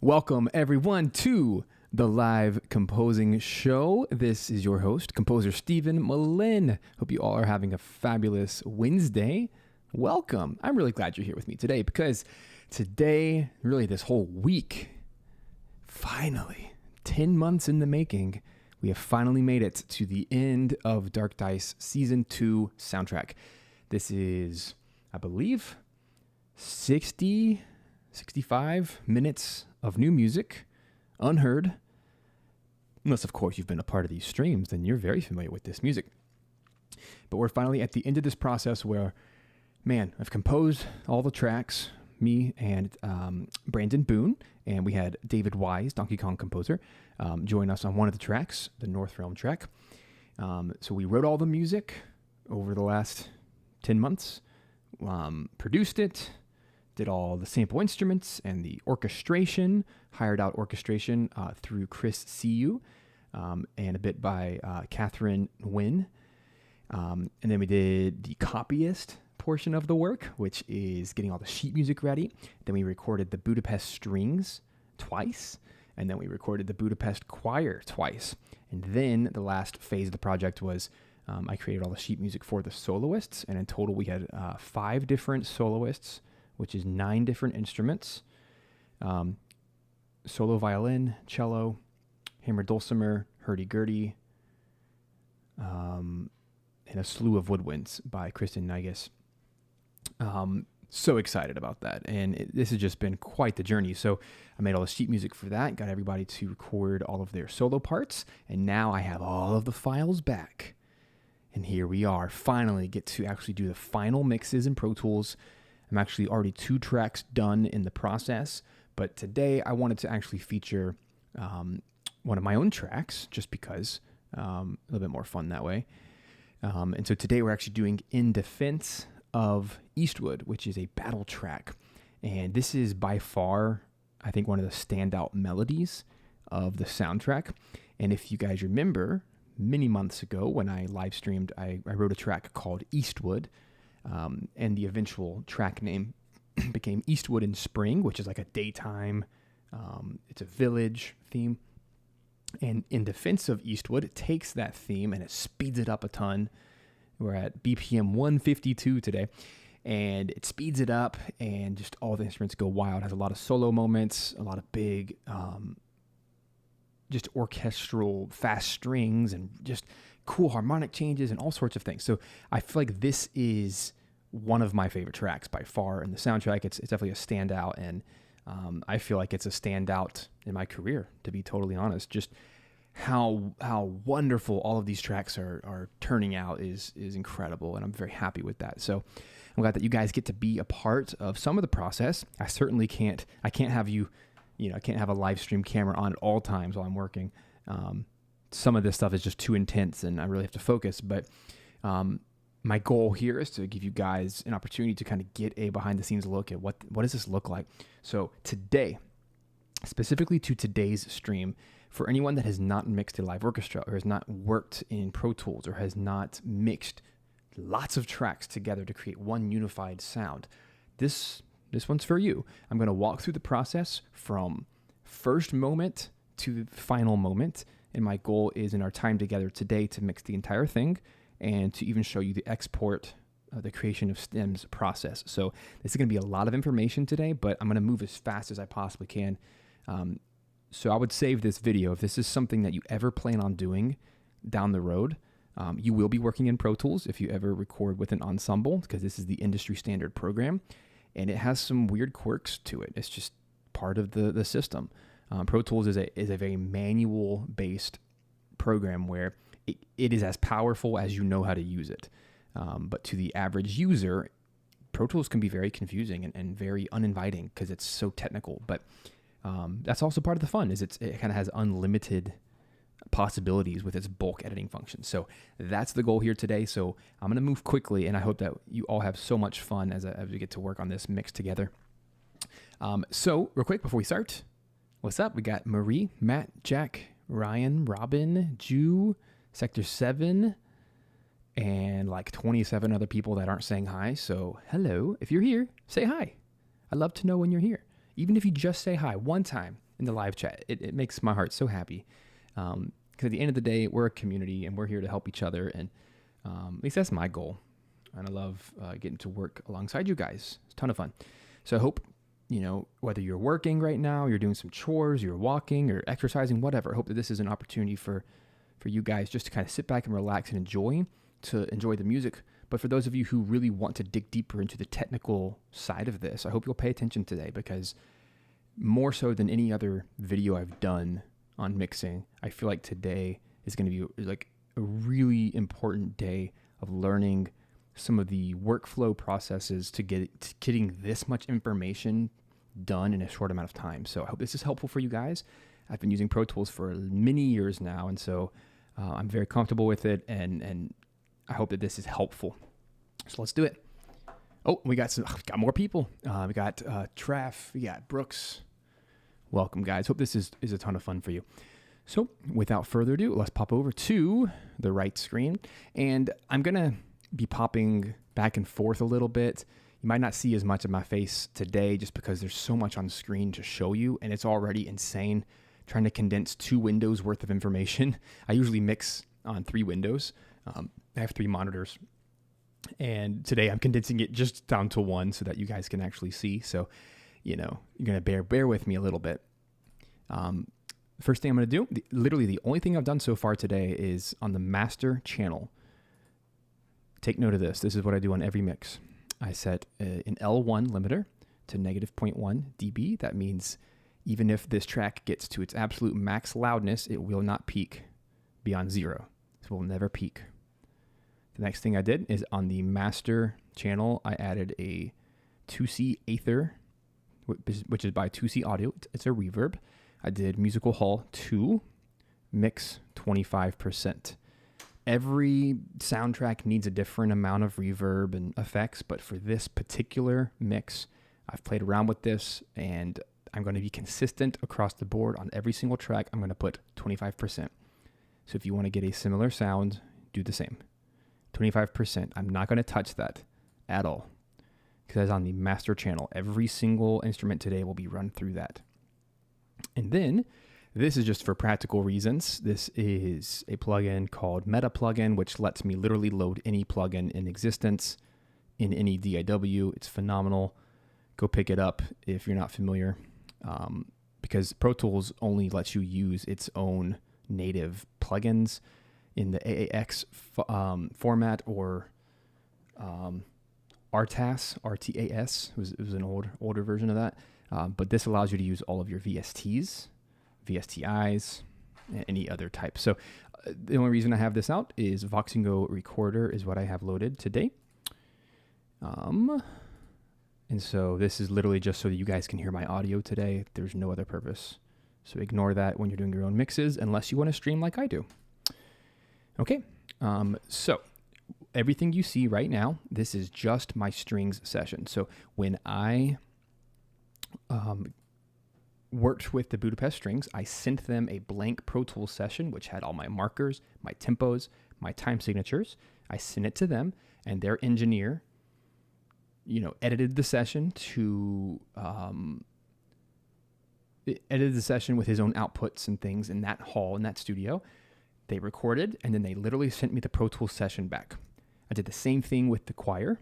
Welcome, everyone, to the live composing show. This is your host, composer Stephen Melin. Hope you all are having a fabulous Wednesday. Welcome. I'm really glad you're here with me today because today, really this whole week, finally, 10 months in the making, we have finally made it to the end of Dark Dice Season 2 soundtrack. This is, I believe, 65 minutes of new music, unheard. Unless, of course, you've been a part of these streams, then you're very familiar with this music. But we're finally at the end of this process where, man, I've composed all the tracks, me and Brandon Boone, and we had David Wise, Donkey Kong composer, join us on one of the tracks, the North Realm track. So we wrote all the music over the last 10 months, produced it, did all the sample instruments and the orchestration, hired out orchestration through Chris Cu, and a bit by Catherine Nguyen. And then we did the copyist portion of the work, which is getting all the sheet music ready. Then we recorded the Budapest Strings twice, and then we recorded the Budapest Choir twice. And then the last phase of the project was I created all the sheet music for the soloists, and in total we had 5 different soloists, which is 9 different instruments, solo violin, cello, hammered dulcimer, hurdy-gurdy, and a slew of woodwinds by Kristen Nigas. So excited about that, and this has just been quite the journey. So I made all the sheet music for that, got everybody to record all of their solo parts, and now I have all of the files back. And here we are, finally get to actually do the final mixes in Pro Tools. I'm actually already 2 tracks done in the process, but today I wanted to actually feature one of my own tracks just because a little bit more fun that way. And so today we're actually doing In Defense of Eastwood, which is a battle track. And this is by far, I think, one of the standout melodies of the soundtrack. And if you guys remember, many months ago when I live streamed, I wrote a track called Eastwood. And the eventual track name became Eastwood in Spring, which is like a daytime, it's a village theme. And In Defense of Eastwood, it takes that theme and it speeds it up a ton. We're at BPM 152 today, and it speeds it up and just all the instruments go wild. It has a lot of solo moments, a lot of big, just orchestral fast strings and just cool harmonic changes and all sorts of things. So I feel like this is one of my favorite tracks by far in the soundtrack. It's definitely a standout, and I feel like it's a standout in my career, to be totally honest. Just how wonderful all of these tracks are turning out is incredible, and I'm very happy with that. So I'm glad that you guys get to be a part of some of the process. I certainly can't have I can't have a live stream camera on at all times while I'm working. Some of this stuff is just too intense and I really have to focus, but my goal here is to give you guys an opportunity to kind of get a behind the scenes look at what does this look like. So today, specifically to today's stream, for anyone that has not mixed a live orchestra or has not worked in Pro Tools or has not mixed lots of tracks together to create one unified sound, this one's for you. I'm going to walk through the process from first moment to final moment. And my goal is in our time together today to mix the entire thing and to even show you the export, the creation of stems process. So this is going to be a lot of information today, but I'm going to move as fast as I possibly can. So I would save this video. If this is something that you ever plan on doing down the road, you will be working in Pro Tools if you ever record with an ensemble, because this is the industry standard program. And it has some weird quirks to it. It's just part of the system. Pro Tools is a very manual based program where it is as powerful as you know how to use it. But to the average user, Pro Tools can be very confusing and very uninviting because it's so technical. But that's also part of the fun, is it kind of has unlimited possibilities with its bulk editing function. So that's the goal here today. So I'm going to move quickly, and I hope that you all have so much fun as we get to work on this mix together. So real quick before we start, what's up? We got Marie, Matt, Jack, Ryan, Robin, Jew, Sector 7, and like 27 other people that aren't saying hi. So hello. If you're here, say hi. I'd love to know when you're here. Even if you just say hi one time in the live chat, it makes my heart so happy. Because at the end of the day, we're a community and we're here to help each other. And at least that's my goal. And I love getting to work alongside you guys. It's a ton of fun. So I hope, whether you're working right now, you're doing some chores, you're walking or exercising, whatever. I hope that this is an opportunity for you guys just to kind of sit back and relax and enjoy the music. But for those of you who really want to dig deeper into the technical side of this, I hope you'll pay attention today, because more so than any other video I've done on mixing, I feel like today is going to be like a really important day of learning some of the workflow processes to getting this much information done in a short amount of time. So I hope this is helpful for you guys. I've been using Pro Tools for many years now, and so I'm very comfortable with it, and I hope that this is helpful. So let's do it. Oh, we got more people. We got Traff, we got Brooks. Welcome, guys. Hope this is a ton of fun for you. So without further ado, let's pop over to the right screen, and I'm going to be popping back and forth a little bit. You might not see as much of my face today just because there's so much on the screen to show you, and it's already insane trying to condense 2 windows worth of information. I usually mix on 3 windows. I have 3 monitors, and today I'm condensing it just down to 1 so that you guys can actually see. So, you're going to bear with me a little bit. First thing I'm going to do, literally the only thing I've done so far today is on the master channel. Take note of this. This is what I do on every mix. I set an L1 limiter to -0.1 dB. That means even if this track gets to its absolute max loudness, it will not peak beyond 0. So it will never peak. The next thing I did is on the master channel, I added a 2C Aether, which is by 2C Audio. It's a reverb. I did Musical Hall 2, mix 25%. Every soundtrack needs a different amount of reverb and effects, but for this particular mix, I've played around with this, and I'm going to be consistent across the board on every single track. I'm going to put 25%. So if you want to get a similar sound, do the same. 25%. I'm not going to touch that at all, because that's on the master channel. Every single instrument today will be run through that. And then this is just for practical reasons. This is a plugin called Meta Plugin, which lets me literally load any plugin in existence in any DAW. It's phenomenal. Go pick it up if you're not familiar, because Pro Tools only lets you use its own native plugins in the AAX format or RTAS. It was an older version of that. But this allows you to use all of your VSTs, VSTIs, and any other type. So the only reason I have this out is Voxingo Recorder is what I have loaded today. And so this is literally just so that you guys can hear my audio today. There's no other purpose. So ignore that when you're doing your own mixes, unless you want to stream like I do. Okay, so everything you see right now, this is just my strings session. So when I worked with the Budapest Strings, I sent them a blank Pro Tools session, which had all my markers, my tempos, my time signatures. I sent it to them, and their engineer, edited the session with his own outputs and things in that hall, in that studio. They recorded, and then they literally sent me the Pro Tools session back. I did the same thing with the choir,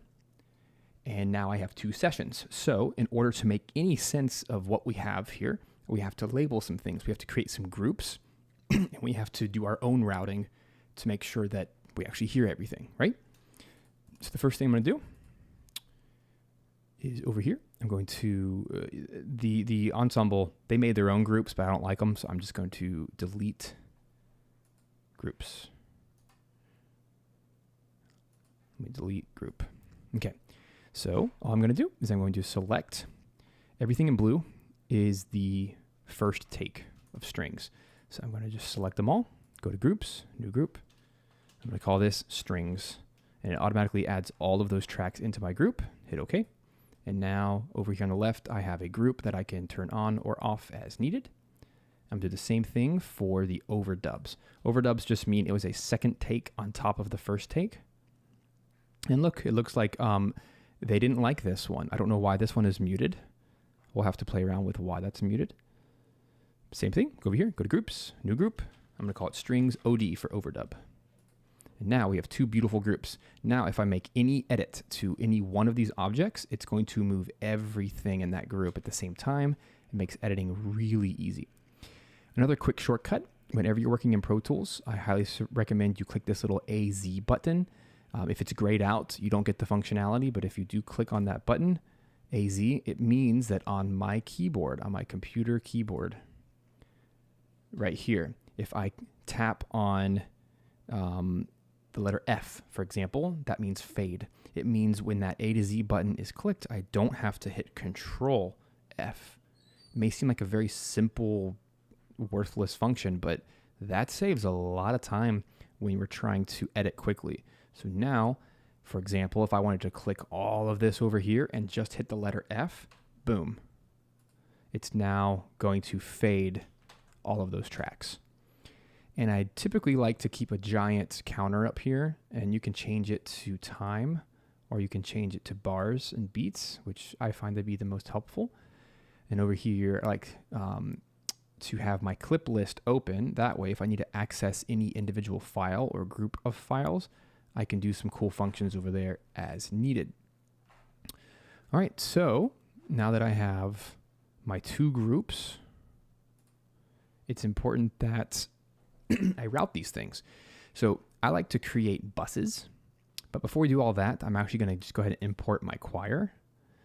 and now I have 2 sessions. So in order to make any sense of what we have here, we have to label some things. We have to create some groups, and we have to do our own routing to make sure that we actually hear everything, right? So the first thing I'm going to do is over here. I'm going to, the ensemble, they made their own groups, but I don't like them. So I'm just going to delete groups. Let me delete group. Okay. So all I'm going to do is I'm going to select everything in blue is the first take of strings. So I'm going to just select them all, go to groups, new group. I'm going to call this strings, and it automatically adds all of those tracks into my group. Hit OK. And now over here on the left, I have a group that I can turn on or off as needed. I'm going to do the same thing for the overdubs. Overdubs just mean it was a second take on top of the first take. And look, it looks like they didn't like this one. I don't know why this one is muted. We'll have to play around with why that's muted. Same thing, go over here, go to groups, new group. I'm going to call it strings OD for overdub. And now we have two beautiful groups. Now, if I make any edit to any one of these objects, it's going to move everything in that group at the same time. It makes editing really easy. Another quick shortcut, whenever you're working in Pro Tools, I highly recommend you click this little AZ button. If it's grayed out, you don't get the functionality, but if you do click on that button, AZ, it means that on my keyboard, on my computer keyboard, right here, if I tap on the letter F, for example, that means fade. It means when that A to Z button is clicked, I don't have to hit Control F. It may seem like a very simple, worthless function, but that saves a lot of time when you're trying to edit quickly. So now, for example, if I wanted to click all of this over here and just hit the letter F, boom. It's now going to fade all of those tracks. And I typically like to keep a giant counter up here, and you can change it to time, or you can change it to bars and beats, which I find to be the most helpful. And over here, I like to have my clip list open. That way, if I need to access any individual file or group of files, I can do some cool functions over there as needed. All right, so now that I have my two groups, it's important that I route these things. So I like to create buses, but before we do all that, I'm actually going to just go ahead and import my choir.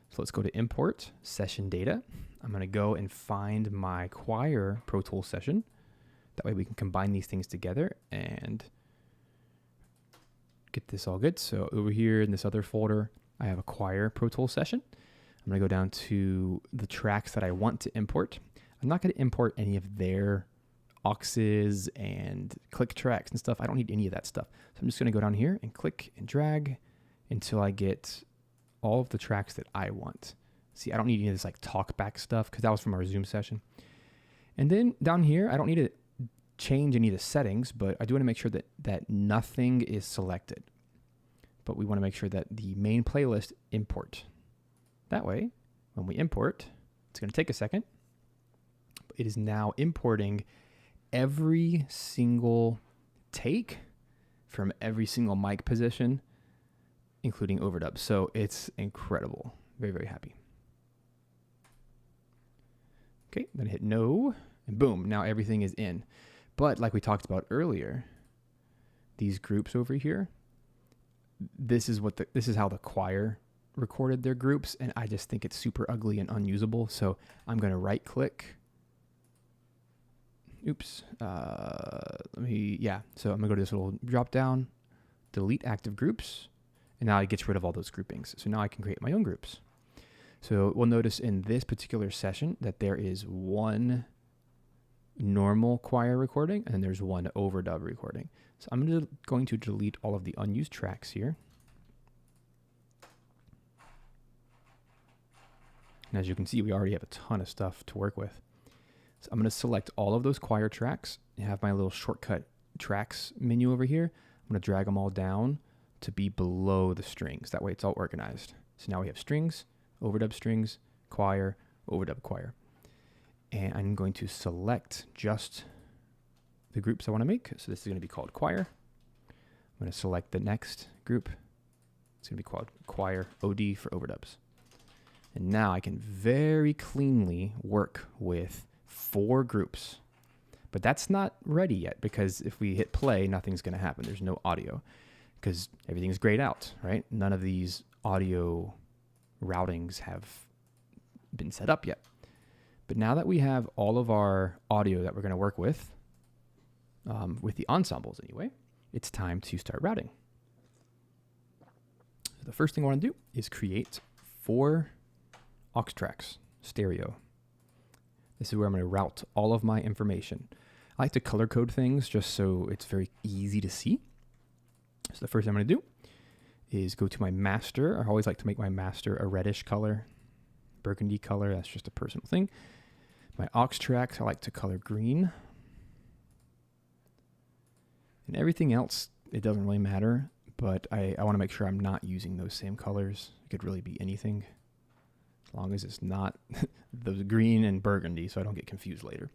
So let's go to import session data. I'm going to go and find my choir Pro Tools session. That way we can combine these things together and get this all good. So over here in this other folder, I have a choir Pro Tools session. I'm going to go down to the tracks that I want to import. I'm not going to import any of their auxes and click tracks and stuff. I don't need any of that stuff. So I'm just going to go down here and click and drag until I get all of the tracks that I want. See, I don't need any of this like talkback stuff because that was from our Zoom session. And then down here, I don't need to change any of the settings, but I do want to make sure that nothing is selected. But we want to make sure that the main playlist import. That way, when we import, it's going to take a second. But it is now importing every single take from every single mic position, including overdubs. So it's incredible. Very, very happy. Okay, then hit no, and boom, now everything is in. But like we talked about earlier, these groups over here, this is how the choir recorded their groups, and I just think it's super ugly and unusable. So I'm going to right click. Oops. So I'm going to go to this little drop down, delete active groups, and now it gets rid of all those groupings. So now I can create my own groups. So we'll notice in this particular session that there is one normal choir recording and then there's one overdub recording. So I'm going to delete all of the unused tracks here. And as you can see, we already have a ton of stuff to work with. So I'm going to select all of those choir tracks and have my little shortcut tracks menu over here. I'm going to drag them all down to be below the strings. That way it's all organized. So now we have strings, overdub strings, choir, overdub choir. And I'm going to select just the groups I want to make. So this is going to be called choir. I'm going to select the next group. It's going to be called choir OD for overdubs. And now I can very cleanly work with 4 groups. But that's not ready yet because if we hit play, nothing's going to happen. There's no audio because everything's grayed out, right? None of these audio routings have been set up yet. But now that we have all of our audio that we're going to work with the ensembles anyway, it's time to start routing. So the first thing I want to do is create 4 aux tracks, stereo. This is where I'm going to route all of my information. I like to color code things just so it's very easy to see. So the first thing I'm going to do is go to my master. I always like to make my master a reddish color, burgundy color. That's just a personal thing. My aux tracks, I like to color green. And everything else, it doesn't really matter, but I want to make sure I'm not using those same colors. It could really be anything, as long as it's not those green and burgundy, so I don't get confused later.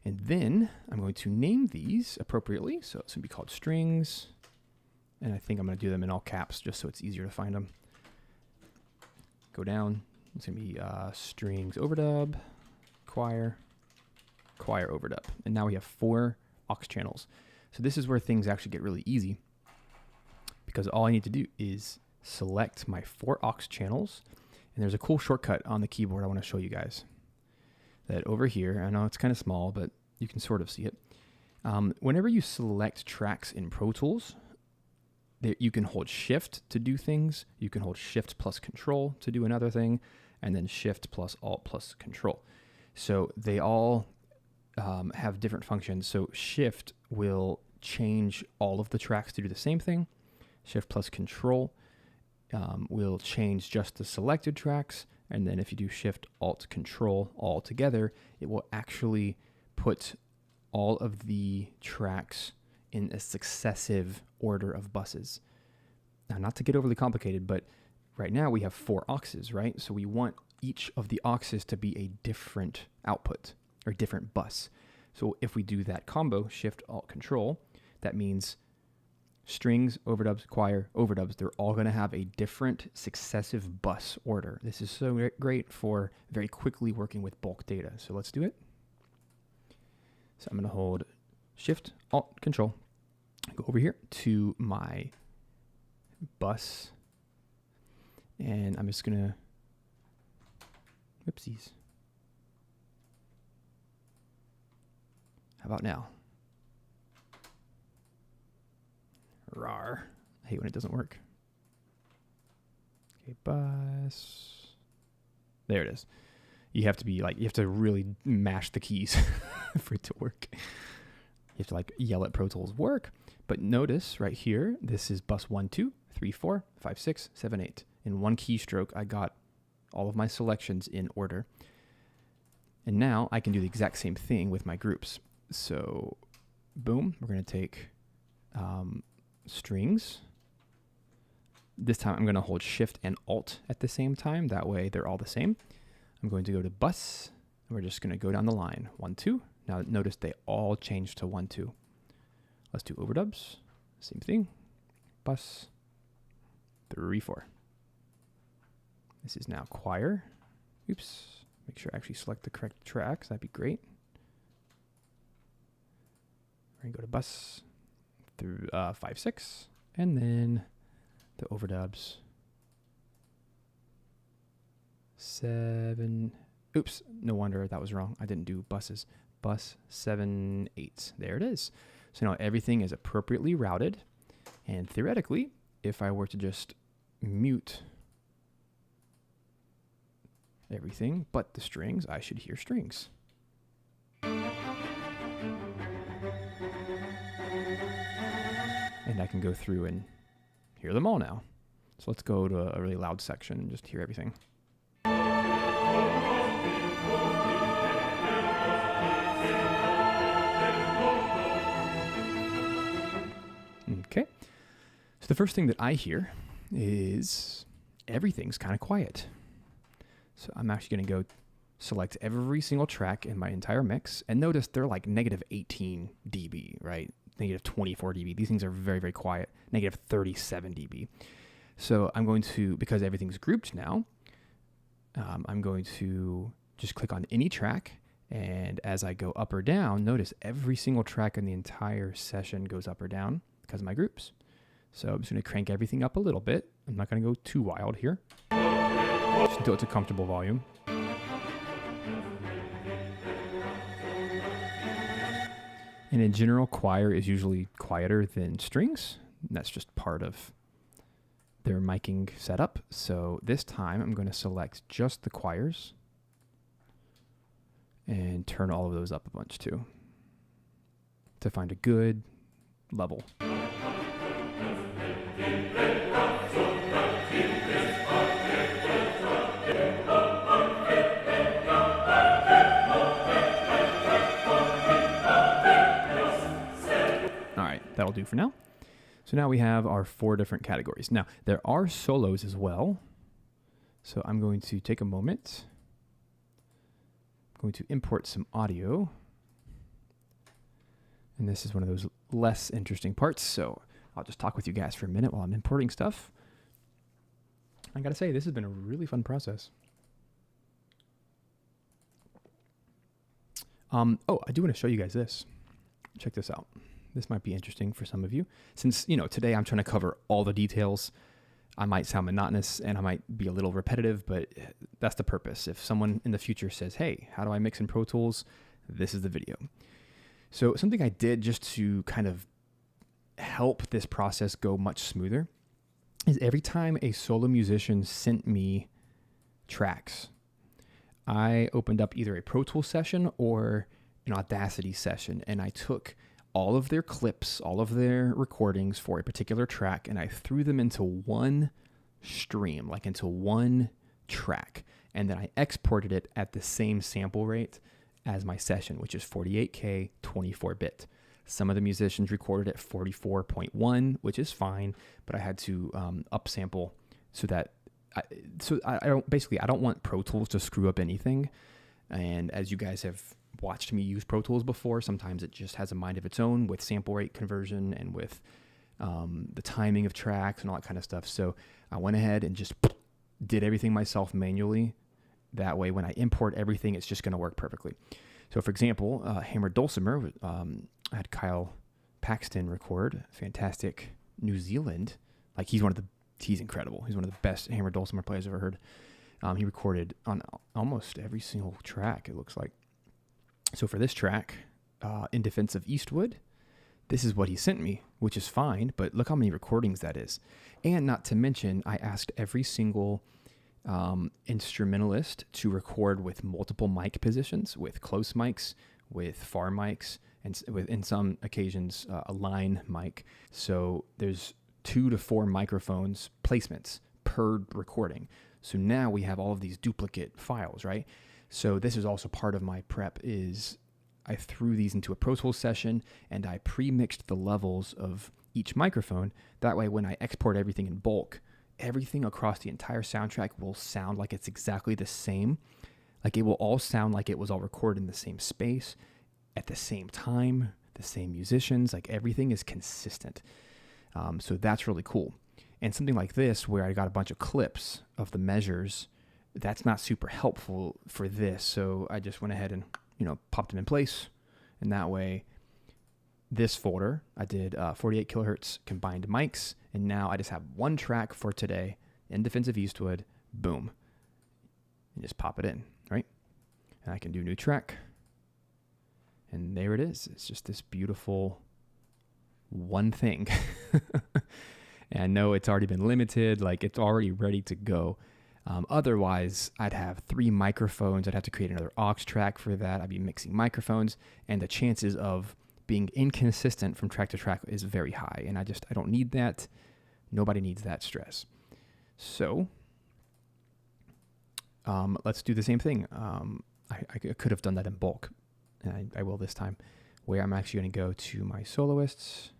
And then I'm going to name these appropriately. So it's going to be called strings. And I think I'm going to do them in all caps just so it's easier to find them. Go down. It's going to be strings overdub, choir, choir overdub. And now we have 4 aux channels. So this is where things actually get really easy, because all I need to do is select my 4 aux channels. And there's a cool shortcut on the keyboard I want to show you guys. That over here, I know it's kind of small, but you can sort of see it. Whenever you select tracks in Pro Tools, you can hold Shift to do things. You can hold Shift plus Control to do another thing, and then Shift plus Alt plus Control. So they all have different functions. So Shift will change all of the tracks to do the same thing. Shift plus Control will change just the selected tracks. And then if you do Shift Alt Control all together, it will actually put all of the tracks in a successive order of buses. Now, not to get overly complicated, but right now we have 4 auxes, right? So we want each of the auxes to be a different output or different bus. So if we do that combo, Shift Alt Control, that means strings, overdubs, choir, overdubs, they're all going to have a different successive bus order. This is so great for very quickly working with bulk data. So let's do it. So I'm going to hold Shift, Alt, Control, go over here to my bus, and I'm just going to, whoopsies. How about now? Rar. I hate when it doesn't work. Okay, bus. There it is. You have to be like, you have to really mash the keys for it to work. You have to like yell at Pro Tools work. But notice right here, this is bus 1, 2, 3, 4, 5, 6, 7, 8. In one keystroke, I got all of my selections in order. And now I can do the exact same thing with my groups. So boom, we're going to take strings. This time I'm going to hold Shift and Alt at the same time. That way they're all the same. I'm going to go to bus, and we're just going to go down the line. 1, 2. Now notice they all change to 1, 2. Let's do overdubs. Same thing. Bus 3, 4. This is now choir. Oops. Make sure I actually select the correct tracks. That'd be great. We're going to go to bus through 5, 6. And then the overdubs. 7. Oops. No wonder that was wrong. I didn't do buses. Bus 7, 8. There it is. So now everything is appropriately routed. And theoretically, if I were to just mute everything but the strings, I should hear strings. And I can go through and hear them all now. So let's go to a really loud section and just hear everything. Okay. So the first thing that I hear is everything's kind of quiet. So I'm actually going to go select every single track in my entire mix. And notice they're like negative 18 dB, right? Negative 24 dB. These things are very, very quiet. Negative 37 dB. So I'm going to, because everything's grouped now, I'm going to just click on any track. And as I go up or down, notice every single track in the entire session goes up or down because of my groups. So I'm just going to crank everything up a little bit. I'm not going to go too wild here. Just until it's a comfortable volume. And And in general, choir is usually quieter than strings. That's just part of their miking setup. So this time I'm going to select just the choirs and turn all of those up a bunch too to find a good level. That'll do for now. So now we have our 4 different categories. Now, there are solos as well. So I'm going to take a moment. I'm going to import some audio. And this is one of those less interesting parts. So I'll just talk with you guys for a minute while I'm importing stuff. I gotta say, this has been a really fun process. Oh, I do want to show you guys this. Check this out. This might be interesting for some of you. Since, today I'm trying to cover all the details, I might sound monotonous and I might be a little repetitive, but that's the purpose. If someone in the future says, hey, how do I mix in Pro Tools? This is the video. So something I did just to kind of help this process go much smoother is every time a solo musician sent me tracks, I opened up either a Pro Tools session or an Audacity session, and I took all of their clips, all of their recordings for a particular track, and I threw them into one stream, like into one track. And then I exported it at the same sample rate as my session, which is 48K 24-bit. Some of the musicians recorded at 44.1, which is fine, but I had to upsample so that I don't want Pro Tools to screw up anything. And as you guys have watched me use Pro Tools before, sometimes it just has a mind of its own with sample rate conversion and with the timing of tracks and all that kind of stuff. So I went ahead and just did everything myself manually. That way, when I import everything, it's just going to work perfectly. So for example, Hammered Dulcimer, I had Kyle Paxton record, fantastic New Zealand. Like he's incredible. He's one of the best hammered dulcimer players I've ever heard. He recorded on almost every single track, it looks like. So for this track, In Defense of Eastwood, this is what he sent me, which is fine, but look how many recordings that is. And not to mention, I asked every single instrumentalist to record with multiple mic positions, with close mics, with far mics, and with, in some occasions, a line mic. So there's 2 to 4 microphones placements per recording. So now we have all of these duplicate files, right? So this is also part of my prep is I threw these into a Pro Tools session and I pre-mixed the levels of each microphone. That way, when I export everything in bulk, everything across the entire soundtrack will sound like it's exactly the same. Like it will all sound like it was all recorded in the same space at the same time, the same musicians, like everything is consistent. So that's really cool. And something like this, where I got a bunch of clips of the measures, that's not super helpful for this. So I just went ahead and, popped them in place. And that way, this folder, I did 48 kilohertz combined mics. And now I just have one track for today, In Defense of Eastwood, boom. And just pop it in, right? And I can do new track. And there it is. It's just this beautiful one thing. And I know it's already been limited, like it's already ready to go. Otherwise, I'd have 3 microphones. I'd have to create another aux track for that. I'd be mixing microphones, and the chances of being inconsistent from track to track is very high. And I don't need that. Nobody needs that stress. So let's do the same thing. I could have done that in bulk, and I will this time, where I'm actually going to go to my soloists.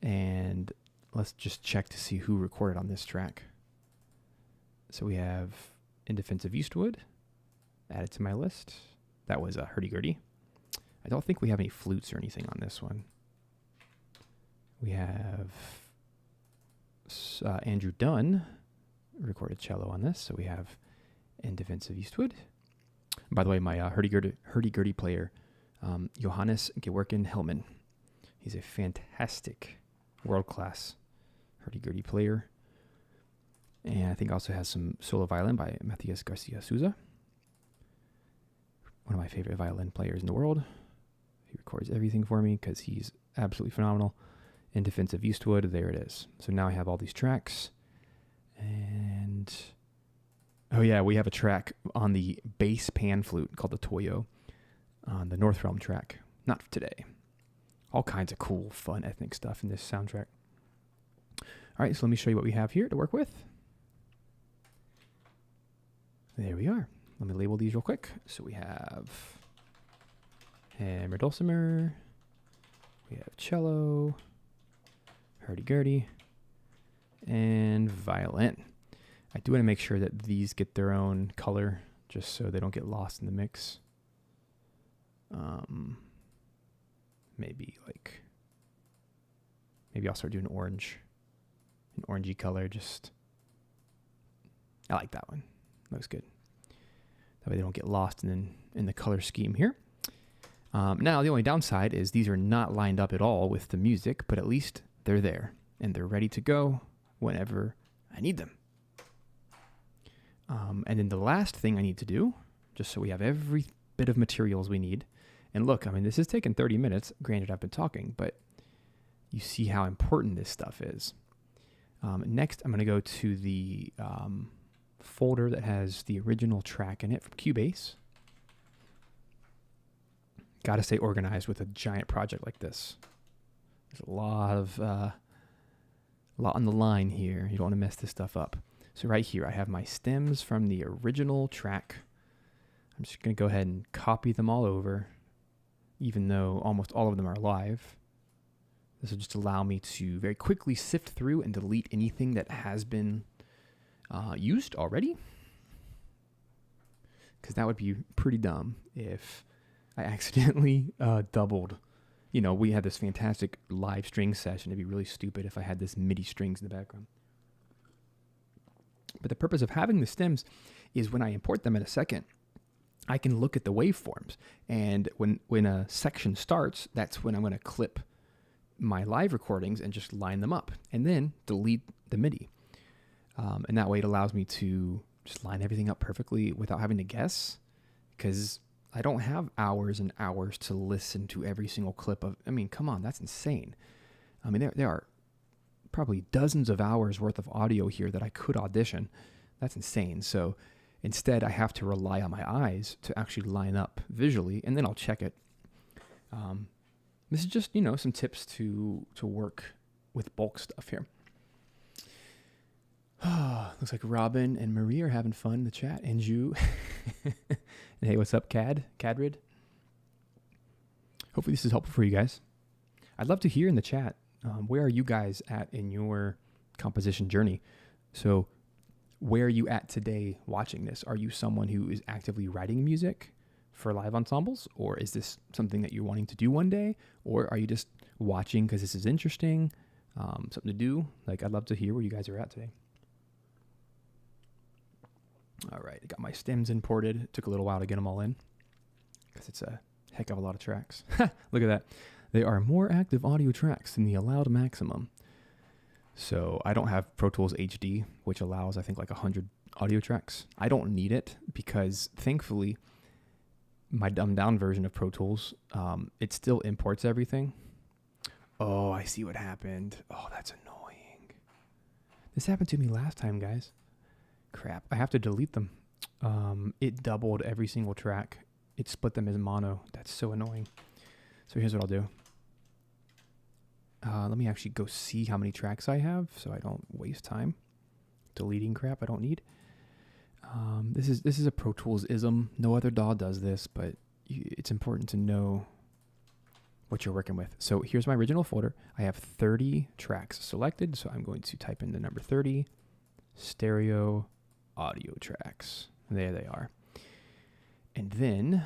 And let's just check to see who recorded on this track. So we have In Defense of Eastwood added to my list. That was a hurdy-gurdy. I don't think we have any flutes or anything on this one. We have Andrew Dunn recorded cello on this. So we have In Defense of Eastwood. And by the way, my hurdy-gurdy player, Johannes Gewerken-Hellman. He's a fantastic world-class hurdy-gurdy player. And I think also has some solo violin by Matthias Garcia Souza. One of my favorite violin players in the world. He records everything for me because he's absolutely phenomenal. In Defense of Eastwood, there it is. So now I have all these tracks. And, oh yeah, we have a track on the bass pan flute called the Toyo on the North Realm track. Not for today. All kinds of cool, fun, ethnic stuff in this soundtrack. All right, so let me show you what we have here to work with. There we are. Let me label these real quick. So we have hammer dulcimer, we have cello, hurdy-gurdy, and violin. I do want to make sure that these get their own color just so they don't get lost in the mix. Maybe I'll start doing orange. An orangey color, I like that one. Looks good. That way they don't get lost in the color scheme here. Now, the only downside is these are not lined up at all with the music, but at least they're there and they're ready to go whenever I need them. And then the last thing I need to do, just so we have every bit of materials we need. And look, I mean, this has taken 30 minutes. Granted, I've been talking, but you see how important this stuff is. Next, I'm going to go to the folder that has the original track in it from Cubase. Got to stay organized with a giant project like this. There's a lot on the line here. You don't want to mess this stuff up. So right here, I have my stems from the original track. I'm just going to go ahead and copy them all over, even though almost all of them are live. This will just allow me to very quickly sift through and delete anything that has been used already. Because that would be pretty dumb if I accidentally doubled. You know, we had this fantastic live string session. It'd be really stupid if I had this MIDI strings in the background. But the purpose of having the stems is when I import them in a second, I can look at the waveforms. And when a section starts, that's when I'm going to clip my live recordings and just line them up and then delete the MIDI. And that way it allows me to just line everything up perfectly without having to guess, because I don't have hours and hours to listen to every single clip of, I mean, come on, that's insane. I mean, there are probably dozens of hours worth of audio here that I could audition. That's insane. So instead I have to rely on my eyes to actually line up visually, and then I'll check it. This is just, some tips to work with bulk stuff here. Looks like Robin and Marie are having fun in the chat. And you. And hey, what's up, Cadrid? Hopefully this is helpful for you guys. I'd love to hear in the chat, where are you guys at in your composition journey? So where are you at today watching this? Are you someone who is actively writing music for live ensembles, or is this something that you're wanting to do one day, or are you just watching because this is interesting, something to do? Like, I'd love to hear where you guys are at today. All right, I got my stems imported. It took a little while to get them all in because it's a heck of a lot of tracks. Look at that. They are more active audio tracks than the allowed maximum. So I don't have Pro Tools HD, which allows, I think, like 100 audio tracks. I don't need it because, thankfully, my dumbed down version of Pro Tools, it still imports everything. Oh, I see what happened. Oh, that's annoying. This happened to me last time, guys. Crap. I have to delete them. It doubled every single track. It split them as mono. That's so annoying. So here's what I'll do. Let me actually go see how many tracks I have so I don't waste time deleting crap I don't need. This is a Pro Tools ism. No other DAW does this, but it's important to know what you're working with. So here's my original folder. I have 30 tracks selected, so I'm going to type in the number 30, stereo audio tracks. There they are. And then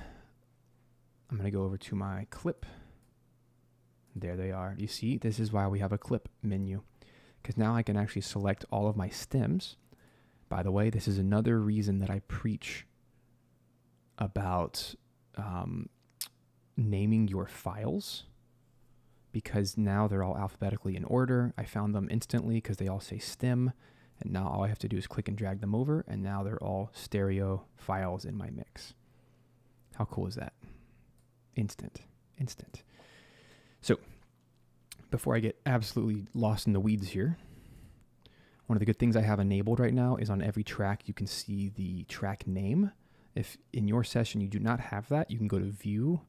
I'm going to go over to my clip. There they are. You see, this is why we have a clip menu, because now I can actually select all of my stems. By the way, this is another reason that I preach about naming your files, because now they're all alphabetically in order. I found them instantly because they all say stem, and now all I have to do is click and drag them over, and now they're all stereo files in my mix. How cool is that? Instant. instant. So before I get absolutely lost in the weeds here, one of the good things I have enabled right now is on every track, you can see the track name. If in your session you do not have that, you can go to View,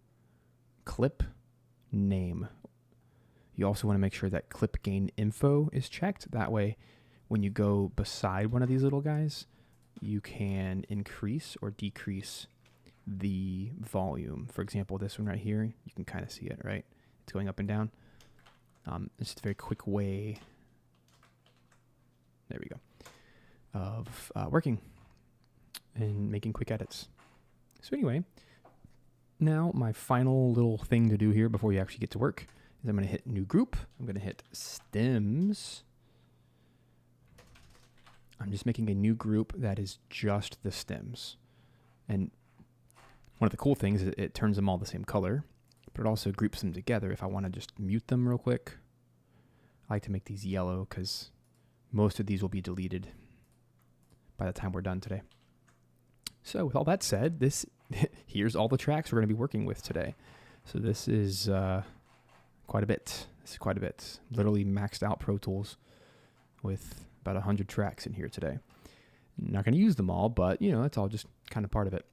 Clip, Name. You also want to make sure that Clip Gain Info is checked. That way, when you go beside one of these little guys, you can increase or decrease the volume. For example, this one right here, you can kind of see it, right? It's going up and down. It's just a very quick way, there we go, of working and making quick edits. So anyway, now my final little thing to do here before you actually get to work is I'm going to hit New Group. I'm going to hit Stems. I'm just making a new group that is just the stems. And one of the cool things is it turns them all the same color, but it also groups them together. If I want to just mute them real quick, I like to make these yellow because most of these will be deleted by the time we're done today. So with all that said, here's all the tracks we're going to be working with today. So this is quite a bit. This is quite a bit. Literally maxed out Pro Tools with about 100 tracks in here today. Not going to use them all, but you know, it's all just kind of part of it.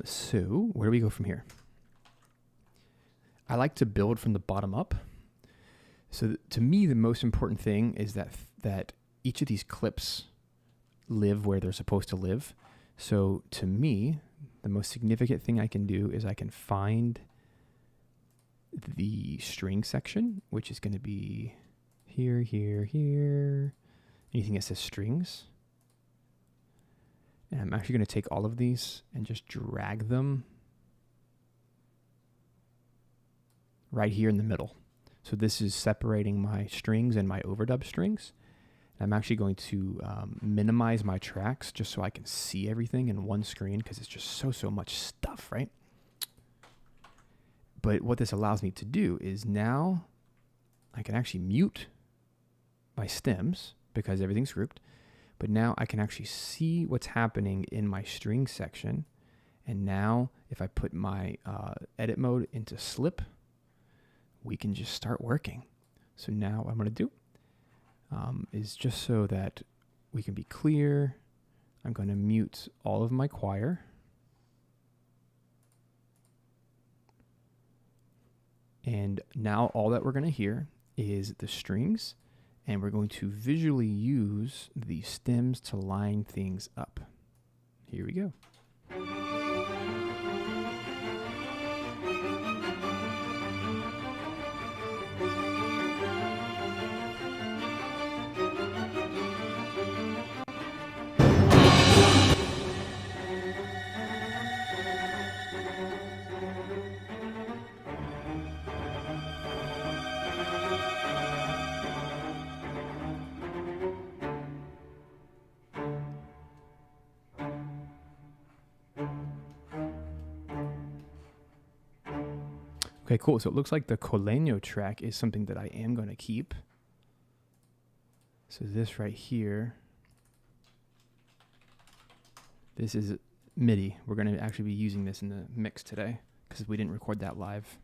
So where do we go from here? I like to build from the bottom up. So to me, the most important thing is that each of these clips live where they're supposed to live. So to me, the most significant thing I can do is I can find the string section, which is going to be here, here, here, anything that says strings. And I'm actually going to take all of these and just drag them right here in the middle. So this is separating my strings and my overdub strings. I'm actually going to minimize my tracks just so I can see everything in one screen because it's just so much stuff, right? But what this allows me to do is now I can actually mute my stems because everything's grouped. But now I can actually see what's happening in my string section. And now if I put my edit mode into slip, we can just start working. So now what I'm going to do is just so that we can be clear, I'm going to mute all of my choir. And now all that we're going to hear is the strings, and we're going to visually use the stems to line things up. Here we go. Okay, cool. So it looks like the Coleño track is something that I am going to keep. So this right here, this is MIDI. We're going to actually be using this in the mix today because we didn't record that live.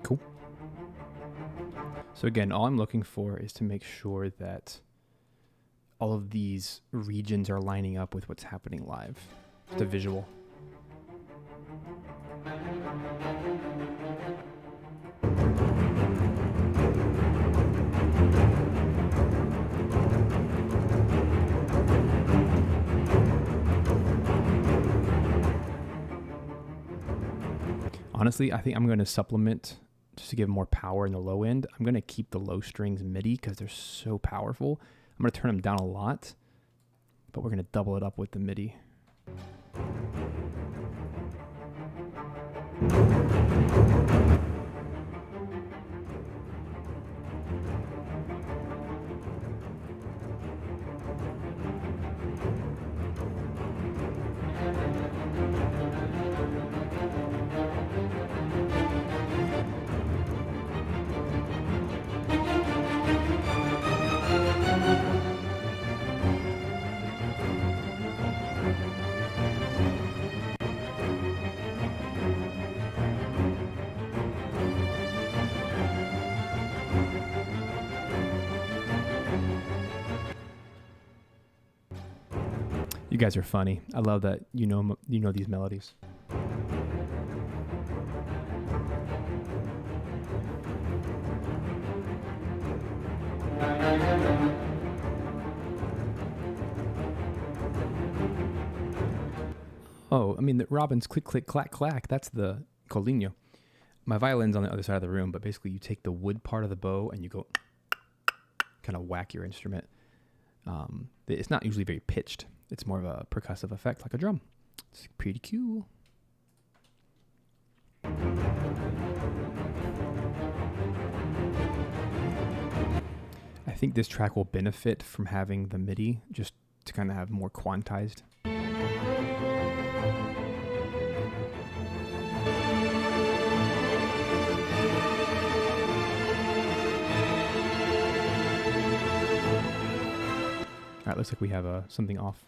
Cool. So again, all I'm looking for is to make sure that all of these regions are lining up with what's happening live. Just a visual. Honestly, I think I'm going to supplement just to give more power in the low end. I'm going to keep the low strings MIDI because they're so powerful. I'm going to turn them down a lot, but we're going to double it up with the MIDI. You guys are funny. I love that you know these melodies. Oh, I mean, the Robin's click, click, clack, clack. That's the Coligno. My violin's on the other side of the room, but basically you take the wood part of the bow and you go kind of whack your instrument. It's not usually very pitched. It's more of a percussive effect, like a drum. It's pretty cool. I think this track will benefit from having the MIDI just to kind of have more quantized. All right, looks like we have something off.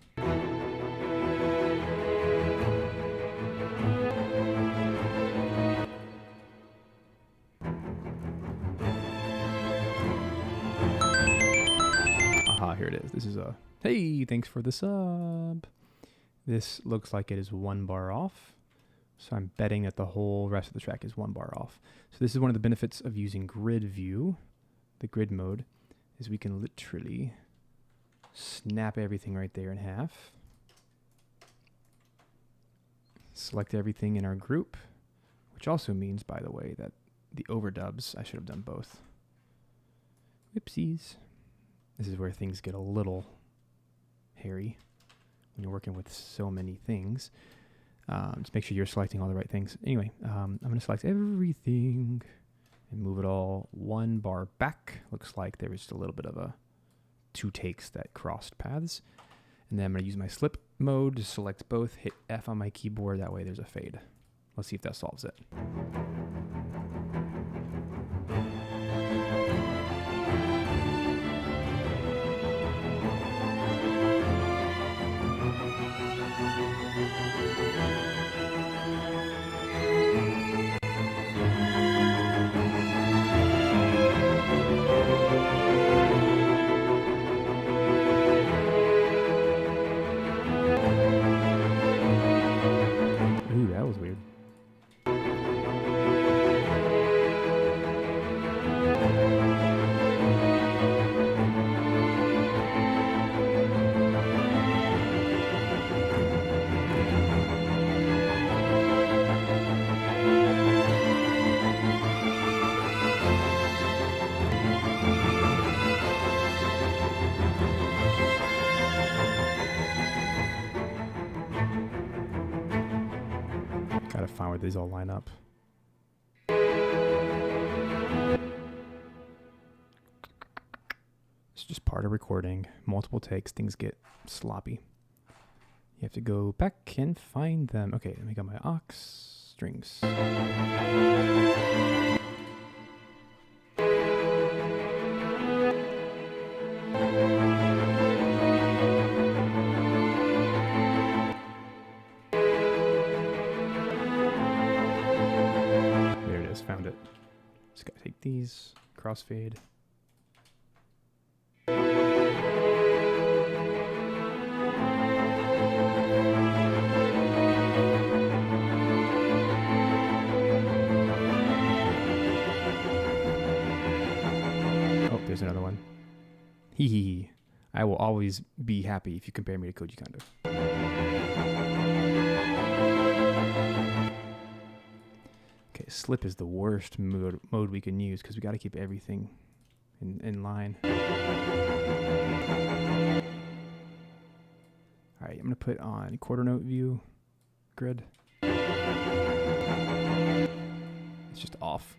Aha, here it is. This is hey, thanks for the sub. This looks like it is 1 bar off. So I'm betting that the whole rest of the track is 1 bar off. So this is one of the benefits of using grid view, the grid mode, is we can literally snap everything right there in half. Select everything in our group, which also means, by the way, that the overdubs, I should have done both. Whoopsies. This is where things get a little hairy when you're working with so many things. Just make sure you're selecting all the right things. Anyway, I'm going to select everything and move it all 1 bar back. Looks like there was just a little bit of a 2 takes that crossed paths. And then I'm going to use my slip mode to select both, hit F on my keyboard, that way there's a fade. Let's see if that solves it. Ooh, that was weird. Gotta find where these all line up. It's just part of recording. Multiple takes, things get sloppy. You have to go back and find them. Okay, let me get my aux strings. Found it. Just gotta take these, crossfade. Oh, there's another one. Hee hee. I will always be happy if you compare me to Koji Kondo. Slip is the worst mode we can use because we got to keep everything in line. All right, I'm going to put on quarter note view grid. It's just off.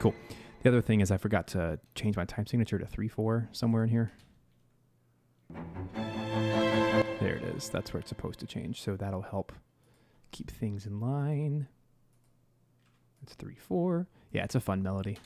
Cool. The other thing is I forgot to change my time signature to 3/4 somewhere in here. There it is. That's where it's supposed to change. So that'll help keep things in line. It's 3/4. Yeah, it's a fun melody.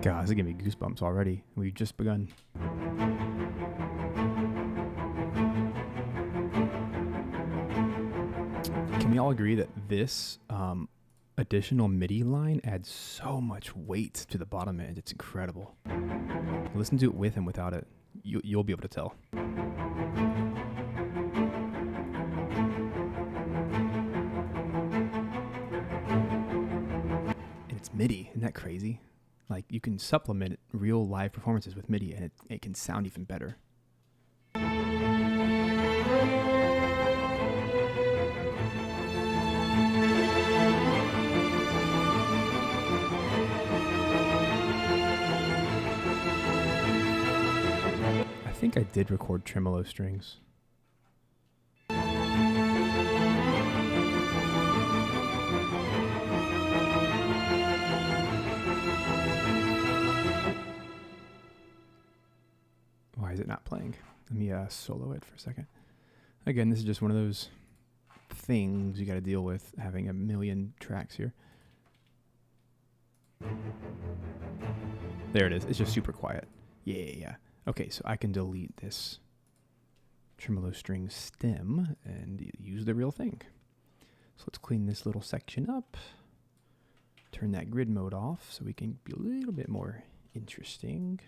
God, this is giving me goosebumps already. We've just begun. Can we all agree that this additional MIDI line adds so much weight to the bottom end? It's incredible. Listen to it with and without it. You'll be able to tell. And it's MIDI. Isn't that crazy? Like, you can supplement real live performances with MIDI, and it can sound even better. I think I did record tremolo strings. Why is it not playing? Let me solo it for a second. Again, this is just one of those things you got to deal with having a million tracks here. There it is. It's just super quiet. Yeah. Okay, so I can delete this tremolo string stem and use the real thing. So let's clean this little section up. Turn that grid mode off so we can be a little bit more interesting.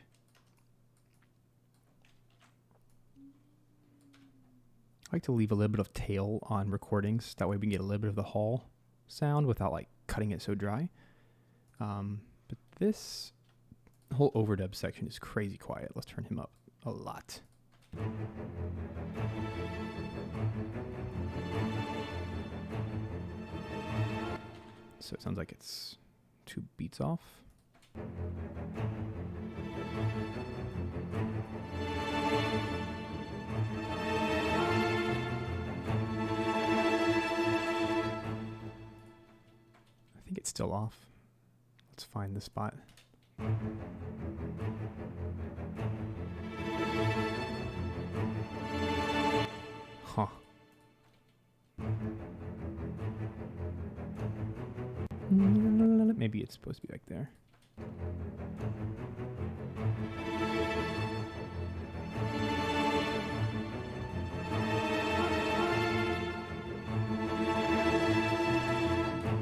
I like to leave a little bit of tail on recordings. That way we can get a little bit of the hall sound without like cutting it so dry. But this whole overdub section is crazy quiet. Let's turn him up a lot. So it sounds like it's 2 beats off. I think it's still off. Let's find the spot. Huh. Maybe it's supposed to be like there.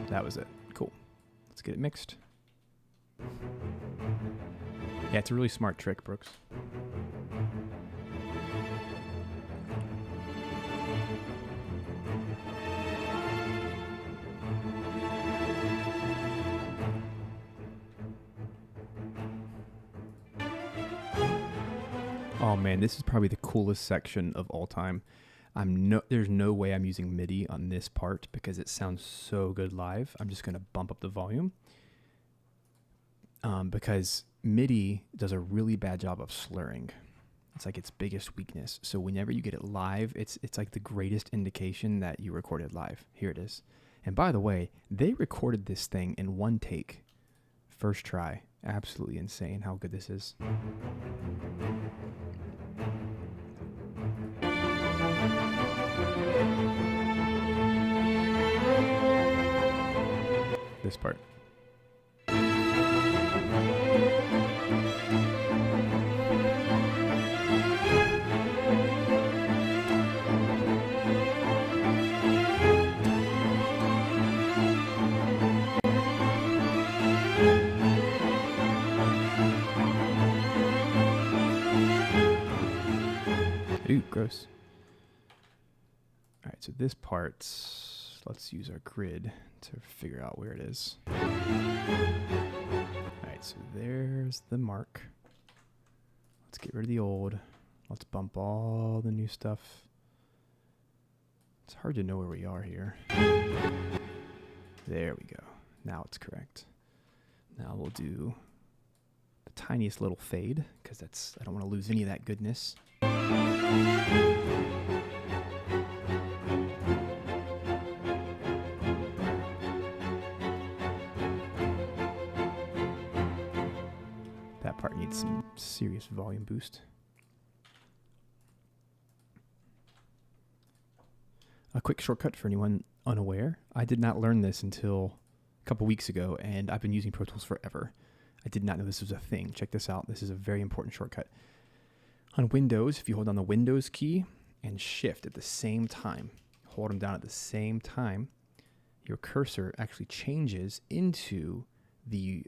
That was it. Cool. Let's get it mixed. Yeah, it's a really smart trick, Brooks. Oh man, this is probably the coolest section of all time. There's no way I'm using MIDI on this part because it sounds so good live. I'm just gonna bump up the volume because MIDI does a really bad job of slurring. It's like its biggest weakness. So whenever you get it live, it's like the greatest indication that you recorded live. Here it is. And by the way, they recorded this thing in one take, first try. Absolutely insane how good this is. This part. Ooh, gross. All right, so this part, let's use our grid to figure out where it is. All right, so there's the mark. Let's get rid of the old. Let's bump all the new stuff. It's hard to know where we are here. There we go. Now it's correct. Now we'll do the tiniest little fade because I don't want to lose any of that goodness. That part needs some serious volume boost. A quick shortcut for anyone unaware. I did not learn this until a couple weeks ago, and I've been using Pro Tools forever. I did not know this was a thing. Check this out. This is a very important shortcut. On Windows, if you hold down the Windows key and Shift at the same time, hold them down at the same time, your cursor actually changes into the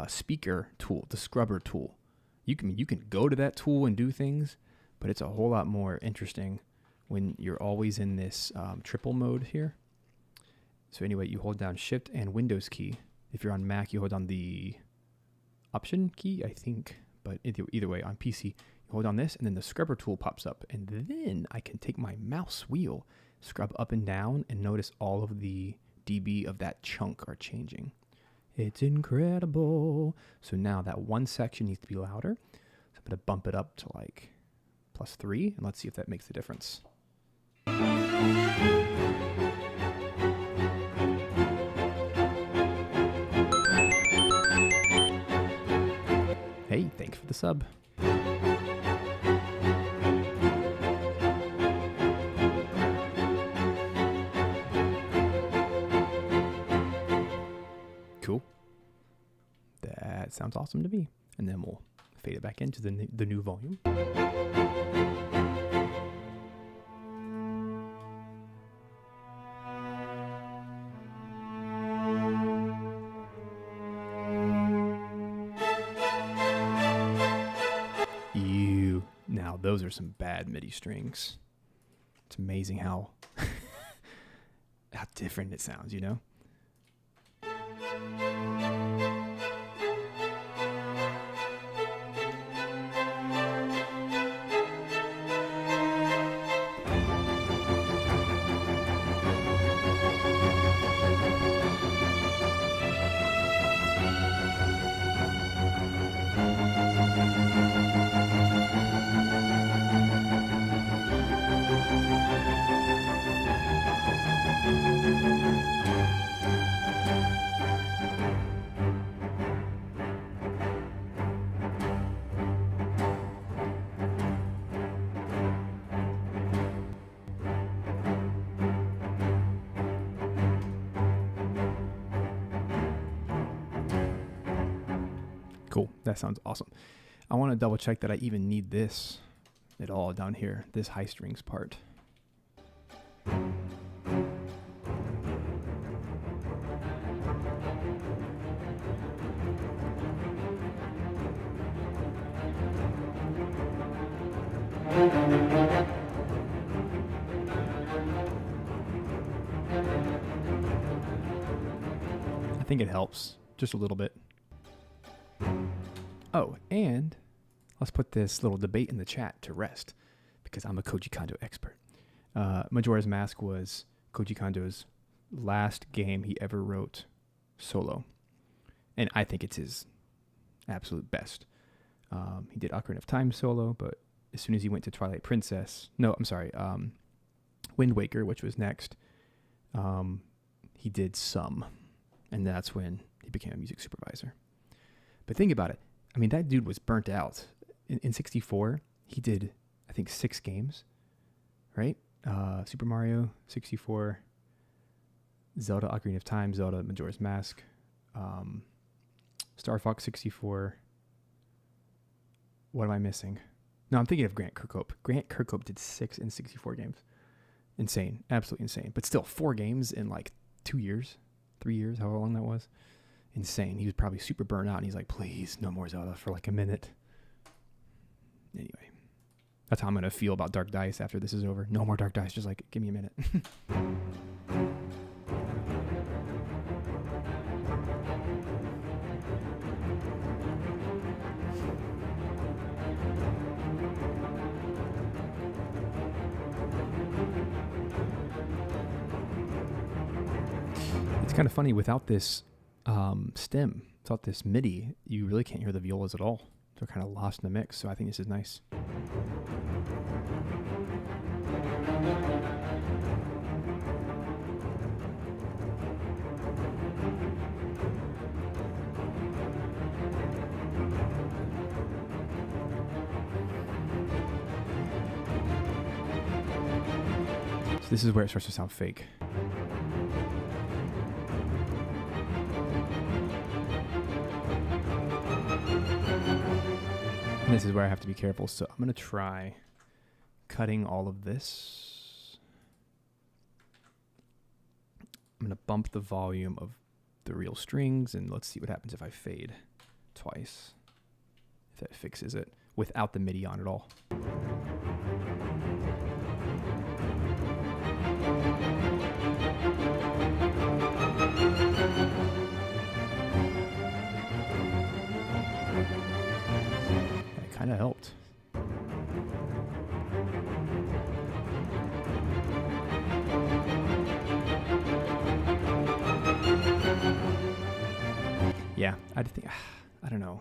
speaker tool, the scrubber tool. You can go to that tool and do things, but it's a whole lot more interesting when you're always in this triple mode here. So anyway, you hold down Shift and Windows key. If you're on Mac, you hold on the Option key, I think. But either way, on PC, you hold on this, and then the scrubber tool pops up. And then I can take my mouse wheel, scrub up and down, and notice all of the dB of that chunk are changing. It's incredible. So now that one section needs to be louder. So I'm going to bump it up to like +3, and let's see if that makes a difference. Hey, thanks for the sub. Cool. That sounds awesome to me. And then we'll fade it back into the new volume. Now those are some bad MIDI strings. It's amazing how different it sounds, you know? Cool. That sounds awesome. I want to double check that I even need this at all down here, this high strings part. I think it helps just a little bit. Oh, and let's put this little debate in the chat to rest because I'm a Koji Kondo expert. Majora's Mask was Koji Kondo's last game he ever wrote solo. And I think it's his absolute best. He did Ocarina of Time solo, but as soon as he went to Wind Waker, which was next, he did some. And that's when he became a music supervisor. But think about it. I mean, that dude was burnt out. In 64, he did, I think, 6 games, right? Super Mario 64, Zelda Ocarina of Time, Zelda Majora's Mask, Star Fox 64. What am I missing? No, I'm thinking of Grant Kirkhope. Grant Kirkhope did 6 and 64 games. Insane. Absolutely insane. But still, 4 games in like 2 years, 3 years, however long that was. Insane. He was probably super burnt out, and he's like, please, no more Zelda for like a minute. Anyway, that's how I'm going to feel about Dark Dice after this is over. No more Dark Dice. Just like, give me a minute. It's kind of funny without this stem, without this MIDI, you really can't hear the violas at all. They're kind of lost in the mix, so I think this is nice. So this is where it starts to sound fake. This is where I have to be careful, so I'm going to try cutting all of this. I'm going to bump the volume of the real strings, and let's see what happens if I fade twice. If that fixes it without the MIDI on at all. That kind of helped. Yeah, I think, I don't know.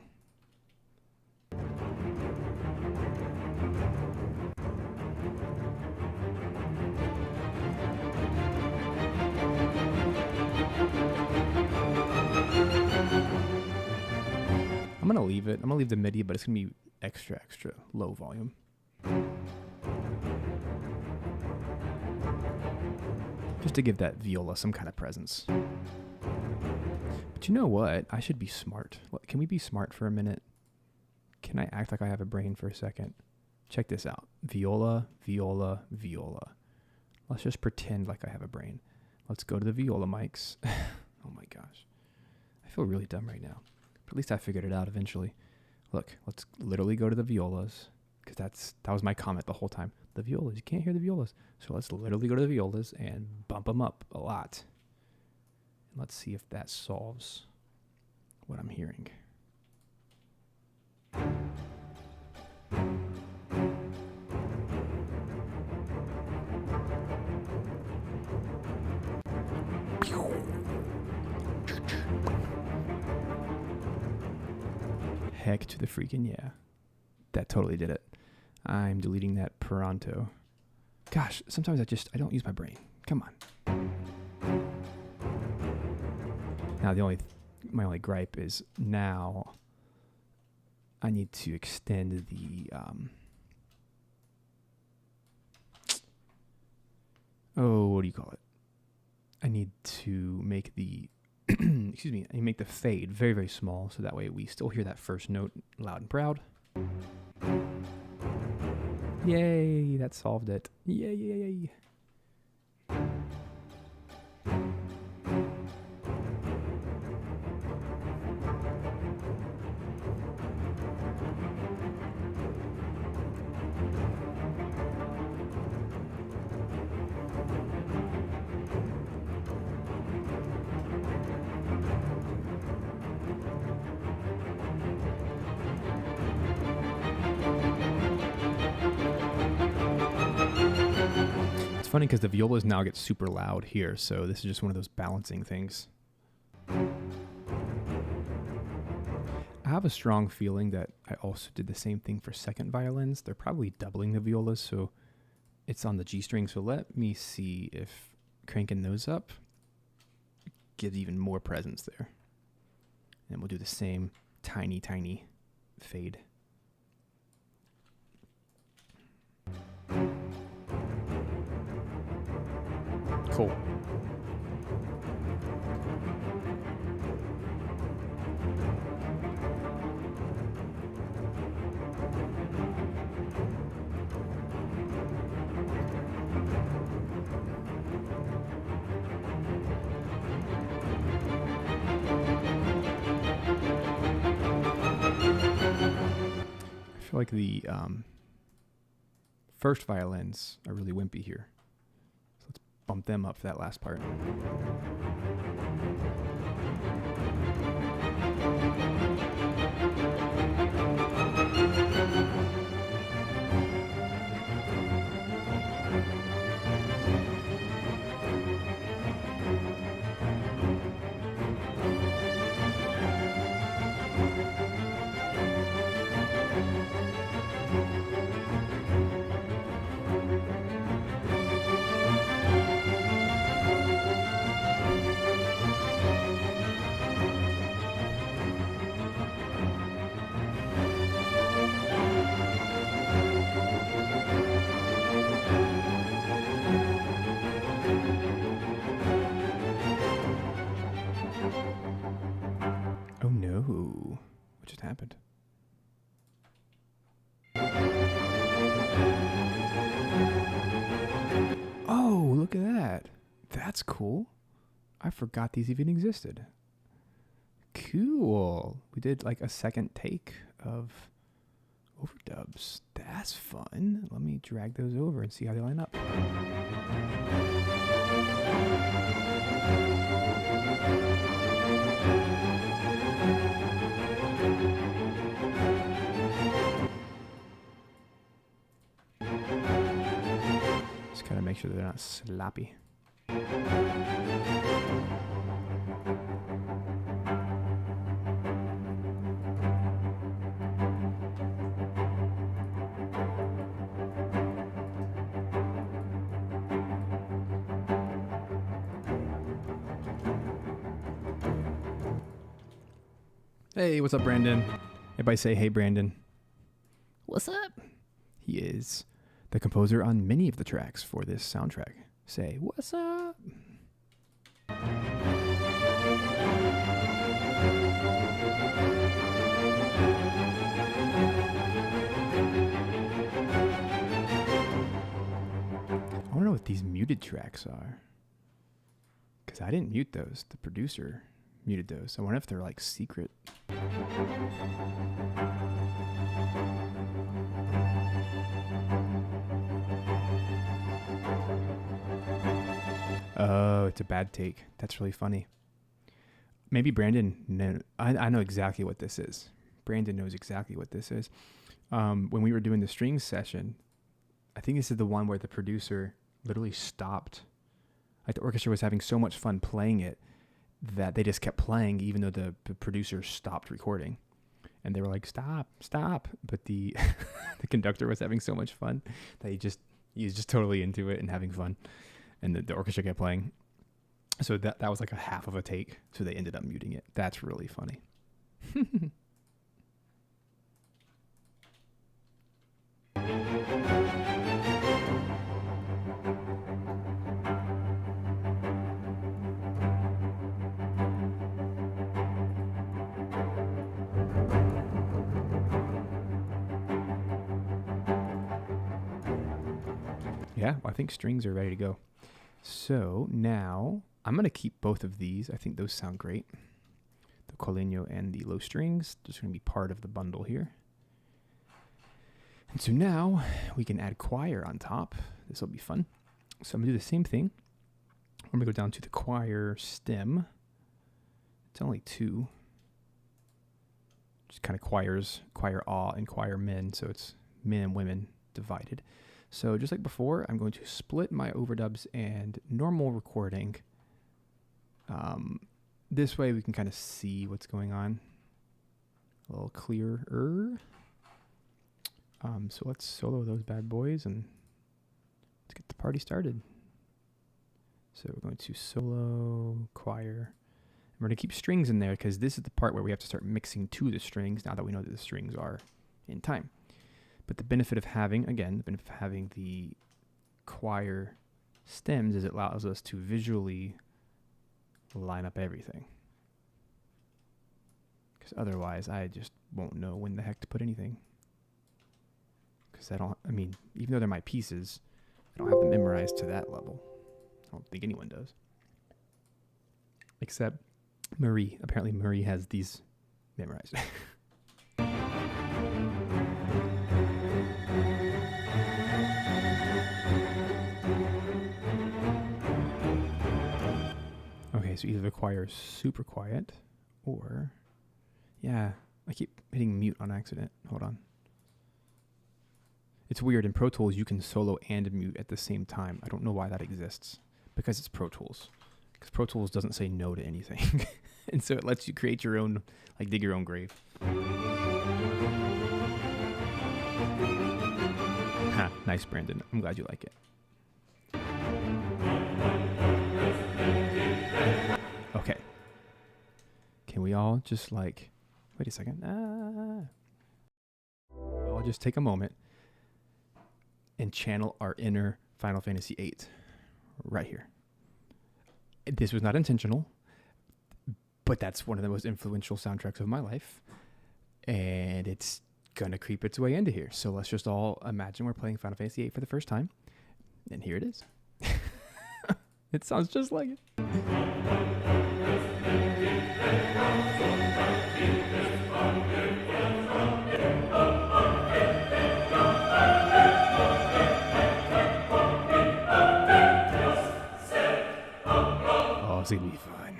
I'm going to leave it. I'm going to leave the MIDI, but it's going to be extra low volume. Just to give that viola some kind of presence. But you know what? I should be smart. Can we be smart for a minute? Can I act like I have a brain for a second? Check this out. Viola, viola, viola. Let's just pretend like I have a brain. Let's go to the viola mics. Oh my gosh. I feel really dumb right now. But at least I figured it out eventually. Look, let's literally go to the violas, because that was my comment the whole time. The violas, you can't hear the violas. So let's literally go to the violas and bump them up a lot. And let's see if that solves what I'm hearing. Heck to the freaking yeah. That totally did it. I'm deleting that pronto. Gosh, sometimes I don't use my brain. Come on. Now my only gripe is now I need to extend the what do you call it? I need to make the excuse me, I need to make the fade very, very small, so that way we still hear that first note loud and proud. Yay, that solved it. Yay, yay, yay. Funny because the violas now get super loud here, so this is just one of those balancing things. I have a strong feeling that I also did the same thing for second violins. They're probably doubling the violas, so it's on the G string. So let me see if cranking those up gives even more presence there. And we'll do the same tiny, tiny fade. Cool. I feel like the first violins are really wimpy here. Bump them up for that last part. Oh no, what just happened? That's cool. I forgot these even existed. Cool. We did like a second take of overdubs. That's fun. Let me drag those over and see how they line up. Just gotta make sure they're not sloppy. Hey, what's up, Brandon? Everybody say, hey, Brandon. What's up? He is the composer on many of the tracks for this soundtrack. Say, what's up? I want to know what these muted tracks are. Because I didn't mute those. The producer muted those. I wonder if they're like secret. Oh, it's a bad take. That's really funny. Maybe Brandon, no, I know exactly what this is. Brandon knows exactly what this is. When we were doing the strings session, I think this is the one where the producer literally stopped. Like the orchestra was having so much fun playing it that they just kept playing even though the producer stopped recording. And they were like, stop. But the the conductor was having so much fun that he was just totally into it and having fun. And the orchestra kept playing. So that was like a half of a take. So they ended up muting it. That's really funny. Yeah, well, I think strings are ready to go. So now I'm going to keep both of these. I think those sound great. The Coligno and the low strings, just going to be part of the bundle here. And so now we can add choir on top. This will be fun. So I'm going to do the same thing. I'm going to go down to the choir stem. It's only 2. Just kind of choirs, choir awe and choir men. So it's men and women divided. So just like before, I'm going to split my overdubs and normal recording. This way we can kind of see what's going on a little clearer. So let's solo those bad boys and let's get the party started. So we're going to solo, choir. And we're going to keep strings in there because this is the part where we have to start mixing to the strings now that we know that the strings are in time. But the benefit of having the choir stems is it allows us to visually line up everything. Because otherwise, I just won't know when the heck to put anything. Because even though they're my pieces, I don't have them memorized to that level. I don't think anyone does. Except Marie. Apparently Marie has these memorized. Okay, so either the choir is super quiet or, yeah, I keep hitting mute on accident. Hold on. It's weird. In Pro Tools, you can solo and mute at the same time. I don't know why that exists. Because it's Pro Tools. Because Pro Tools doesn't say no to anything. And so it lets you create your own, like dig your own grave. Ha, nice, Brandon. I'm glad you like it. Okay. Can we all just like, wait a second. I'll just take a moment and channel our inner Final Fantasy VIII right here. This was not intentional, but that's one of the most influential soundtracks of my life. And it's going to creep its way into here. So let's just all imagine we're playing Final Fantasy VIII for the first time. And here it is. It sounds just like it. Oh, it's gonna be fun.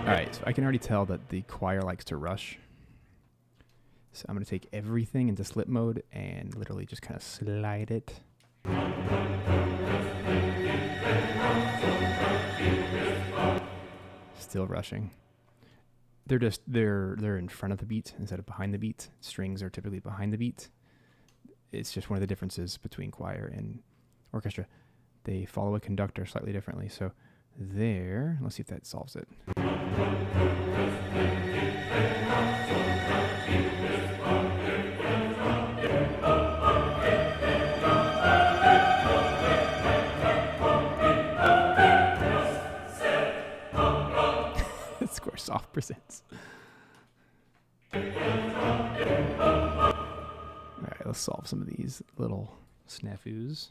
Alright, so I can already tell that the choir likes to rush. So I'm going to take everything into slip mode and literally just kind of slide it. Still rushing. They're in front of the beat instead of behind the beat. Strings are typically behind the beat. It's just one of the differences between choir and orchestra. They follow a conductor slightly differently. So there, let's see if that solves it. Score soft percents. All right, let's solve some of these little snafus.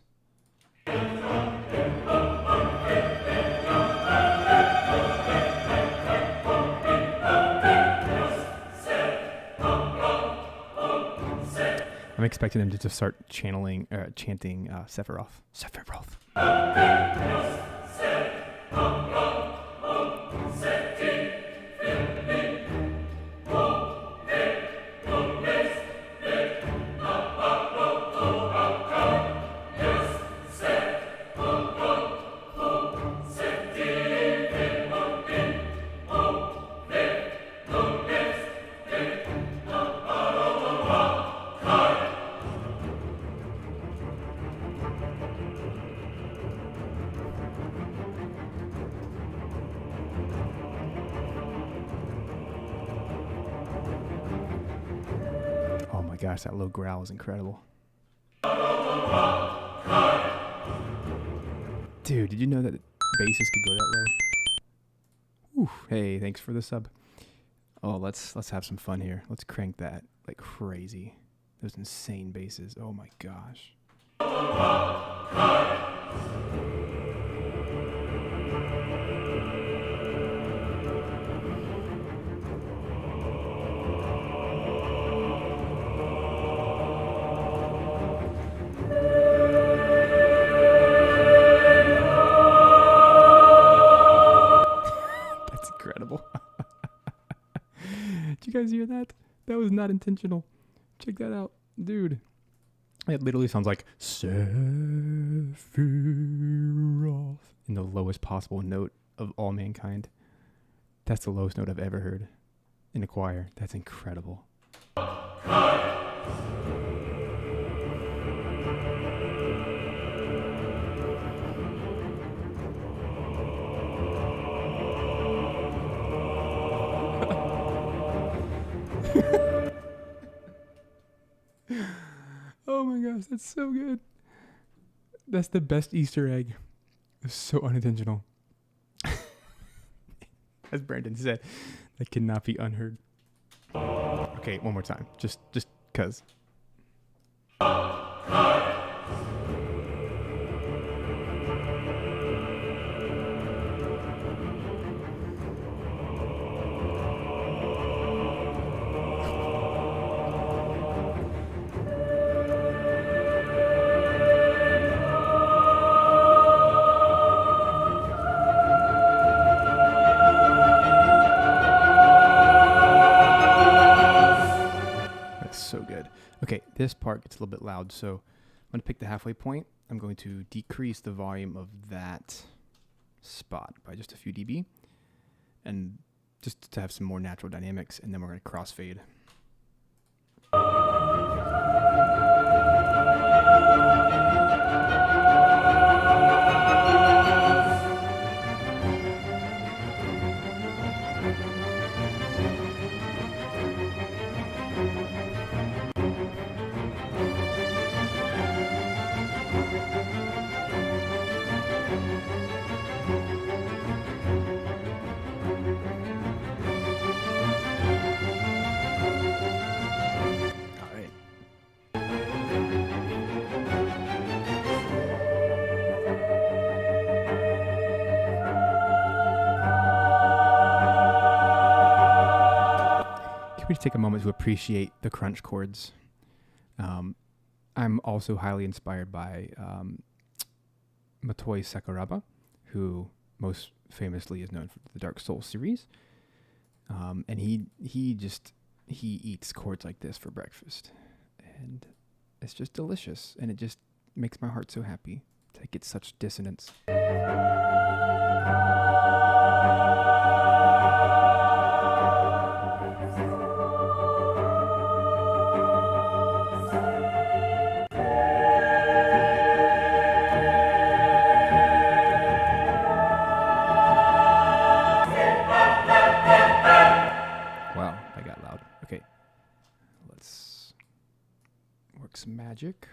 I'm expecting them to just start chanting Sephiroth. Gosh, that low growl is incredible. Dude, did you know that basses could go that low? Ooh, hey, thanks for the sub. Oh, let's have some fun here. Let's crank that like crazy. Those insane basses. Oh my gosh. Did you guys hear that? That was not intentional. Check that out. Dude. It literally sounds like Sephiroth in the lowest possible note of all mankind. That's the lowest note I've ever heard in a choir. That's incredible. Oh my gosh, that's so good. That's the best Easter egg. It's so unintentional. As Brandon said, that cannot be unheard. Okay, one more time. Just cause. So good. Okay, this part gets a little bit loud, so I'm going to pick the halfway point. I'm going to decrease the volume of that spot by just a few dB, and just to have some more natural dynamics, and then we're going to crossfade. me just take a moment to appreciate the crunch chords. I'm also highly inspired by Motoi Sakuraba, who most famously is known for the Dark Souls series. And he eats chords like this for breakfast. And it's just delicious. And it just makes my heart so happy to get such dissonance. Wow, that got loud. Okay, let's work some magic.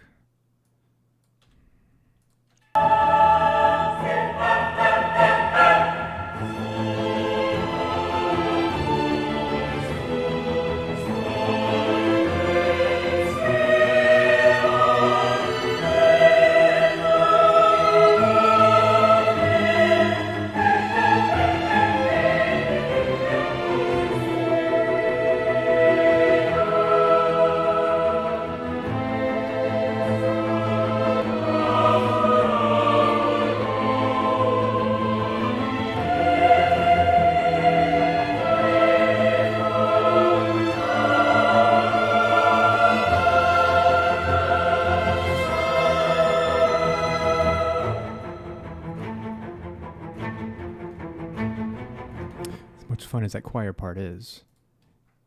Much fun as that choir part is,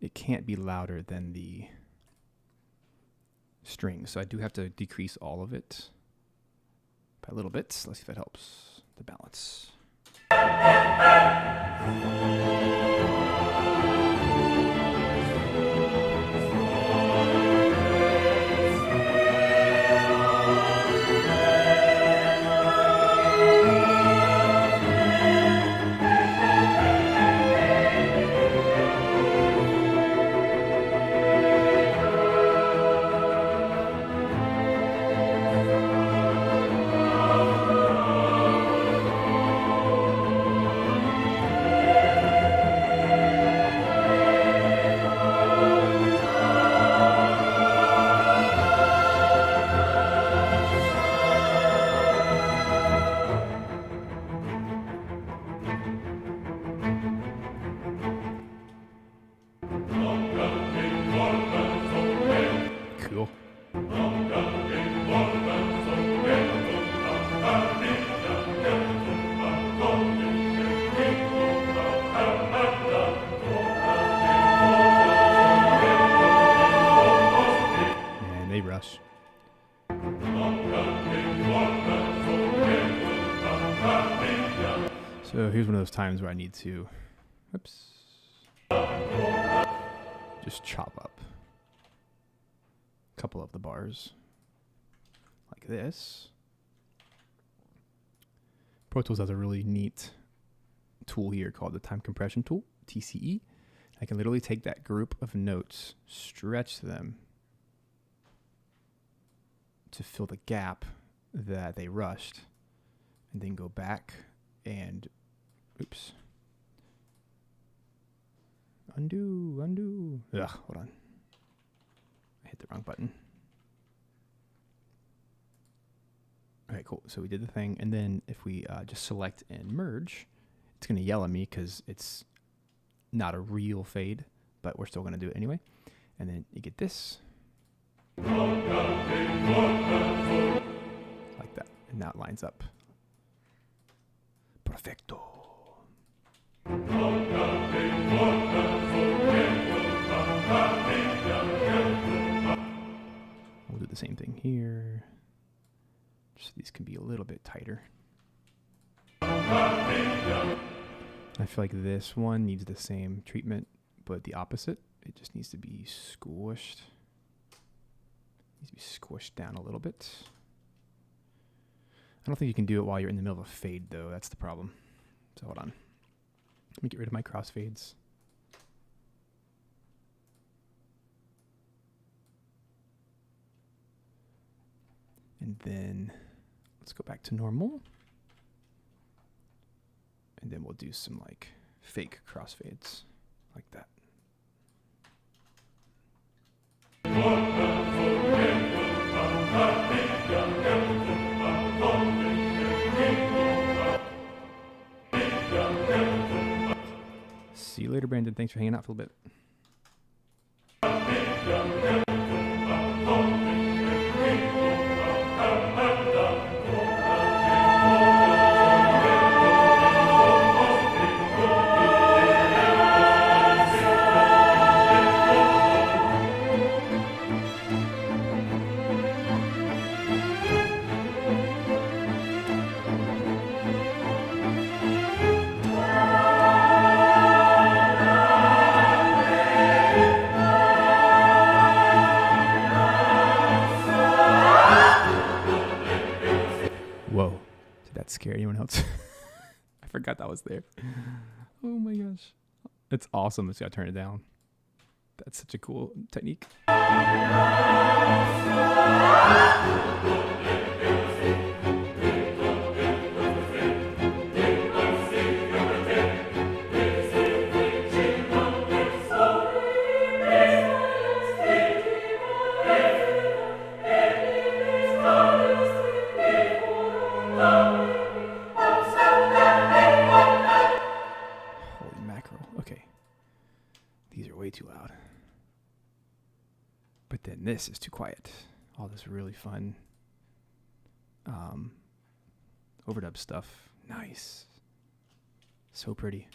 it can't be louder than the strings. So I do have to decrease all of it by a little bit. Let's see if that helps the balance. Cool. Man, they rush. So here's one of those times where I need to, just chop up a couple of the bars like this. Pro Tools has a really neat tool here called the time compression tool, TCE. I can literally take that group of notes, stretch them to fill the gap that they rushed, and then go back and undo. Ugh, hold on. I hit the wrong button. Okay, cool. So we did the thing, and then if we just select and merge, it's going to yell at me because it's not a real fade, but we're still going to do it anyway. And then you get this. Like that. And now it lines up. Perfecto. We'll do the same thing here. Just these can be a little bit tighter. I feel like this one needs the same treatment, but the opposite. It just needs to be squished. Needs to be squished down a little bit. I don't think you can do it while you're in the middle of a fade, though. That's the problem. So hold on. Let me get rid of my crossfades. And then let's go back to normal. And then we'll do some like fake crossfades like that. See you later, Brandon. Thanks for hanging out for a little bit. Whoa. Did that scare anyone else? I forgot that was there. Oh my gosh. It's awesome. It's got to turn it down. That's such a cool technique. Holy mackerel. Okay. These are way too loud. But then this is too quiet. All this really fun overdub stuff. Nice. So pretty.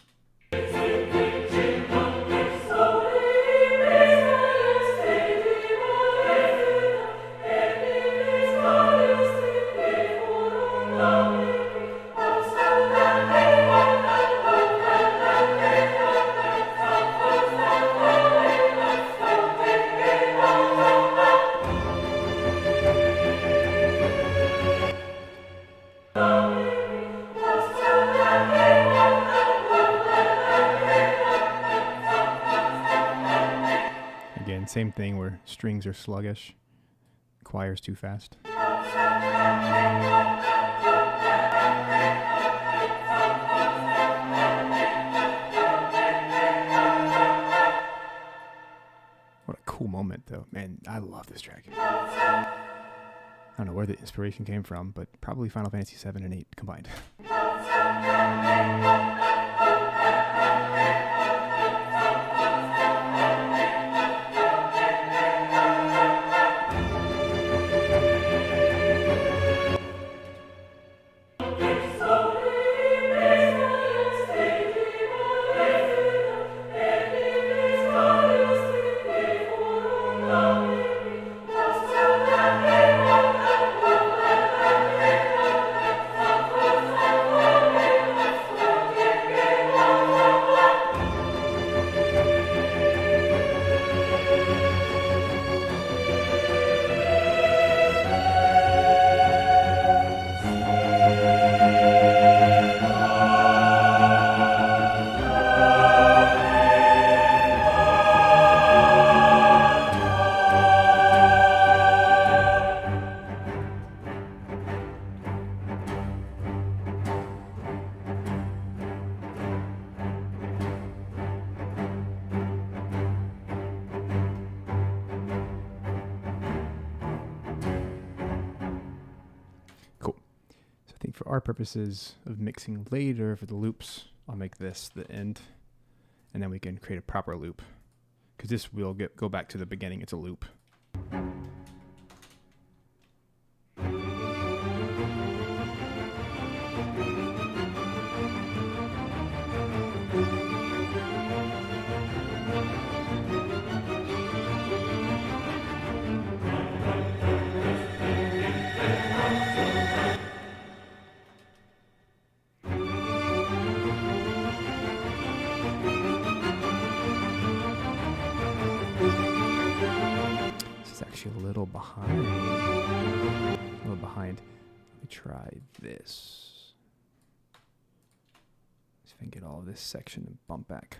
Again, same thing where strings are sluggish, choir's too fast. What a cool moment, though. Man, I love this track. I don't know where the inspiration came from, but probably Final Fantasy 7 and 8 combined. For our purposes of mixing later for the loops, I'll make this the end, and then we can create a proper loop, because this will go back to the beginning. It's a loop. A little behind. Let me try this. See if I can get all of this section and bump back.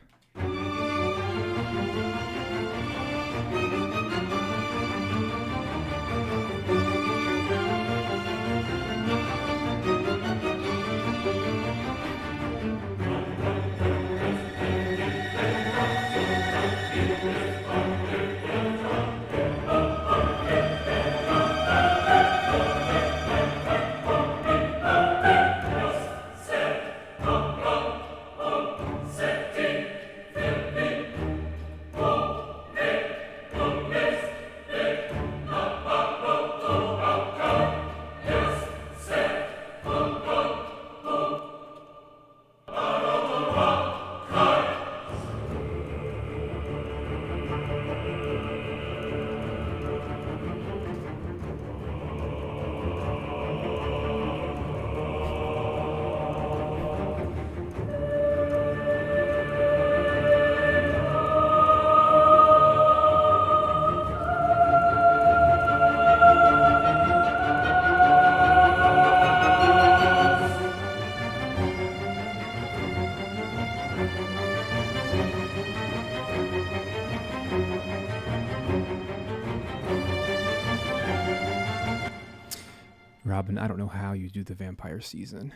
And I don't know how you do the vampire season.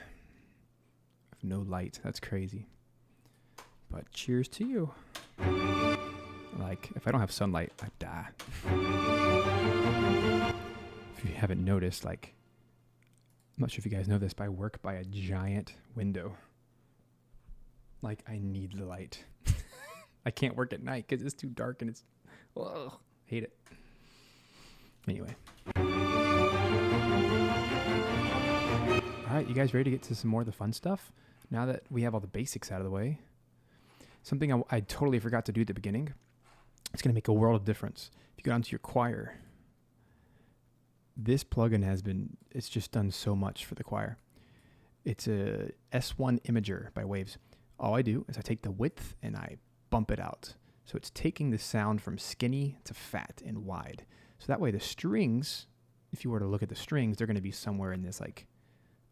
No light. That's crazy. But cheers to you. Like, if I don't have sunlight, I die. If you haven't noticed, like, I'm not sure if you guys know this, but I work by a giant window. Like, I need the light. I can't work at night because it's too dark and it's... Ugh, hate it. Anyway. All right, you guys ready to get to some more of the fun stuff? Now that we have all the basics out of the way. Something I totally forgot to do at the beginning. It's going to make a world of difference. If you go down to your choir, this plugin it's just done so much for the choir. It's a S1 imager by Waves. All I do is I take the width and I bump it out. So it's taking the sound from skinny to fat and wide. So that way the strings, if you were to look at the strings, they're going to be somewhere in this like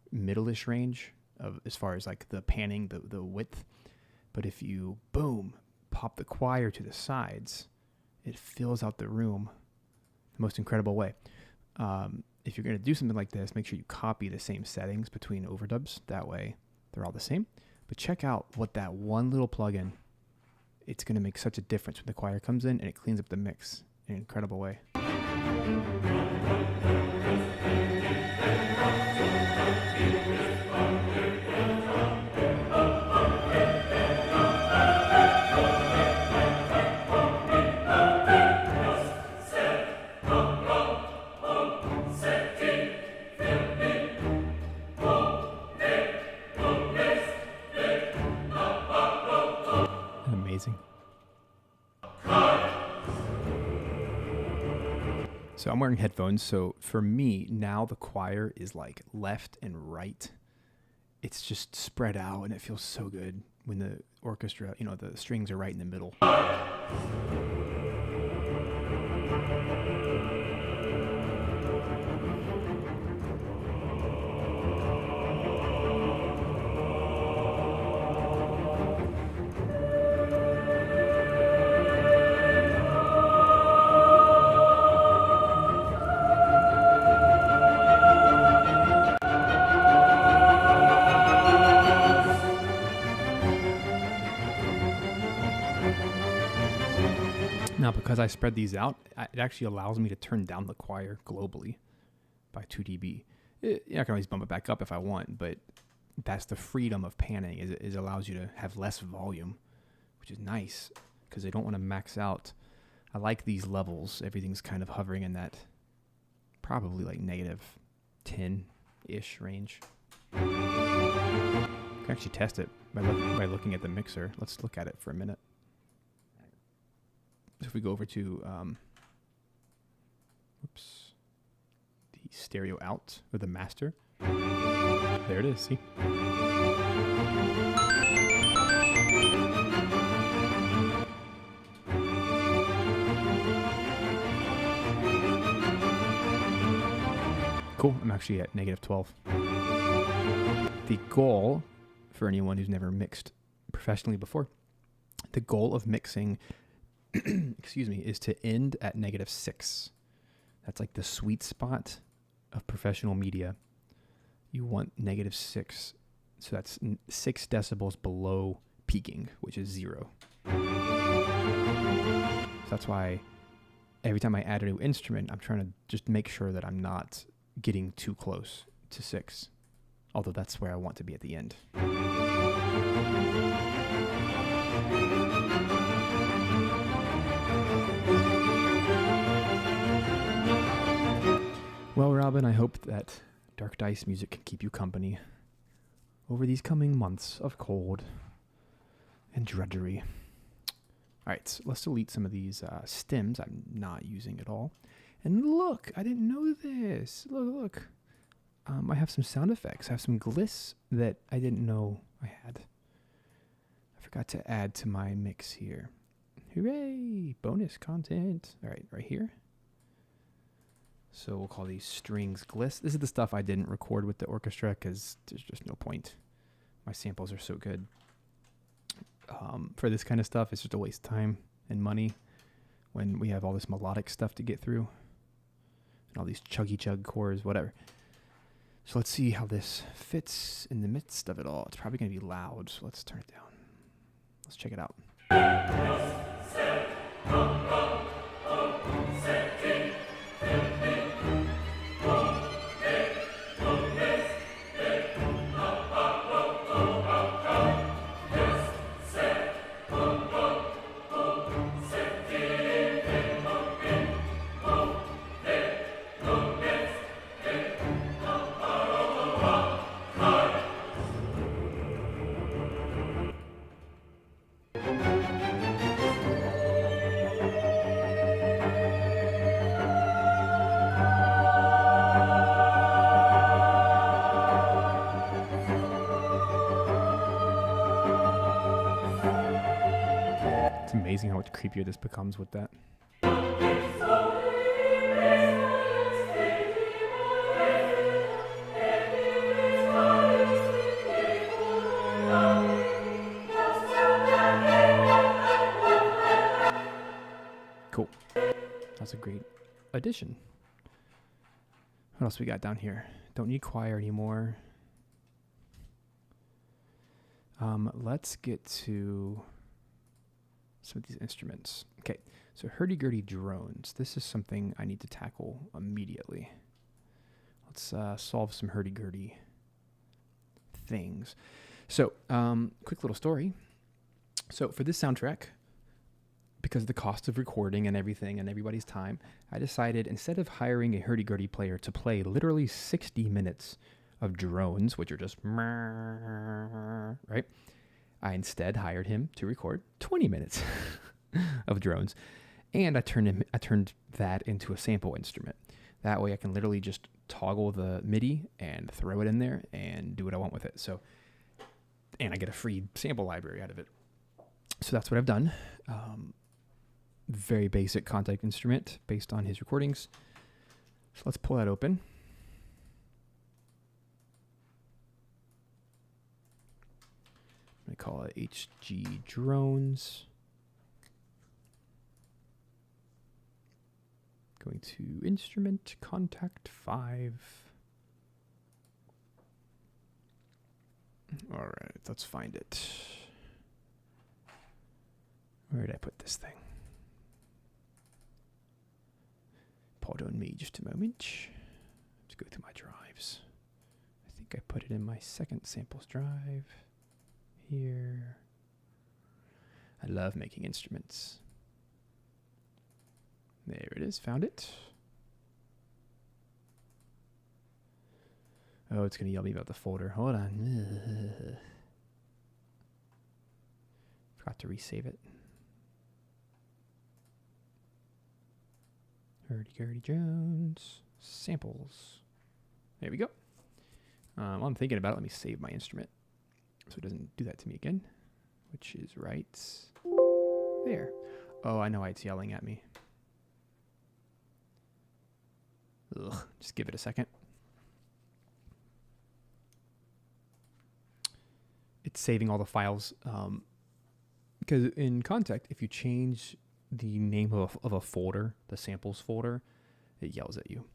middle-ish range of as far as like the panning, the width. But if you, boom, pop the choir to the sides, it fills out the room the most incredible way. If you're going to do something like this, make sure you copy the same settings between overdubs. That way they're all the same. But check out what that one little plugin, it's going to make such a difference when the choir comes in and it cleans up the mix in an incredible way. Amazing. So I'm wearing headphones, so for me, now the choir is like left and right. It's just spread out, and it feels so good when the orchestra, the strings are right in the middle. Now, because I spread these out, it actually allows me to turn down the choir globally by 2 dB. I can always bump it back up if I want, but that's the freedom of panning. It allows you to have less volume, which is nice because I don't want to max out. I like these levels. Everything's kind of hovering in that probably like negative 10-ish range. I can actually test it by looking at the mixer. Let's look at it for a minute. If we go over to the stereo out or the master, there it is. See, cool. I'm actually at -12. The goal for anyone who's never mixed professionally before, the goal of mixing is to end at -6. That's like the sweet spot of professional media. You want -6. So that's 6 decibels below peaking, which is 0. So that's why every time I add a new instrument, I'm trying to just make sure that I'm not getting too close to 6. Although that's where I want to be at the end. Well, Robin, I hope that Dark Dice music can keep you company over these coming months of cold and drudgery. All right, so let's delete some of these stems I'm not using at all. And look, I didn't know this. Look. I have some sound effects. I have some gliss that I didn't know I had. I forgot to add to my mix here. Hooray! Bonus content. All right, right here. So we'll call these strings gliss. This is the stuff I didn't record with the orchestra because there's just no point. My samples are so good. For this kind of stuff, it's just a waste of time and money when we have all this melodic stuff to get through and all these chuggy chug chords, whatever. So let's see how this fits in the midst of it all. It's probably going to be loud, so let's turn it down. Let's check it out. It's amazing how much creepier this becomes with that. Cool. That's a great addition. What else we got down here? Don't need choir anymore. Let's get to some of these instruments. Okay, so hurdy-gurdy drones. This is something I need to tackle immediately. Let's solve some hurdy-gurdy things. So, quick little story. So for this soundtrack, because of the cost of recording and everything and everybody's time, I decided instead of hiring a hurdy-gurdy player to play literally 60 minutes of drones, which are just right, I instead hired him to record 20 minutes of drones, and I turned that into a sample instrument. That way I can literally just toggle the MIDI and throw it in there and do what I want with it. So, and I get a free sample library out of it. So that's what I've done. Very basic contact instrument based on his recordings. So let's pull that open. I'm going to call it HG Drones. Going to Instrument, Contact 5. All right, let's find it. Where did I put this thing? Pardon me just a moment. Let's go through my drives. I think I put it in my second samples drive. Here. I love making instruments. There it is, found it. Oh, it's going to yell me about the folder. Hold on. Forgot to resave it. Hurdy-gurdy Jones. Samples. There we go. While I'm thinking about it, let me save my instrument so it doesn't do that to me again, which is right there. Oh, I know why it's yelling at me. Ugh, just give it a second. It's saving all the files. Because in Contact, if you change the name of a folder, the samples folder, it yells at you.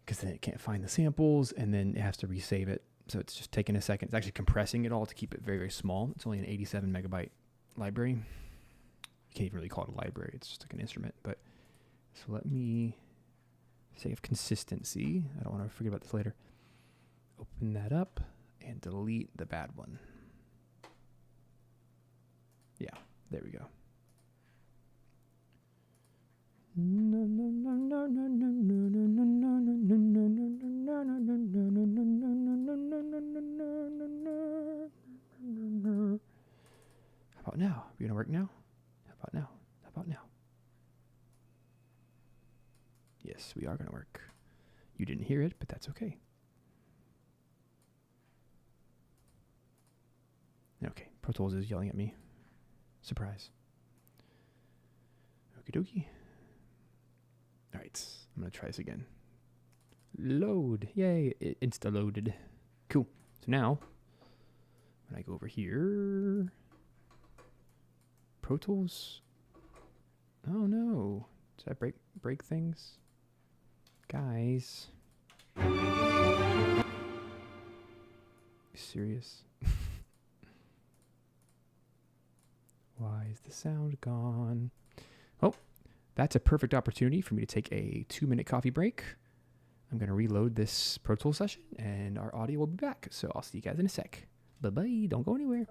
Because then it can't find the samples, and then it has to resave it. So it's just taking a second. It's actually compressing it all to keep it very, very small. It's only an 87 megabyte library. You can't even really call it a library. It's just like an instrument. But so let me save consistency. I don't want to forget about this later. Open that up and delete the bad one. Yeah, there we go. How about now? Are we gonna work now? How about now? How about now? Yes, we are gonna work. You didn't hear it, but that's okay. Okay, Pro Tools is yelling at me. Surprise. Okie dokie. All right, I'm gonna try this again. Load, yay, it insta-loaded. Cool, so now, when I go over here, Pro Tools, oh no, did I break things? Guys. serious? Why is the sound gone? Oh, that's a perfect opportunity for me to take a 2-minute coffee break. I'm going to reload this Pro Tools session and our audio will be back. So I'll see you guys in a sec. Bye-bye. Don't go anywhere.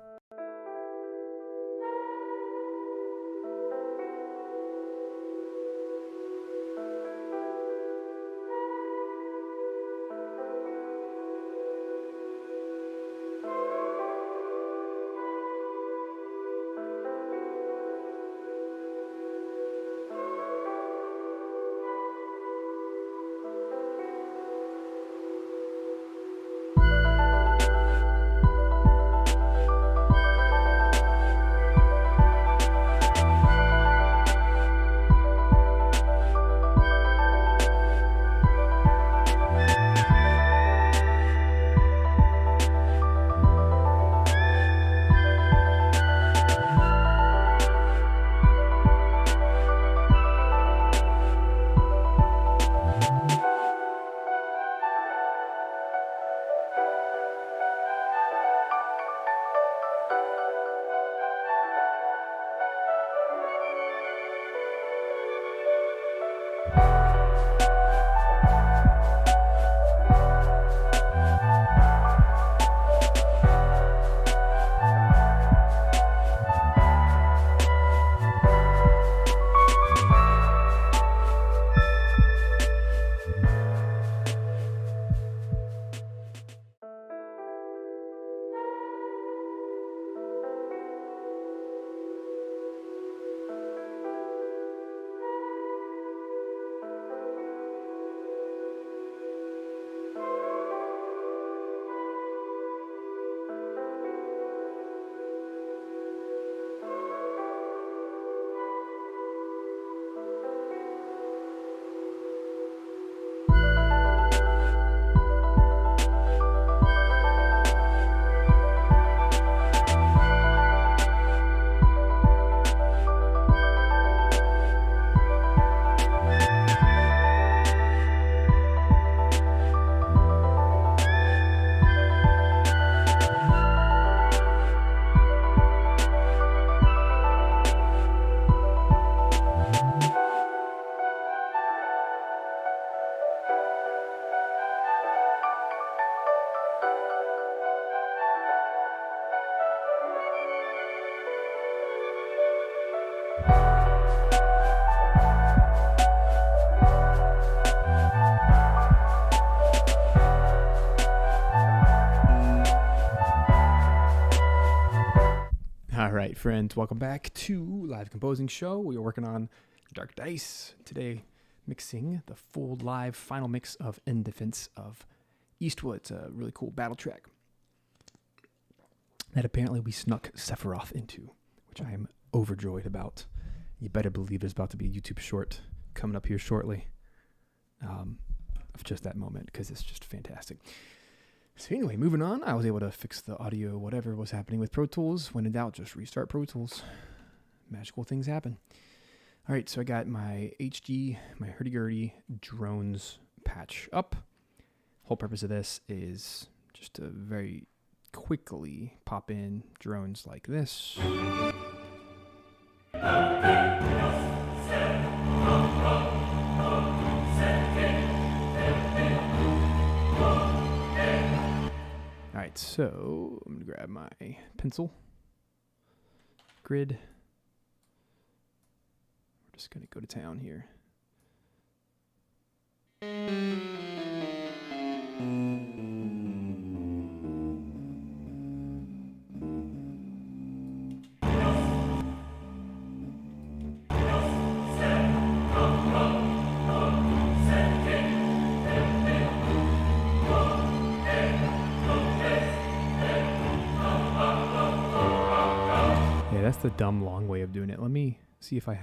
All right, friends, welcome back to Live Composing Show. We are working on Dark Dice. Today, mixing the full live final mix of In Defense of Eastwood. It's a really cool battle track that apparently we snuck Sephiroth into, which I am overjoyed about. You better believe there's about to be a YouTube short coming up here shortly of just that moment, because it's just fantastic. So anyway, moving on, I was able to fix the audio, whatever was happening with Pro Tools. When in doubt, just restart Pro Tools. Magical things happen. All right, so I got my HD, my hurdy-gurdy drones patch up. Whole purpose of this is just to very quickly pop in drones like this. All right, so I'm going to grab my pencil, grid. We're just going to go to town here. That's the dumb long way of doing it. Let me see if I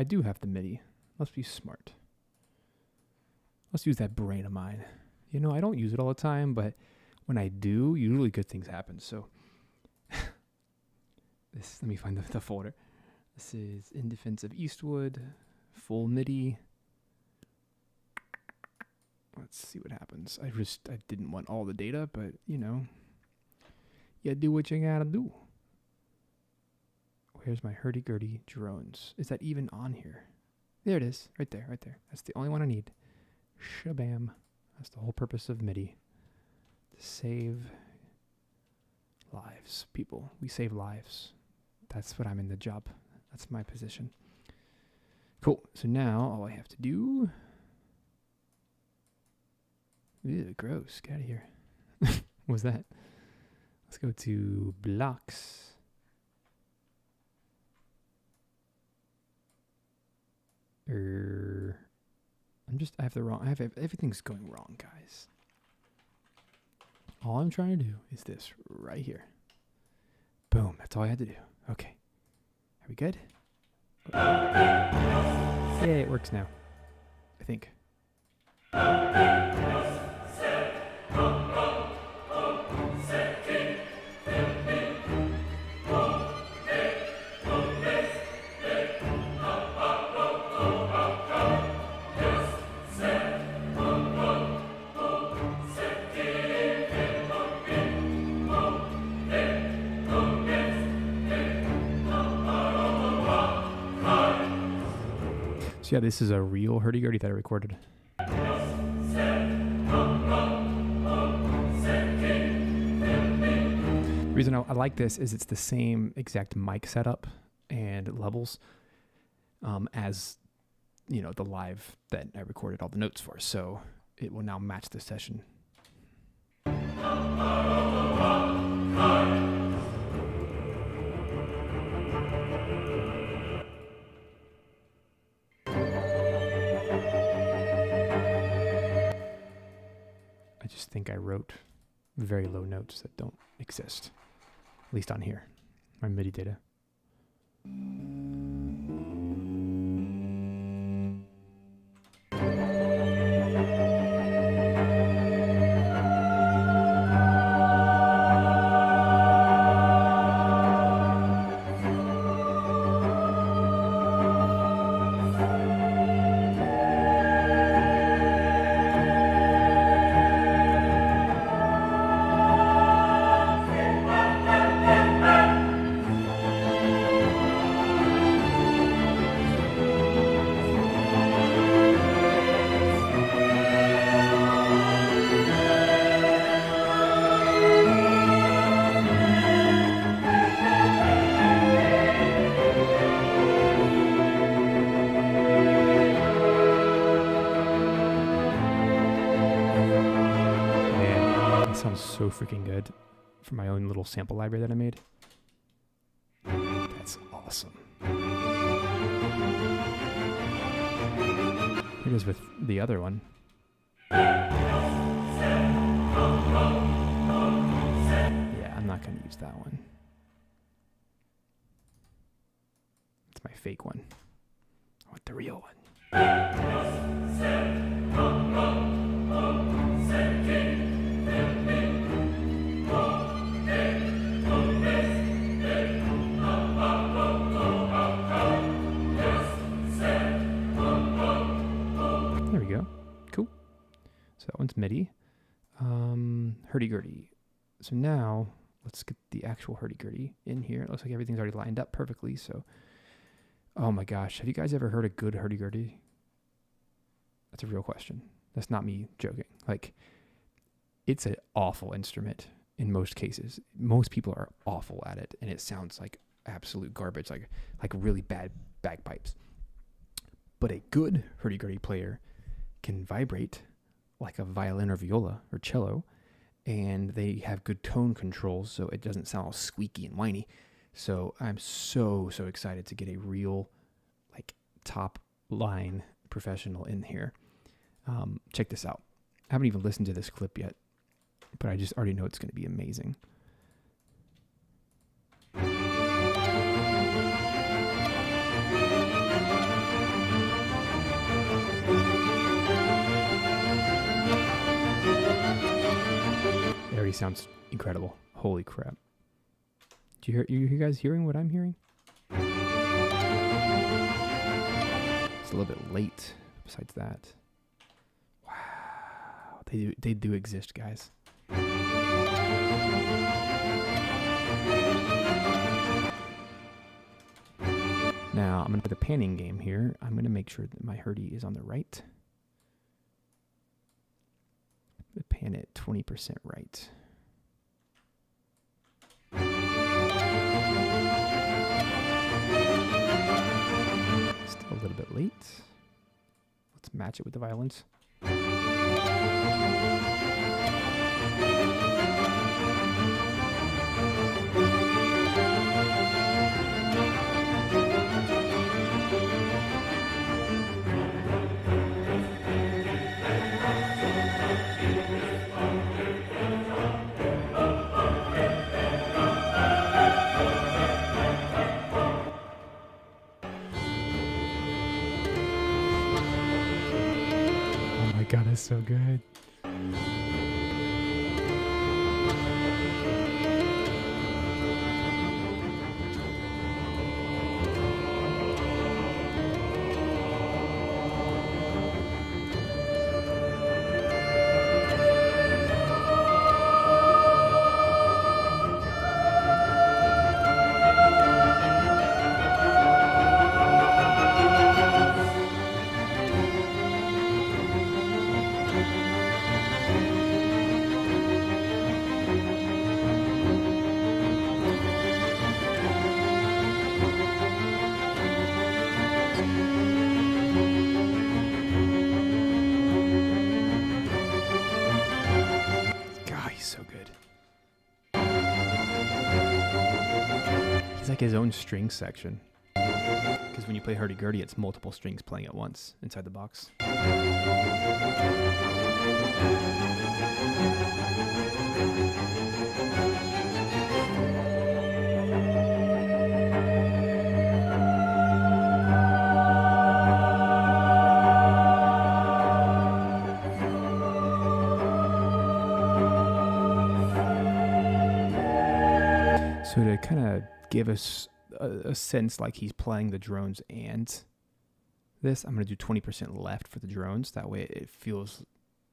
do have the MIDI. Let's be smart. Let's use that brain of mine. You know, I don't use it all the time, but when I do, usually good things happen. So let me find the folder. This is In Defense of Eastwood, full MIDI. Let's see what happens. I didn't want all the data, but you know, you do what you gotta do. Where's my hurdy-gurdy drones? Is that even on here? There it is, right there, right there. That's the only one I need. Shabam. That's the whole purpose of MIDI. To save lives, people. We save lives. That's what I'm in the job. That's my position. Cool. So now all I have to do... Ew, gross. Get out of here. What was that? Let's go to blocks. Everything's going wrong, guys. All I'm trying to do is this right here. Boom. That's all I had to do. Okay. Are we good? Yeah, it works now. I think. So yeah, this is a real hurdy-gurdy that I recorded. The reason I like this is it's the same exact mic setup and levels as, you know, the live that I recorded all the notes for. So it will now match the session. I just think I wrote very low notes that don't exist, at least on here, my MIDI data. So freaking good for my own little sample library that I made. That's awesome. Here it is with the other one. Yeah, I'm not going to use that one. It's my fake one. I want the real one. That one's MIDI. Hurdy-gurdy. So now let's get the actual hurdy-gurdy in here. It looks like everything's already lined up perfectly. So, oh my gosh, have you guys ever heard a good hurdy-gurdy? That's a real question. That's not me joking. Like, it's an awful instrument in most cases. Most people are awful at it, and it sounds like absolute garbage, like really bad bagpipes. But a good hurdy-gurdy player can vibrate like a violin or viola or cello, and they have good tone controls, so it doesn't sound all squeaky and whiny. So I'm so excited to get a real, like, top line professional in here. Check this out. I haven't even listened to this clip yet, but I just already know it's going to be amazing. It already sounds incredible. Holy crap. Do you guys hearing what I'm hearing? It's a little bit late besides that. Wow. They do exist, guys. Now, I'm going to play the panning game here. I'm going to make sure that my Hurdy is on the right. The pan it 20% right. Still a little bit late. Let's match it with the violins. God, that's so good. Like his own string section, because when you play hurdy-gurdy, it's multiple strings playing at once inside the box. So to kind of give us a sense like he's playing the drones and this, I'm going to do 20% left for the drones. That way it feels,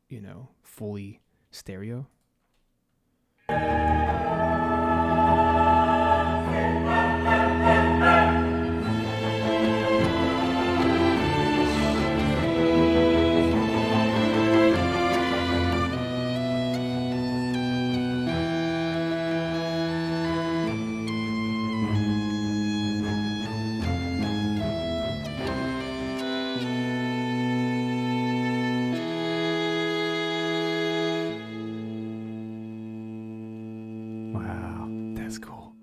you know, fully stereo. Wow, that's cool.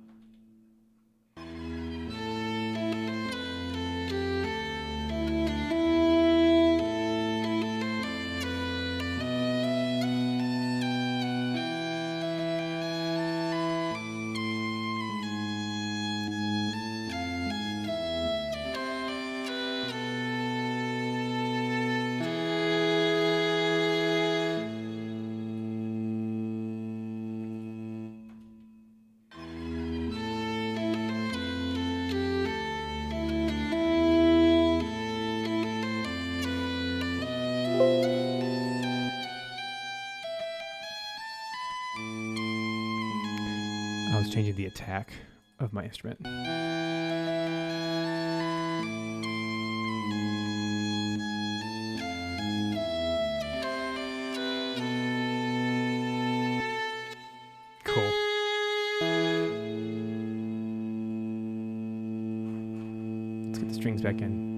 I was changing the attack of my instrument. Cool. Let's get the strings back in.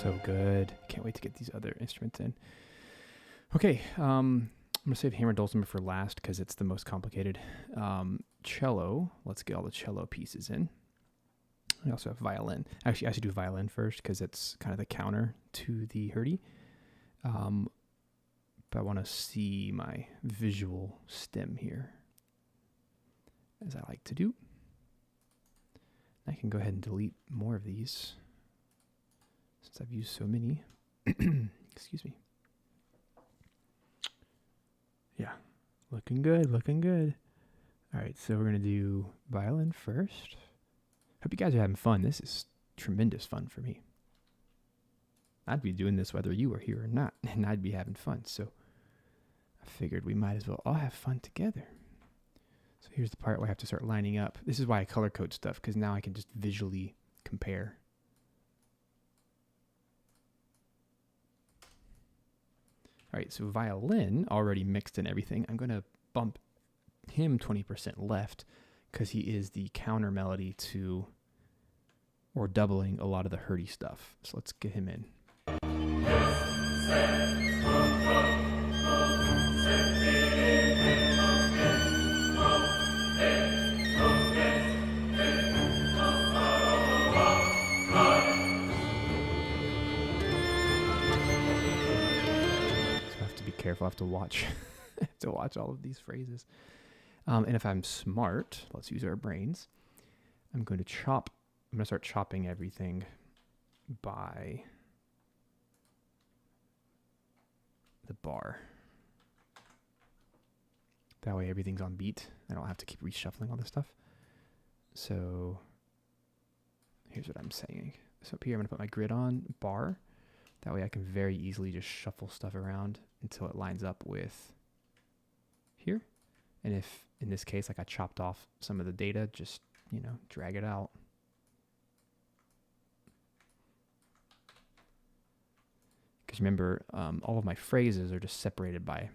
so good. Can't wait to get these other instruments in. Okay, I'm going to save hammer dulcimer for last because it's the most complicated. Cello, let's get all the cello pieces in. I also have violin. Actually, I should do violin first because it's kind of the counter to the hurdy. But I want to see my visual stem here, as I like to do. I can go ahead and delete more of these since I've used so many. Excuse me. Yeah, looking good, looking good. All right, so we're going to do violin first. Hope you guys are having fun. This is tremendous fun for me. I'd be doing this whether you were here or not, and I'd be having fun. So I figured we might as well all have fun together. So here's the part where I have to start lining up. This is why I color code stuff, because now I can just visually compare. All right, so violin already mixed in everything. I'm going to bump him 20% left because he is the counter melody to, or doubling a lot of the hurdy stuff. So let's get him in. Careful, I have to watch all of these phrases. And if I'm smart, let's use our brains. I'm going to start chopping everything by the bar. That way everything's on beat. I don't have to keep reshuffling all this stuff. So here's what I'm saying. So up here, I'm going to put my grid on bar. That way I can very easily just shuffle stuff around until it lines up with here. And if, in this case, like I chopped off some of the data, just, drag it out. Because remember, all of my phrases are just separated by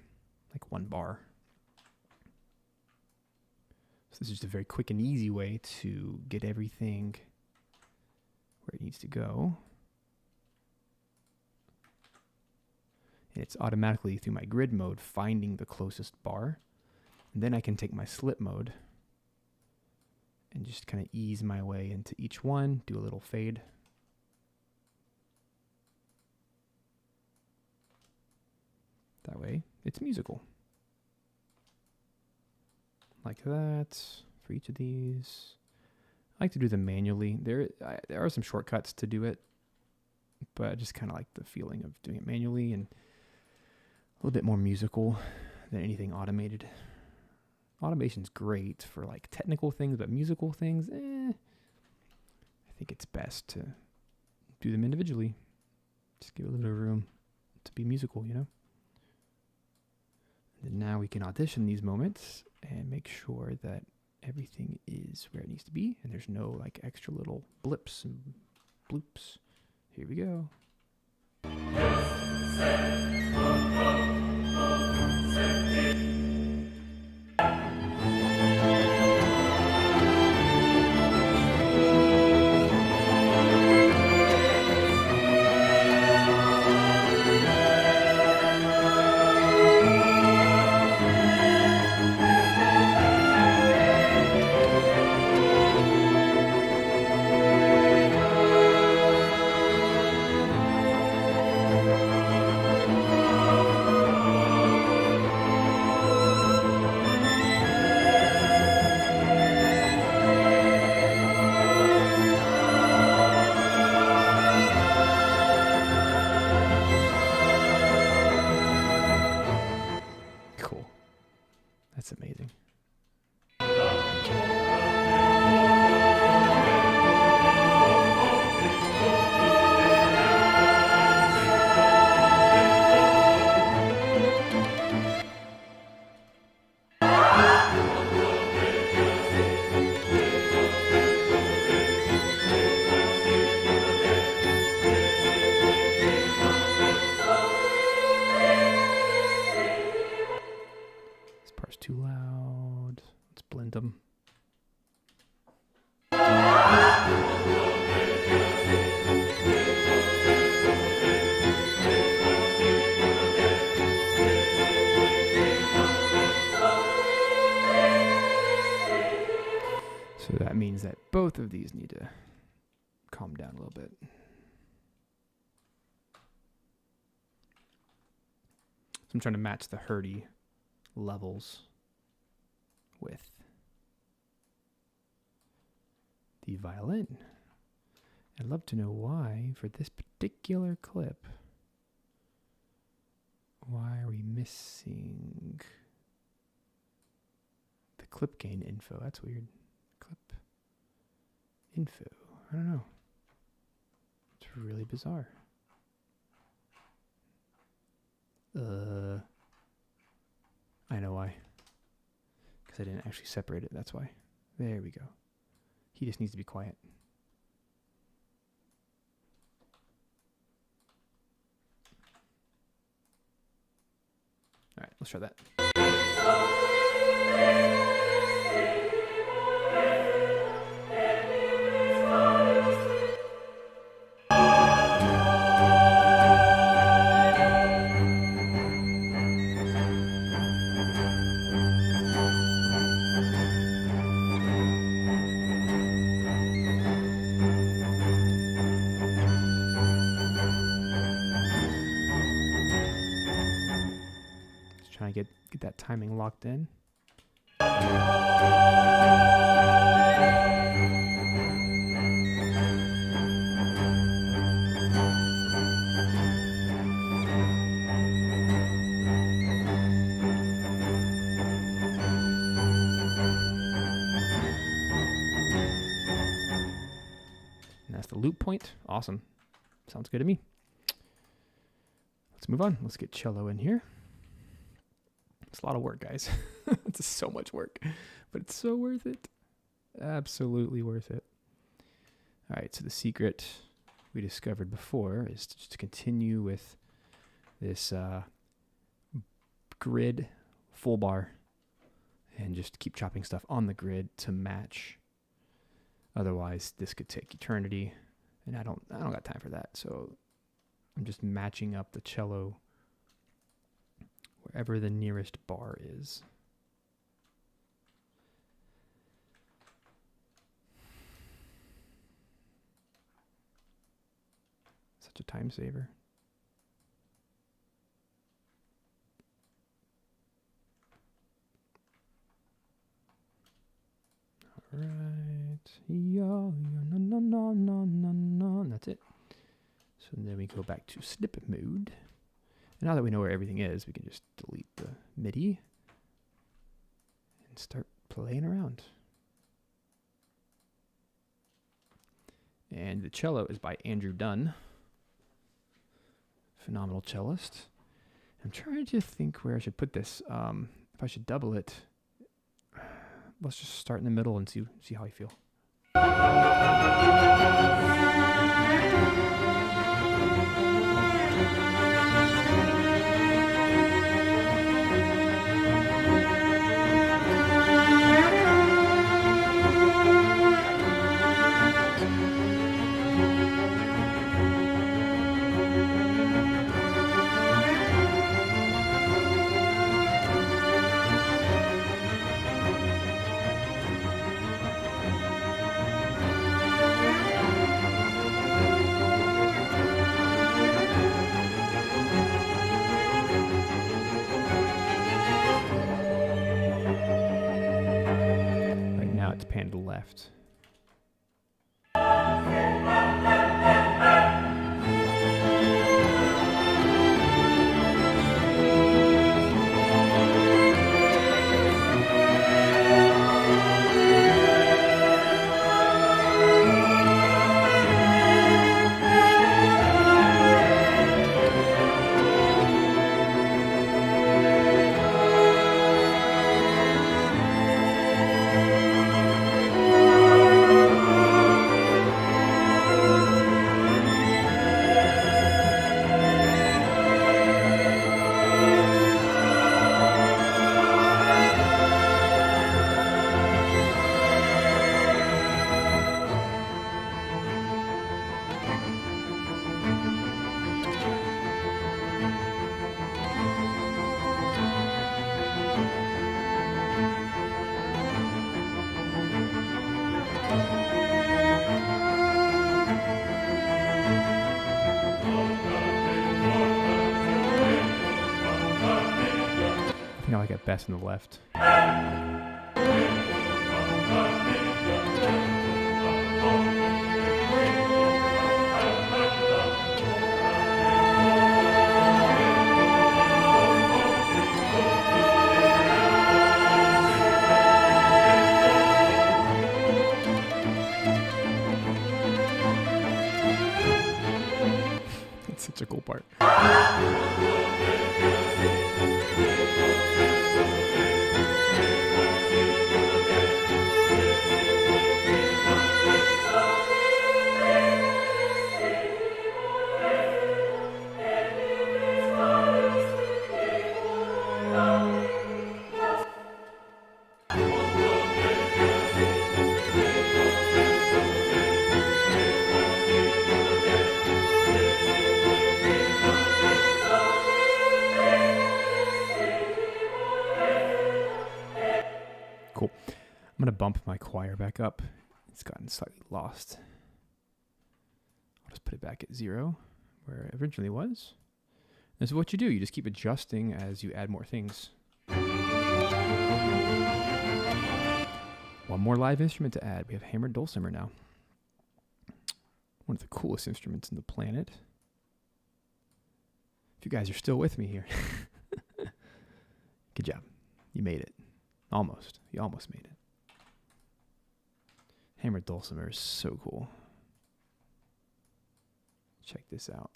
like one bar. So this is just a very quick and easy way to get everything where it needs to go. And it's automatically through my grid mode finding the closest bar. And then I can take my slip mode and just kind of ease my way into each one, do a little fade. That way it's musical. Like that for each of these. I like to do them manually. There are some shortcuts to do it, but I just kind of like the feeling of doing it manually and a little bit more musical than anything automated. Automation's great for like technical things, but musical things, I think it's best to do them individually. Just give it a little room to be musical, And then now we can audition these moments and make sure that everything is where it needs to be, and there's no like extra little blips and bloops. Here we go. That's amazing. Too loud. Let's blend them. means that both of these need to calm down a little bit. So I'm trying to match the hurdy levels with the violin. I'd love to know why, for this particular clip, why are we missing the clip gain info? That's weird. Clip info. I don't know. It's really bizarre. I know why. Because I didn't actually separate it. That's why. There we go. He just needs to be quiet. All right, let's try that. Trying to get that timing locked in. And that's the loop point. Awesome. Sounds good to me. Let's move on. Let's get cello in here. It's a lot of work, guys. It's so much work, but it's so worth it. Absolutely worth it. All right, so the secret we discovered before is just to continue with this grid full bar and just keep chopping stuff on the grid to match. Otherwise, this could take eternity, and I don't got time for that. So I'm just matching up the cello wherever the nearest bar is. Such a time saver. All right. No. That's it. So then we go back to snip mode. And now that we know where everything is, we can just delete the MIDI and start playing around. And the cello is by Andrew Dunn. Phenomenal cellist. I'm trying to think where I should put this. If I should double it, let's just start in the middle and see how I feel. Pan to the left. best on the left. It's such a cool part. Cool. I'm going to bump my choir back up. It's gotten slightly lost. I'll just put it back at 0 where it originally was. This is what you do. You just keep adjusting as you add more things. One more live instrument to add. We have hammered dulcimer now. One of the coolest instruments in the planet. If you guys are still with me here. Good job. You made it. Almost. You almost made it. Hammered dulcimer is so cool. Check this out.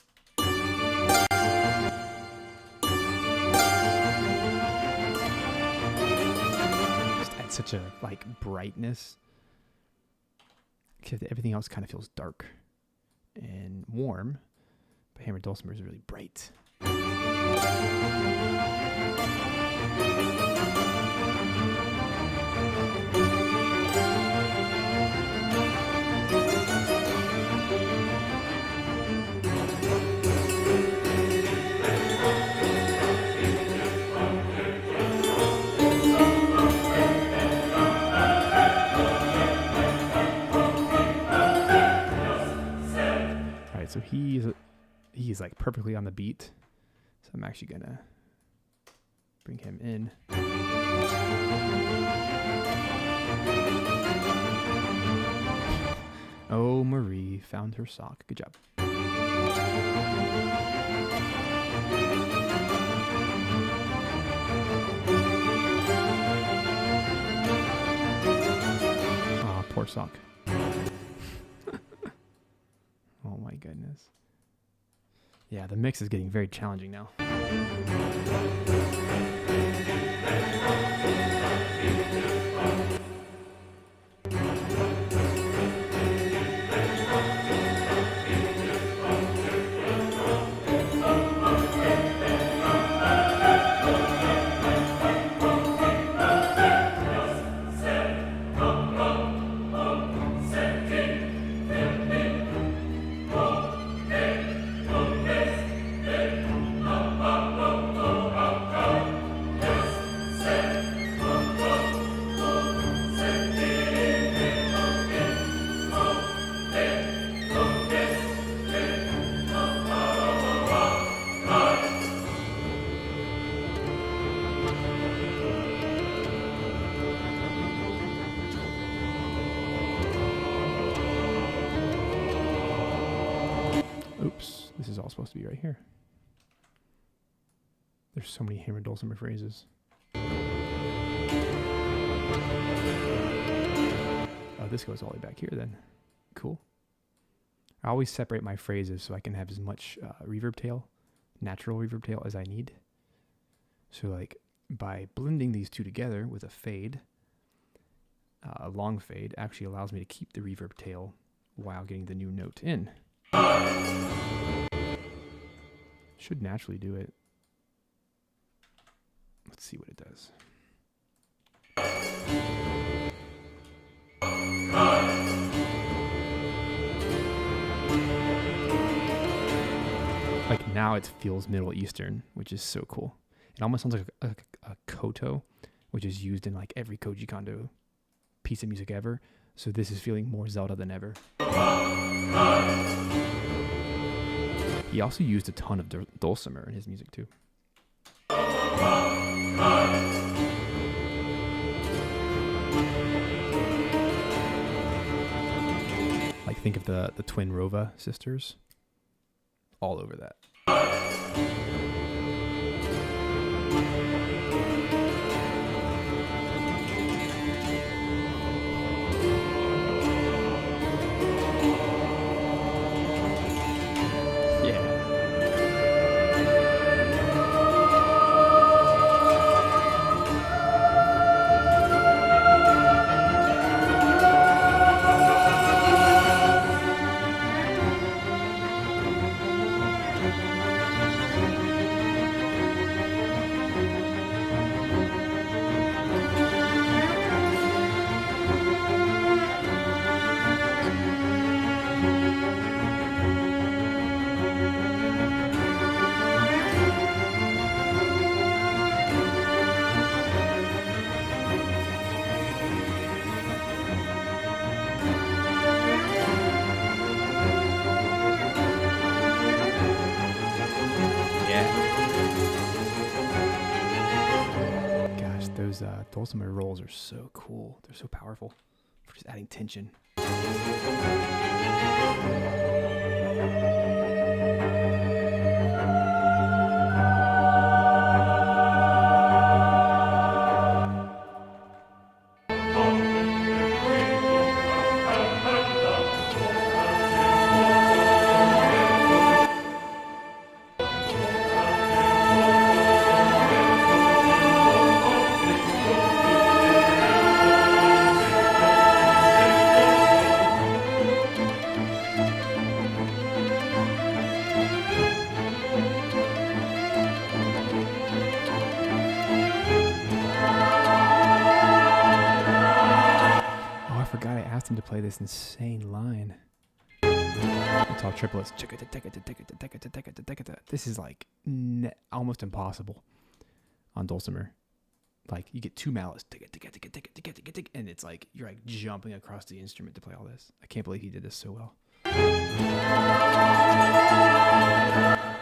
Just adds such a brightness. Everything else kind of feels dark and warm, but hammered dulcimer is really bright. So he's like perfectly on the beat. So I'm actually gonna bring him in. Oh, Marie found her sock. Good job. Oh, poor sock. Oh my goodness. Yeah, the mix is getting very challenging now. Oops, this is all supposed to be right here. There's so many hammered dulcimer phrases. Oh, this goes all the way back here then. Cool. I always separate my phrases so I can have as much reverb tail, natural reverb tail as I need. So like by blending these two together with a fade, a long fade actually allows me to keep the reverb tail while getting the new note in. Should naturally do it. Let's see what it does. Like now it feels Middle Eastern, which is so cool. It almost sounds like a koto, which is used in like every Koji Kondo piece of music ever. So this is feeling more Zelda than ever. He also used a ton of dulcimer in his music too. Like think of the twin Rova sisters. All over that. Those dulcimer rolls are so cool. They're so powerful for just adding tension. Him to play this insane line. It's all triplets. This is like almost impossible on dulcimer. Like you get two mallets, and it's like you're like jumping across the instrument to play all this. I can't believe he did this so well.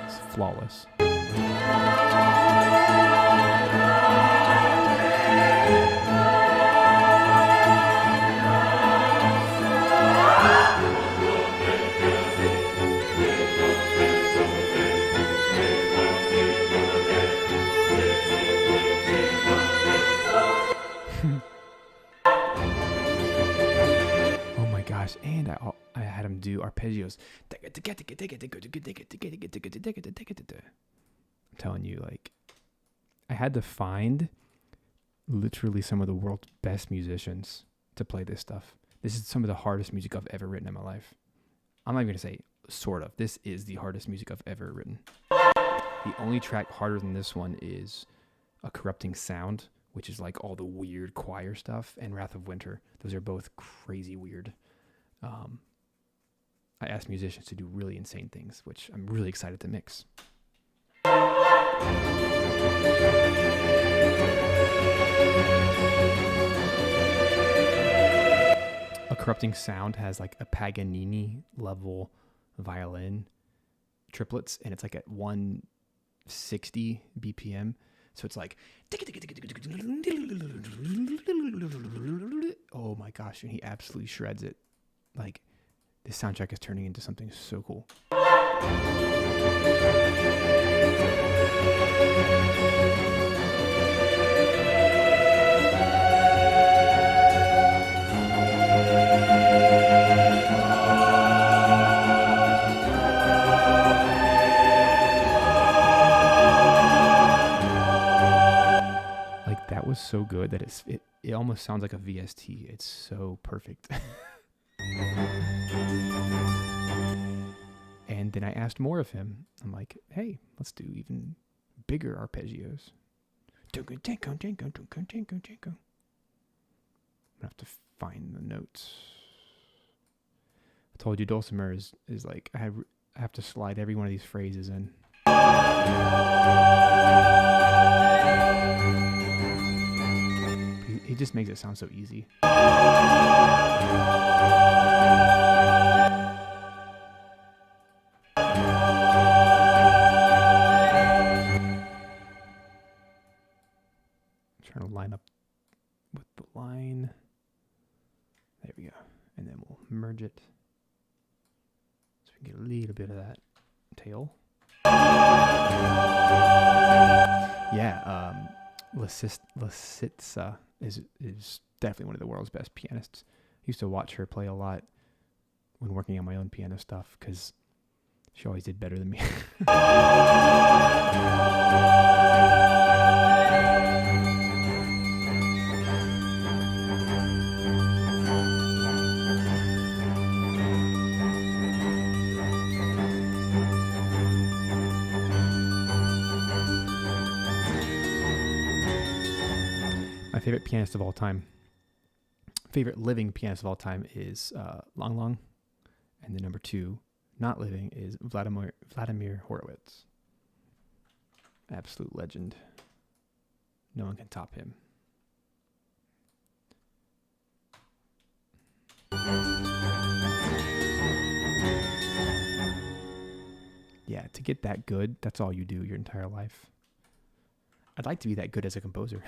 It's flawless. And I had him do arpeggios. I'm telling you, like, I had to find literally some of the world's best musicians to play this stuff. This is some of the hardest music I've ever written in my life. I'm not even going to say sort of. This is the hardest music I've ever written. The only track harder than this one is A Corrupting Sound, which is like all the weird choir stuff, and Wrath of Winter. Those are both crazy weird. I asked musicians to do really insane things, which I'm really excited to mix. A Corrupting Sound has like a Paganini level violin triplets, and it's like at 160 BPM. So it's like, oh my gosh, and he absolutely shreds it. Like, this soundtrack is turning into something so cool. Like, that was so good that it almost sounds like a VST. It's so perfect. And then I asked more of him. I'm like, hey, let's do even bigger arpeggios. I'm gonna have to find the notes. I told you dulcimer is like I have to slide every one of these phrases in. He just makes it sound so easy. Trying to line up with the line. There we go. And then we'll merge it so we can get a little bit of that tail. Yeah, Lisitsa is definitely one of the world's best pianists. I used to watch her play a lot when working on my own piano stuff because she always did better than me. My favorite pianist of all time, favorite living pianist of all time is Lang Lang, and the number 2 not living is Vladimir Horowitz. Absolute legend. No one can top him. Yeah, to get that good, that's all you do your entire life. I'd like to be that good as a composer.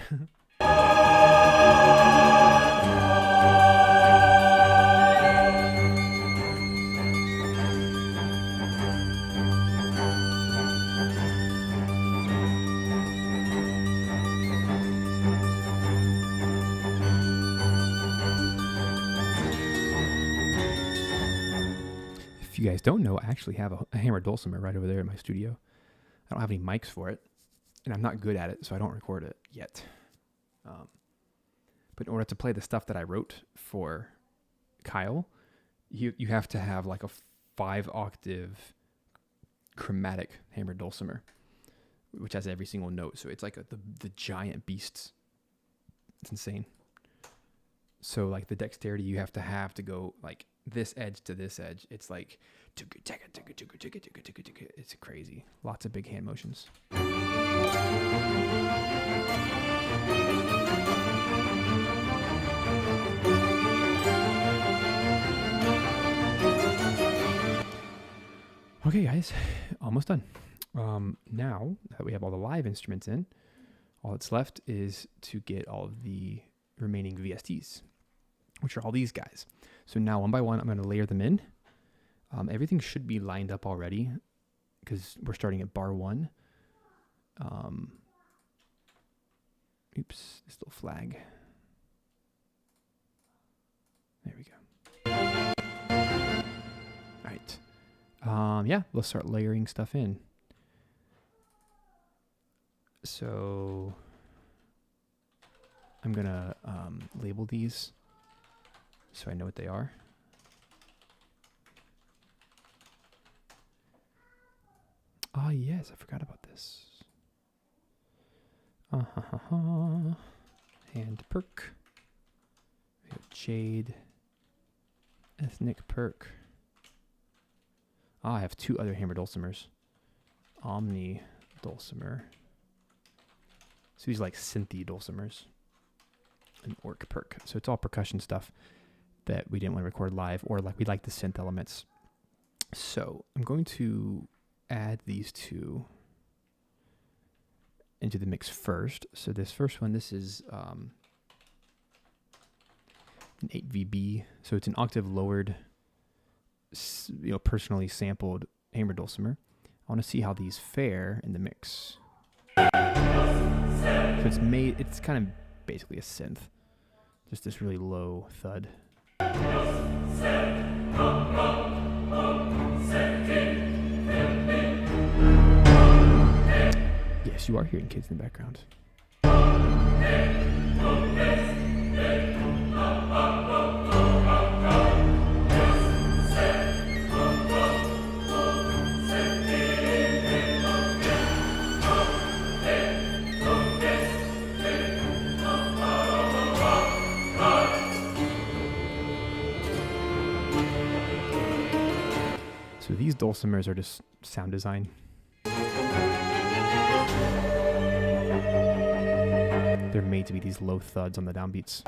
If you guys don't know, I actually have a hammered dulcimer right over there in my studio. I don't have any mics for it, and I'm not good at it, so I don't record it yet. But in order to play the stuff that I wrote for Kyle, you have to have like a 5-octave chromatic hammered dulcimer, which has every single note. So it's like the giant beasts. It's insane. So like the dexterity you have to go like this edge to this edge. It's like it's crazy. Lots of big hand motions. Okay, guys, almost done. Now that we have all the live instruments in, all that's left is to get all of the remaining VSTs, which are all these guys. So now one by one, I'm going to layer them in. Everything should be lined up already because we're starting at bar 1. Oops, this little flag. There we go. All right. Yeah, let's start layering stuff in. So I'm going to label these so I know what they are. Ah, yes, I forgot about this. Hand perk. We have jade. Ethnic perk. I have 2 other hammered dulcimers. Omni dulcimer. So these are like synthy dulcimers. An orc perk. So it's all percussion stuff that we didn't want to record live, or like we like the synth elements. So I'm going to add these 2 into the mix first. So this first one, this is an 8VB. So it's an octave lowered, personally sampled hammered dulcimer. I want to see how these fare in the mix. So it's kind of basically a synth. Just this really low thud. Yes, you are hearing kids in the background. So these dulcimers are just sound design. They're made to be these low thuds on the downbeats.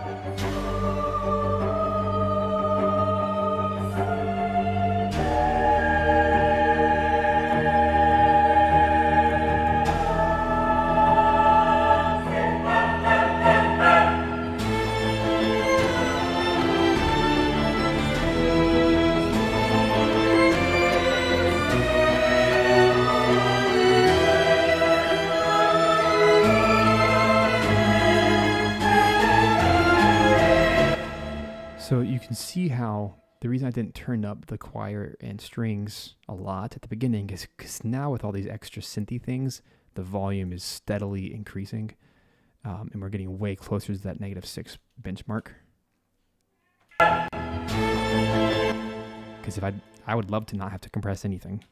see how the reason I didn't turn up the choir and strings a lot at the beginning is because now with all these extra synthy things, the volume is steadily increasing, and we're getting way closer to that -6 benchmark. Because if I would love to not have to compress anything.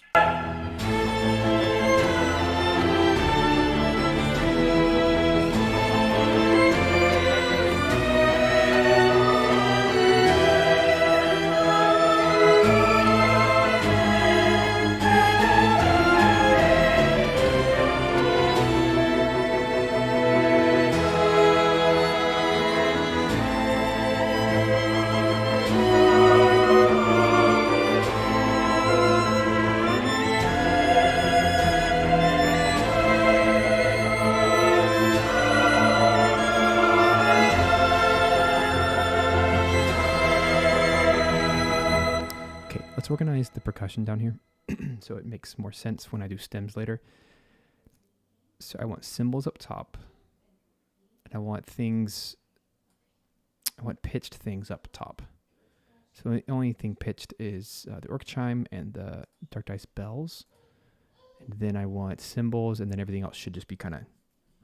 Let's organize the percussion down here so it makes more sense when I do stems later. So I want cymbals up top, and I want pitched things up top. So the only thing pitched is the orc chime and the dark dice bells. And then I want cymbals, and then everything else should just be kind of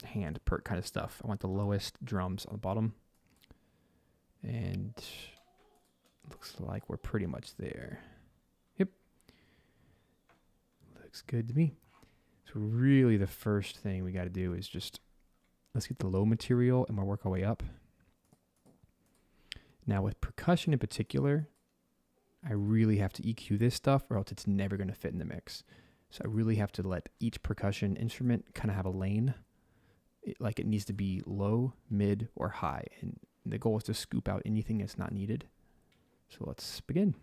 hand perk kind of stuff. I want the lowest drums on the bottom. And looks like we're pretty much there. Yep. Looks good to me. So really the first thing we got to do is just, let's get the low material and we'll work our way up. Now with percussion in particular, I really have to EQ this stuff or else it's never going to fit in the mix. So I really have to let each percussion instrument kind of have a lane. Like it needs to be low, mid, or high. And the goal is to scoop out anything that's not needed. So let's begin.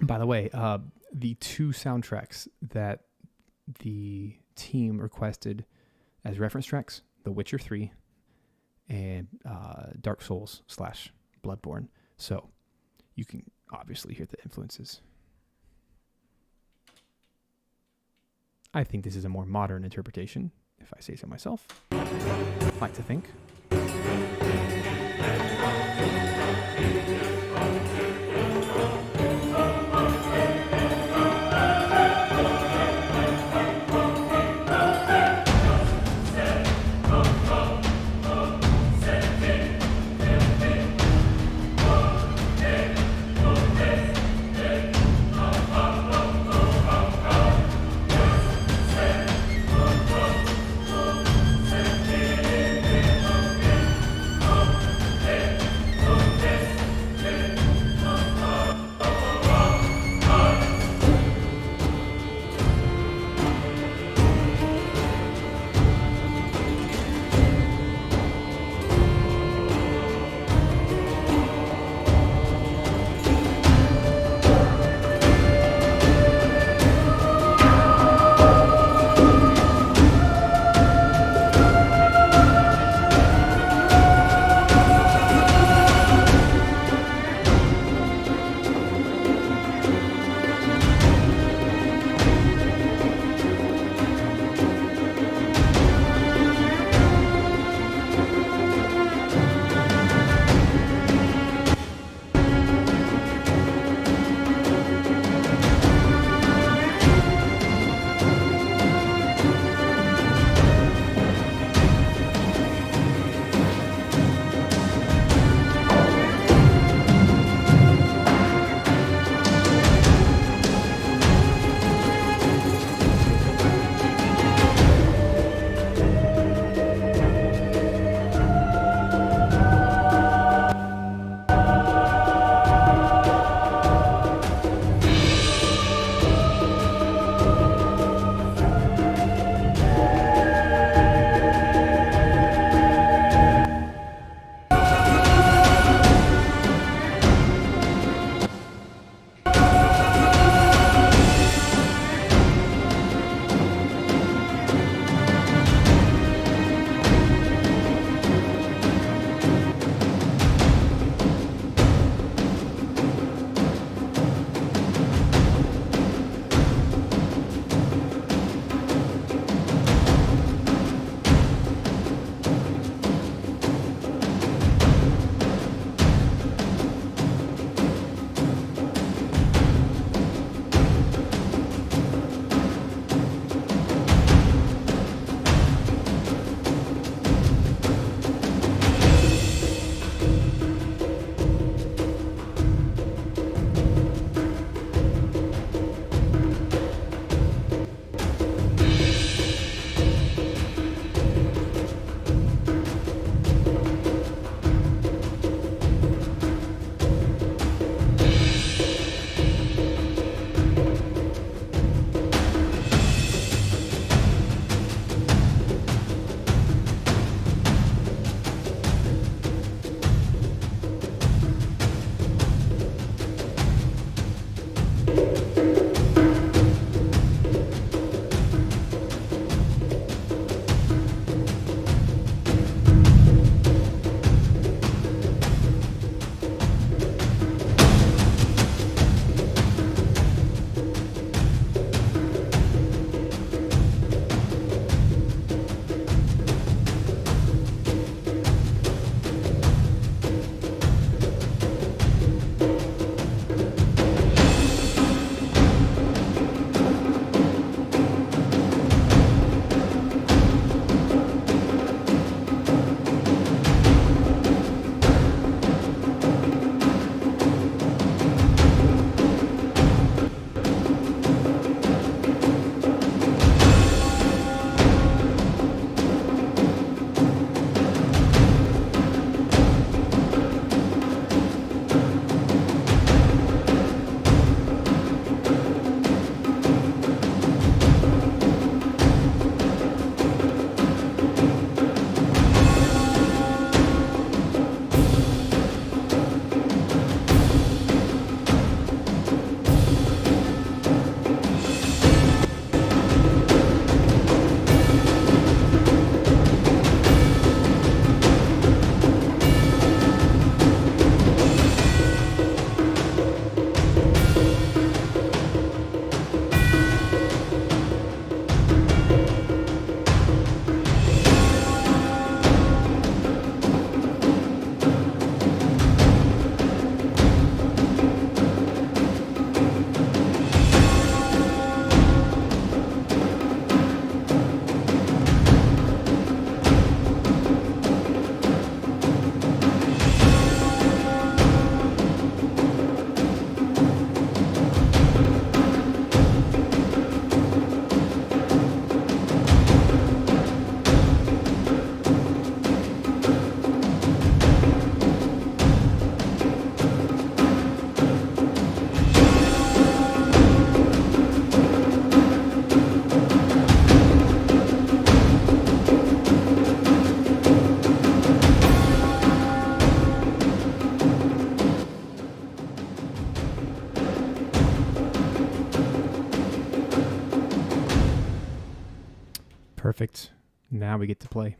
By the way, the two soundtracks that the team requested as reference tracks, The Witcher 3 and Dark Souls / Bloodborne. So you can obviously hear the influences. I think this is a more modern interpretation, if I say so myself. I like to think. Perfect. Now we get to play.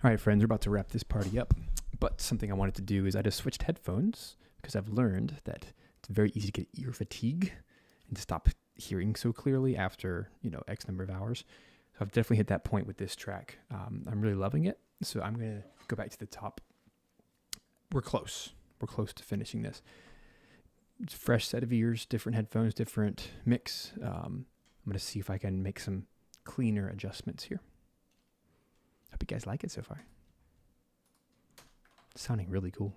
All right, friends, we're about to wrap this party up. But something I wanted to do is I just switched headphones because I've learned that it's very easy to get ear fatigue and to stop hearing so clearly after, X number of hours. So I've definitely hit that point with this track. I'm really loving it. So I'm going to go back to the top. We're close. We're close to finishing this. It's a fresh set of ears, different headphones, different mix. I'm going to see if I can make some cleaner adjustments here. Hope you guys like it so far. It's sounding really cool.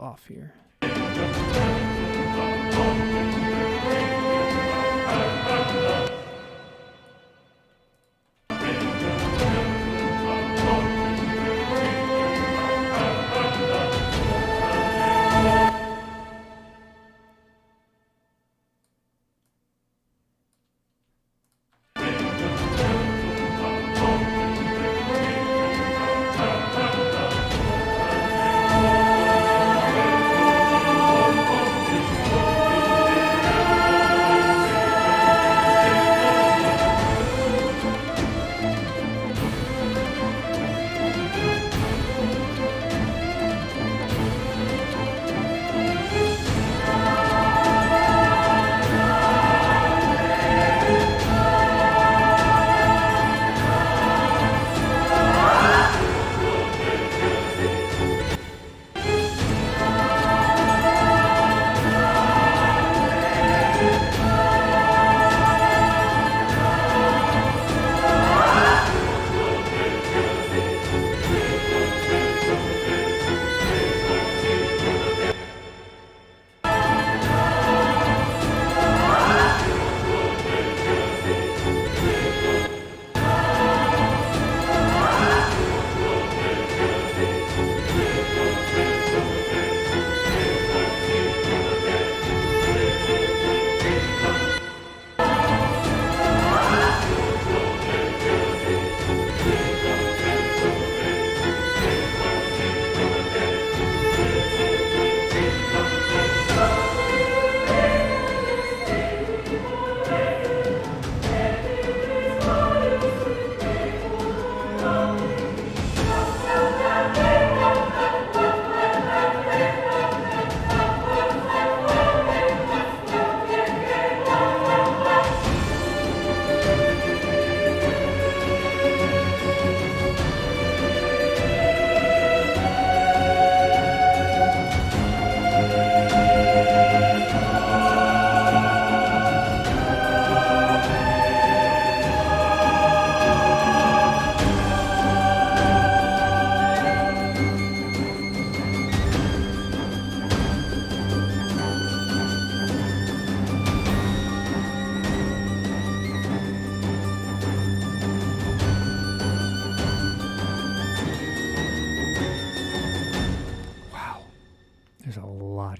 off here.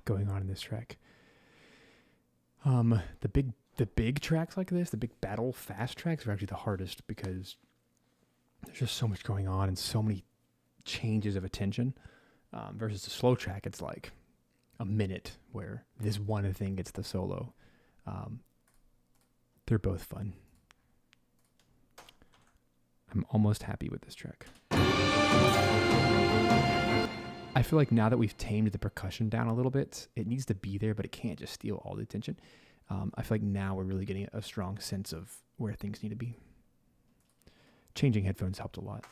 Going on in this track. The big tracks like this, the big battle fast tracks are actually the hardest because there's just so much going on and so many changes of attention. Versus the slow track, it's like a minute where this one thing gets the solo. They're both fun. I'm almost happy with this track. I feel like now that we've tamed the percussion down a little bit, it needs to be there, but it can't just steal all the attention. I feel like now we're really getting a strong sense of where things need to be. Changing headphones helped a lot.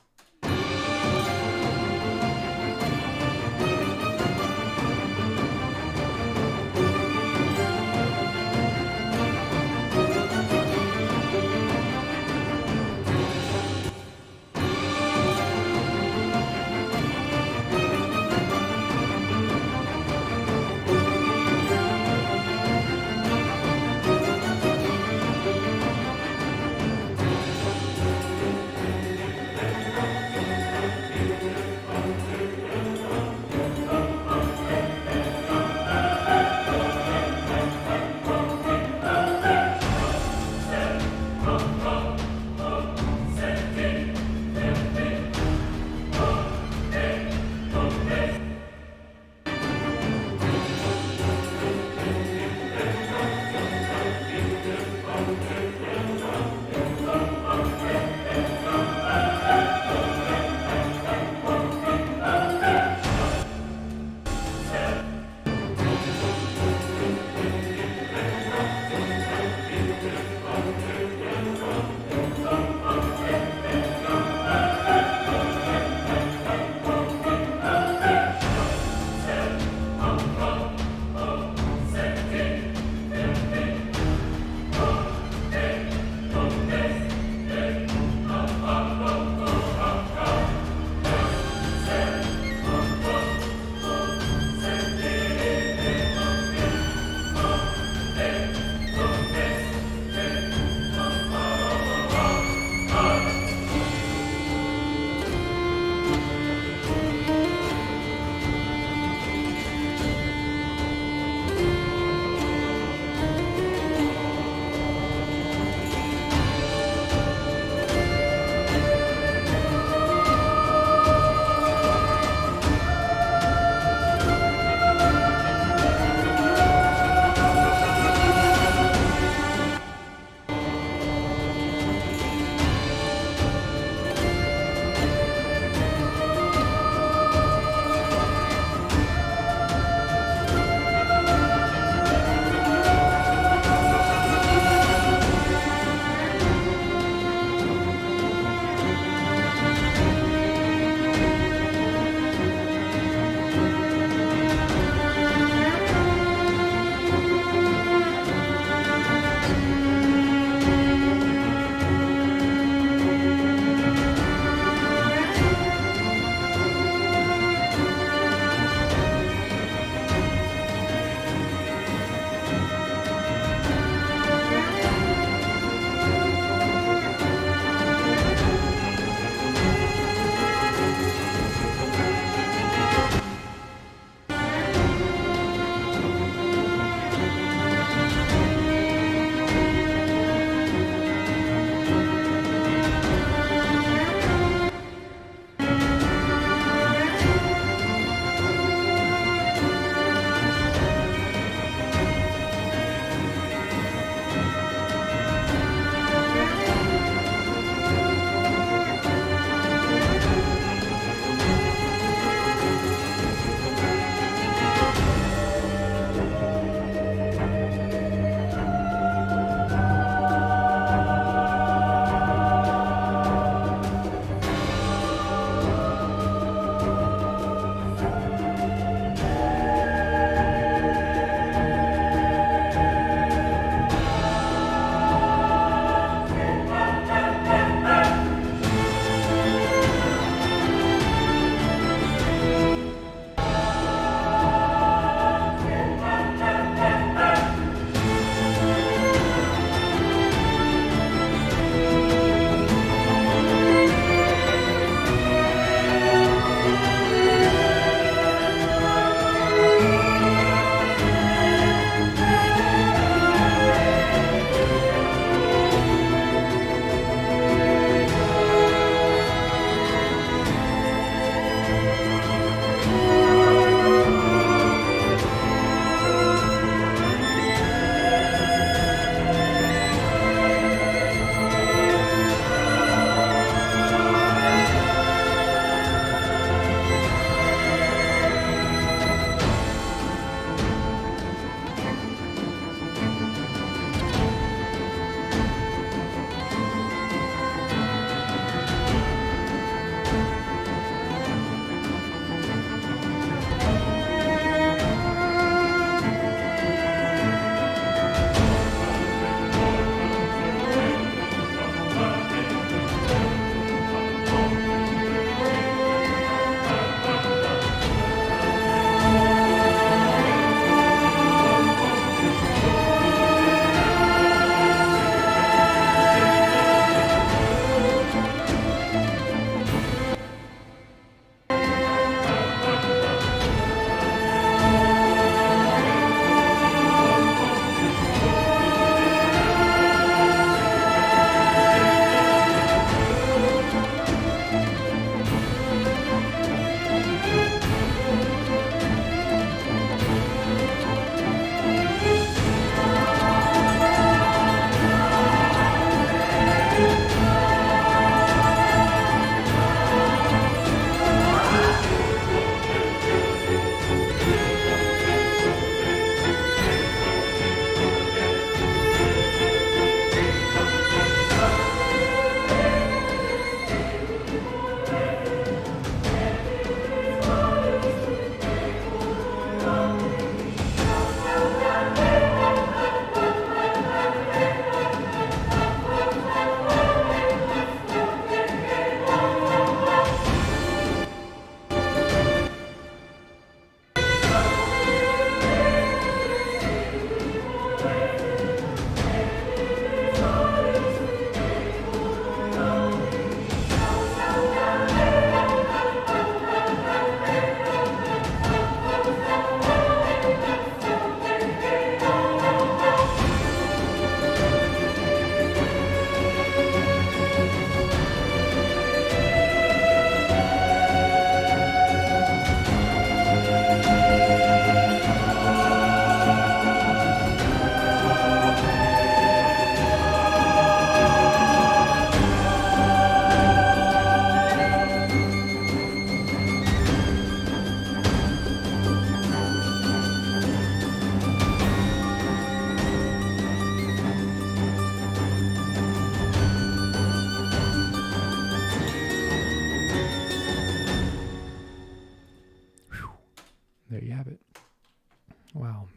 Wow.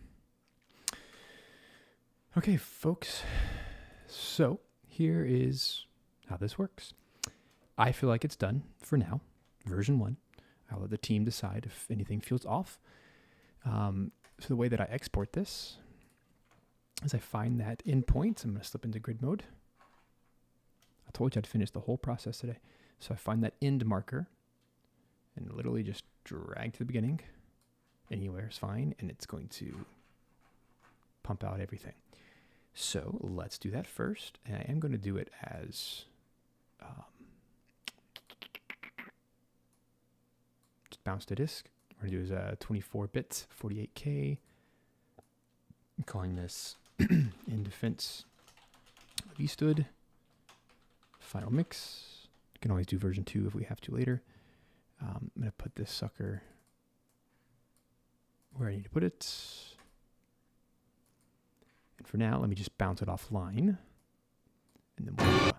Okay, folks. So here is how this works. I feel like it's done for now, version 1. I'll let the team decide if anything feels off. So the way that I export this is I find that endpoint. I'm going to slip into grid mode. I told you I'd finish the whole process today. So I find that end marker and literally just drag to the beginning. Anywhere is fine, and it's going to pump out everything. So let's do that first. And I am going to do it as just bounce to disk. We're going to do is 24 bits, 48K. I'm calling this in Defense of Eastwood. Final mix. You can always do version 2 if we have to later. I'm going to put this sucker where I need to put it. And for now, let me just bounce it offline. And then we'll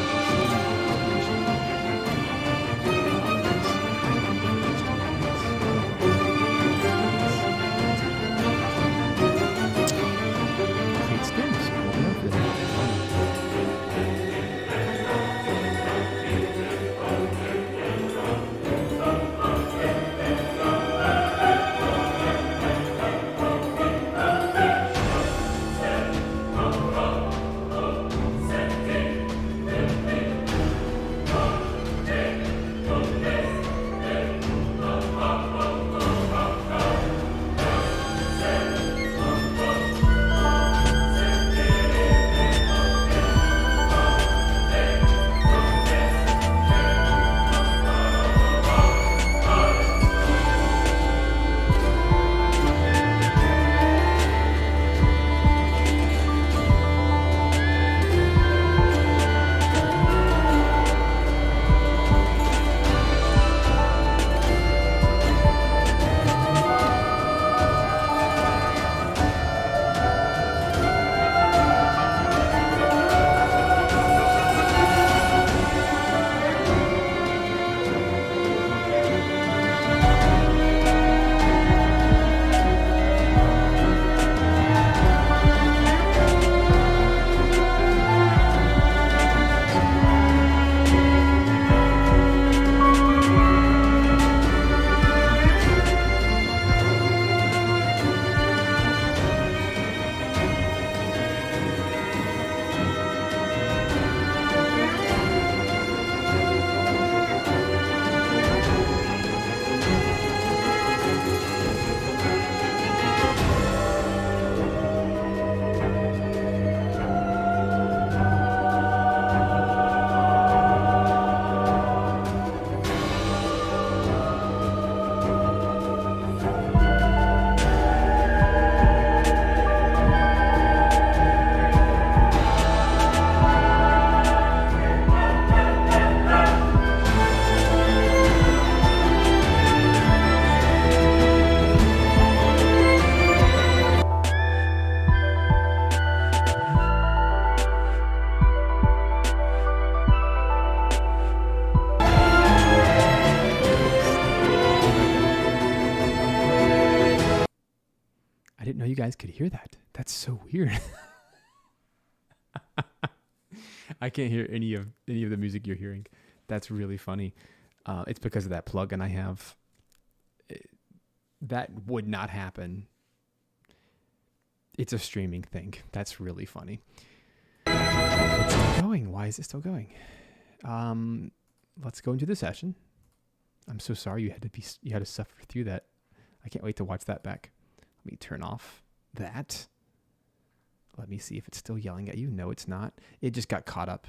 create stems. You guys could hear that. That's so weird. I can't hear any of the music you're hearing. That's really funny. It's because of that plugin I have. That would not happen. It's a streaming thing. That's really funny. It's still going. Why is it still going? Let's go into the session. I'm so sorry you had to suffer through that. I can't wait to watch that back. Let me turn off that. Let me see if it's still yelling at you. No, it's not. It just got caught up.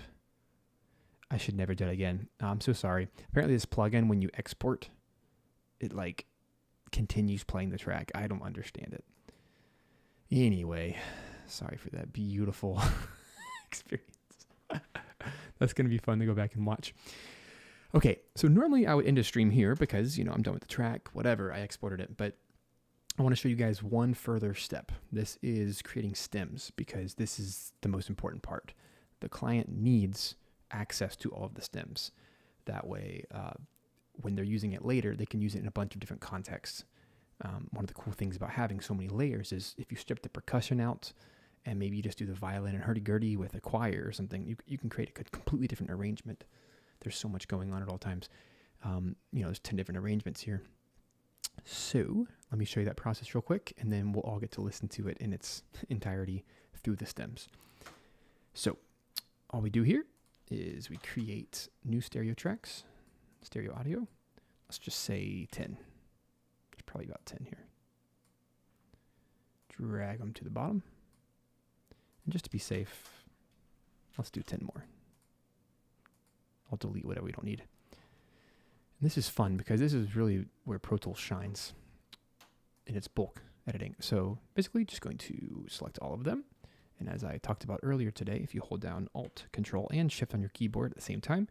I should never do it again. I'm so sorry. Apparently this plugin, when you export, it like continues playing the track. I don't understand it. Anyway, sorry for that beautiful experience. That's going to be fun to go back and watch. Okay, so normally I would end a stream here because, I'm done with the track, whatever, I exported it, but I want to show you guys one further step. This is creating stems because this is the most important part. The client needs access to all of the stems. That way, when they're using it later, they can use it in a bunch of different contexts. One of the cool things about having so many layers is if you strip the percussion out and maybe you just do the violin and hurdy-gurdy with a choir or something, you can create a completely different arrangement. There's so much going on at all times. There's 10 different arrangements here. So let me show you that process real quick, and then we'll all get to listen to it in its entirety through the stems. So all we do here is we create new stereo tracks, stereo audio. Let's just say 10. There's probably about 10 here. Drag them to the bottom. And just to be safe, let's do 10 more. I'll delete whatever we don't need. And this is fun because this is really where Pro Tools shines in its bulk editing. So basically just going to select all of them. And as I talked about earlier today, if you hold down Alt, Control, and Shift on your keyboard at the same time,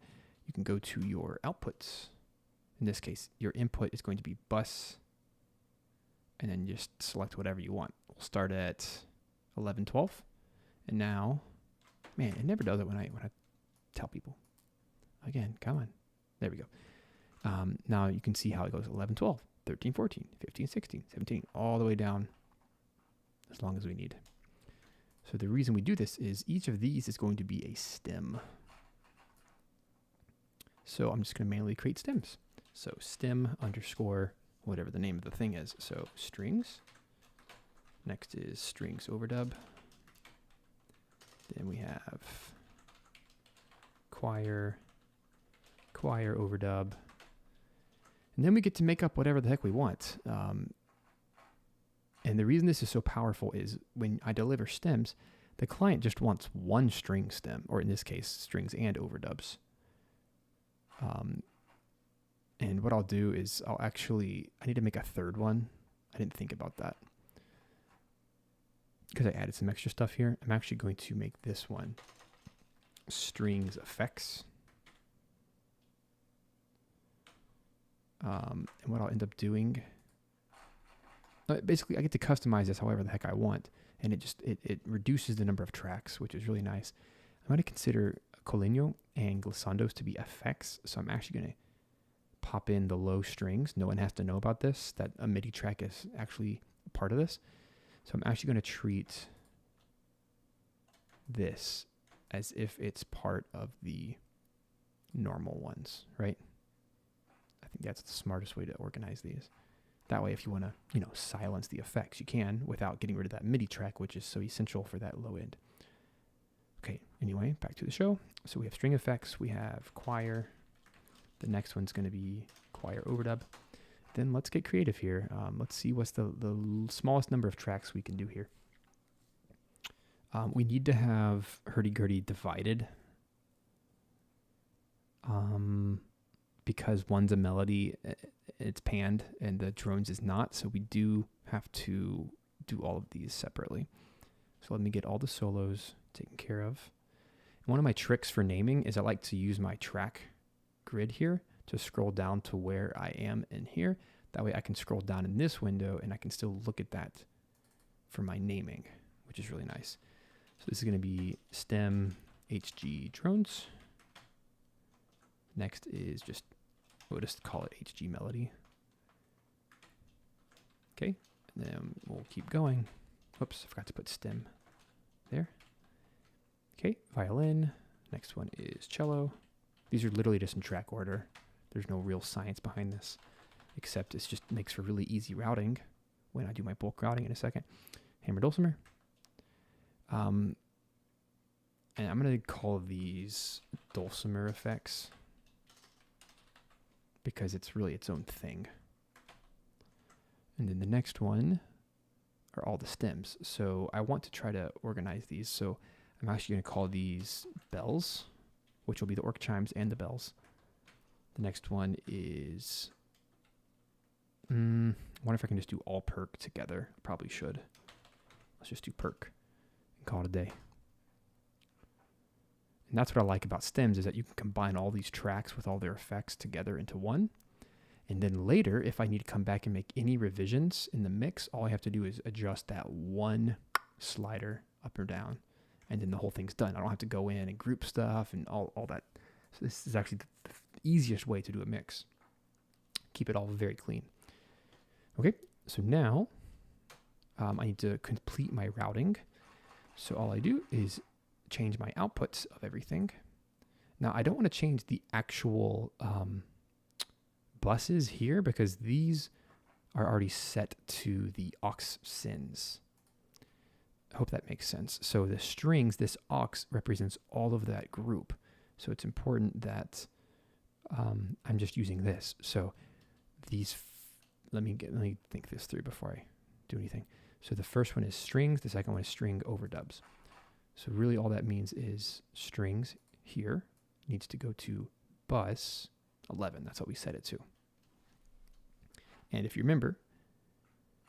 you can go to your outputs. In this case, your input is going to be bus, and then just select whatever you want. We'll start at 11/12. And now, man, it never does it when I tell people. Again, come on. There we go. Now you can see how it goes 11/12, 13/14, 15/16, 17, all the way down as long as we need. So the reason we do this is each of these is going to be a stem. So I'm just going to manually create stems. So stem underscore whatever the name of the thing is. So strings. Next is strings overdub. Then we have choir overdub. And then we get to make up whatever the heck we want. And the reason this is so powerful is when I deliver stems, the client just wants one string stem, or in this case, strings and overdubs. And what I'll do is I need to make a third one. I didn't think about that because I added some extra stuff here. I'm actually going to make this one strings effects. And what I'll end up doing, basically I get to customize this however the heck I want. And it reduces the number of tracks, which is really nice. I'm going to consider Coligno and glissandos to be effects. So I'm actually going to pop in the low strings. No one has to know about this, that a MIDI track is actually a part of this. So I'm actually going to treat this as if it's part of the normal ones, right? I think that's the smartest way to organize these. That way, if you want to, silence the effects, you can without getting rid of that MIDI track, which is so essential for that low end. Okay, anyway, back to the show. So we have string effects, we have choir. The next one's going to be choir overdub. Then let's get creative here. Let's see what's the smallest number of tracks we can do here. We need to have hurdy-gurdy divided. Because one's a melody, it's panned, and the drones is not. So we do have to do all of these separately. So let me get all the solos taken care of. And one of my tricks for naming is I like to use my track grid here to scroll down to where I am in here. That way I can scroll down in this window and I can still look at that for my naming, which is really nice. So this is going to be stem HG drones. Next is we'll just call it HG melody. Okay, and then we'll keep going. Whoops, I forgot to put stem there. Okay, violin. Next one is cello. These are literally just in track order. There's no real science behind this, except it just makes for really easy routing when I do my bulk routing in a second. Hammer dulcimer. And I'm going to call these dulcimer effects because it's really its own thing. And then the next one are all the stems. So I want to try to organize these. So I'm actually going to call these bells, which will be the orc chimes and the bells. The next one is, I wonder if I can just do all perk together. Probably should. Let's just do perk and call it a day. And that's what I like about stems is that you can combine all these tracks with all their effects together into one. And then later, if I need to come back and make any revisions in the mix, all I have to do is adjust that one slider up or down. And then the whole thing's done. I don't have to go in and group stuff and all that. So this is actually the easiest way to do a mix. Keep it all very clean. Okay, So now I need to complete my routing. So all I do is change my outputs of everything. Now I don't want to change the actual buses here because these are already set to the aux synths. I hope that makes sense. So the strings, this aux represents all of that group. So it's important that I'm just using this. So these, let me think this through before I do anything. So the first one is strings. The second one is string overdubs. So really all that means is strings here needs to go to bus 11. That's what we set it to. And if you remember,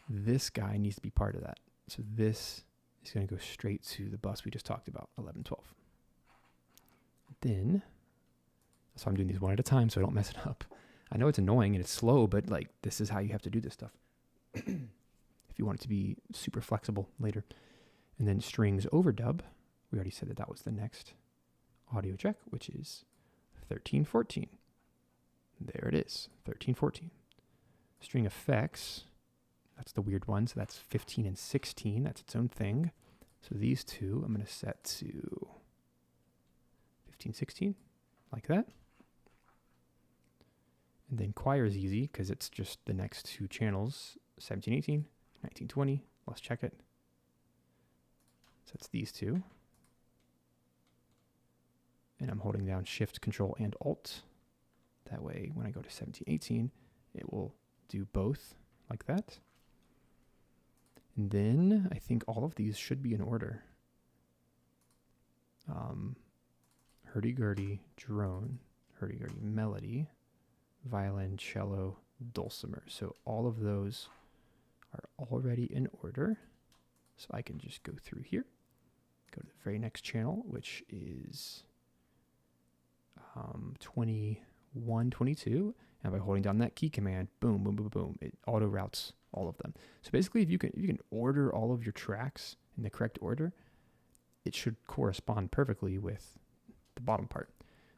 this guy needs to be part of that. So this is going to go straight to the bus we just talked about, 11, 12. Then, so I'm doing these one at a time so I don't mess it up. I know it's annoying and it's slow, but like this is how you have to do this stuff. If you want it to be super flexible later. And then strings overdub, we already said that that was the next audio check, which is 13, 14. There it is, 13, 14. String effects, that's the weird one. So that's 15 and 16. That's its own thing. So these two I'm going to set to 15, 16, like that. And then choir is easy because it's just the next two channels, 17, 18, 19, 20. Let's check it. So it's these two. And I'm holding down Shift, Control, and Alt. That way, when I go to 17, 18, it will do both like that. And then I think all of these should be in order. Hurdy-gurdy, drone, hurdy-gurdy, melody, violin, cello, dulcimer. So all of those are already in order. So I can just go through here, go to the very next channel, which is 21, 22. And by holding down that key command, boom, boom, boom, boom, it auto routes all of them. So basically, if you can order all of your tracks in the correct order, it should correspond perfectly with the bottom part.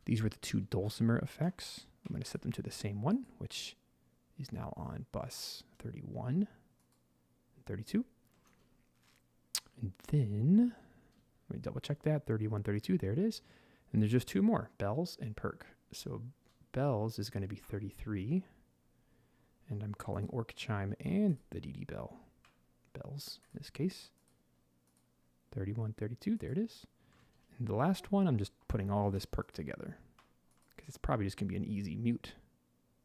These were the two dulcimer effects. I'm going to set them to the same one, which is now on bus 31 and 32. And then, let me double check that, 31, 32, there it is. And there's just two more, bells and perk. So bells is going to be 33. And I'm calling orc chime and the DD bell. Bells, in this case. 31, 32, there it is. And the last one, I'm just putting all this perk together. Because it's probably just going to be an easy mute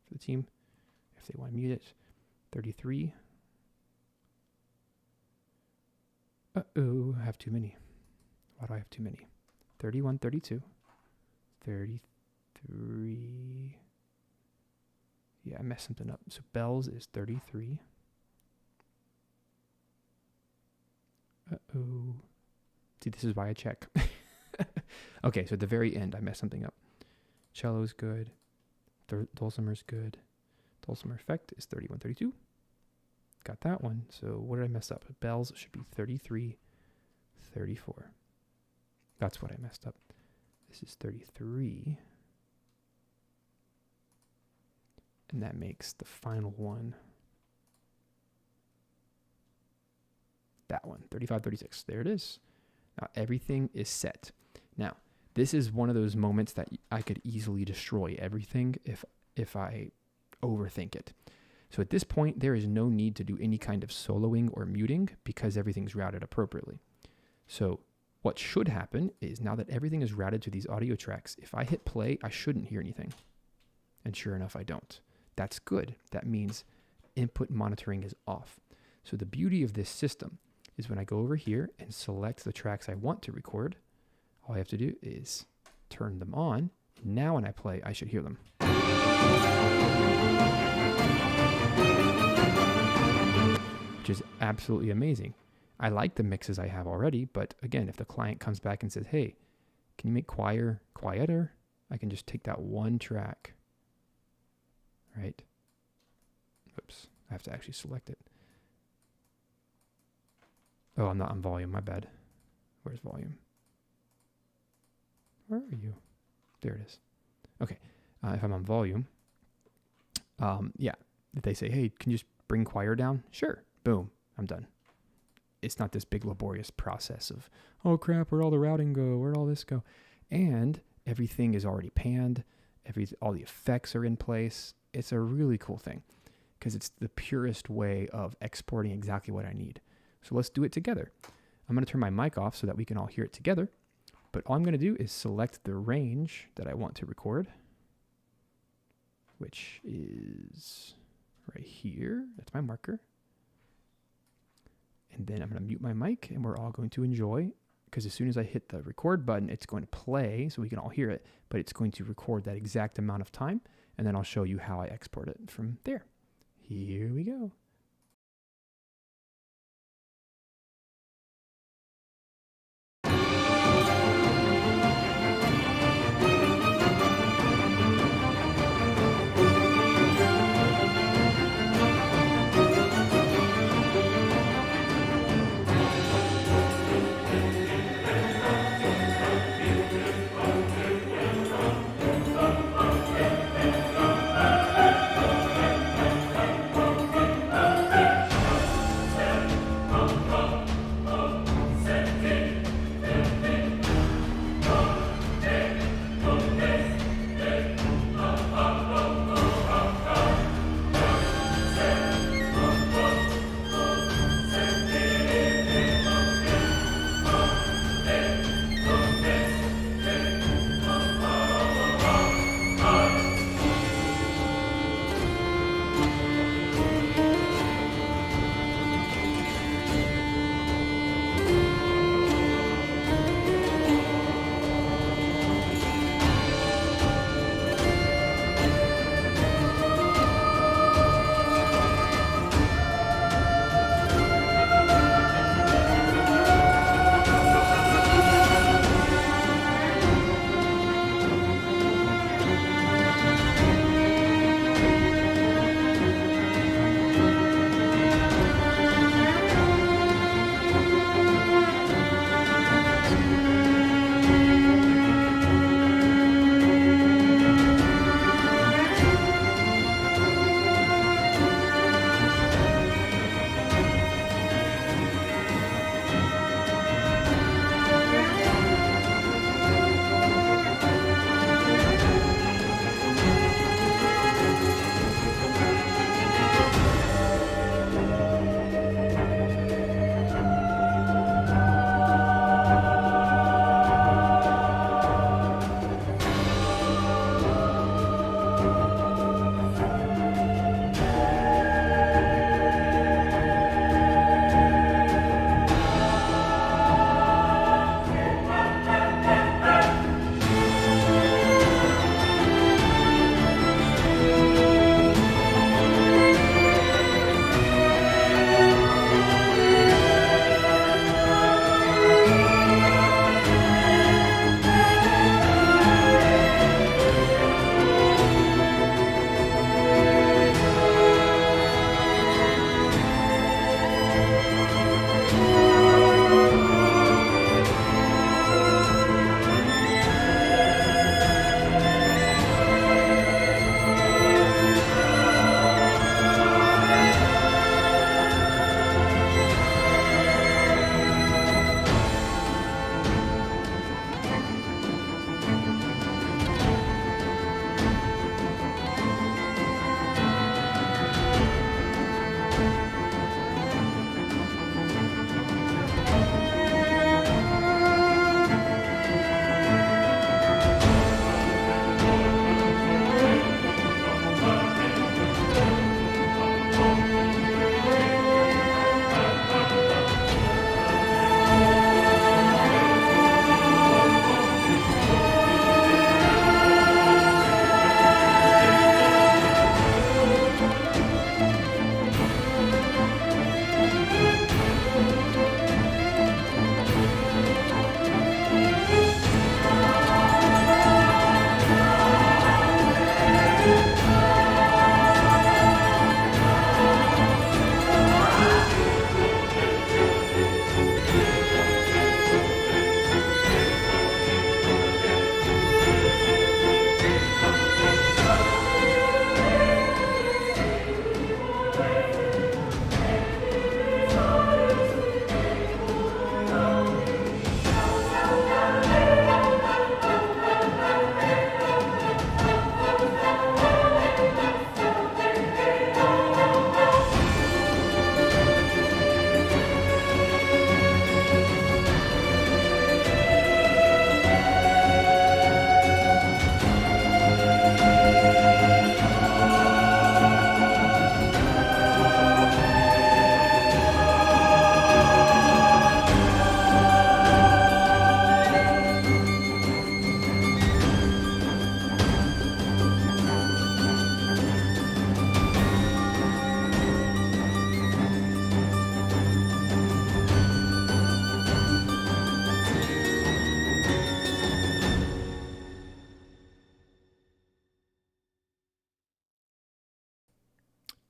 for the team. If they want to mute it. 33. Uh-oh, I have too many. Why do I have too many? 31, 32. 33. Yeah, I messed something up. So bells is 33. Uh-oh. See, this is why I check. Okay, so at the very end, I messed something up. Cello's good. Dulcimer's good. Dulcimer effect is 31, 32. Got that one. So what did I mess up? Bells should be 33, 34. That's what I messed up. This is 33. And that makes the final one. That one, 35, 36. There it is. Now everything is set. Now, this is one of those moments that I could easily destroy everything if I overthink it. So at this point, there is no need to do any kind of soloing or muting because everything's routed appropriately. So what should happen is now that everything is routed to these audio tracks, if I hit play, I shouldn't hear anything. And sure enough, I don't. That's good. That means input monitoring is off. So the beauty of this system is when I go over here and select the tracks I want to record, all I have to do is turn them on. Now when I play, I should hear them. Which is absolutely amazing. I like the mixes I have already, but again, if the client comes back and says, hey, can you make choir quieter? I can just take that one track, right? Oops, I have to actually select it. Oh, I'm not on volume, my bad. Where's volume? Where are you? There it is. Okay, if I'm on volume, yeah, if they say, hey, can you just bring choir down? Sure. Boom. I'm done. It's not this big laborious process of, oh crap, where'd all the routing go? Where'd all this go? And everything is already panned. All the effects are in place. It's a really cool thing because it's the purest way of exporting exactly what I need. So let's do it together. I'm going to turn my mic off so that we can all hear it together. But all I'm going to do is select the range that I want to record, which is right here. That's my marker. And then I'm going to mute my mic, and we're all going to enjoy, because as soon as I hit the record button, it's going to play so we can all hear it, but it's going to record that exact amount of time, and then I'll show you how I export it from there. Here we go.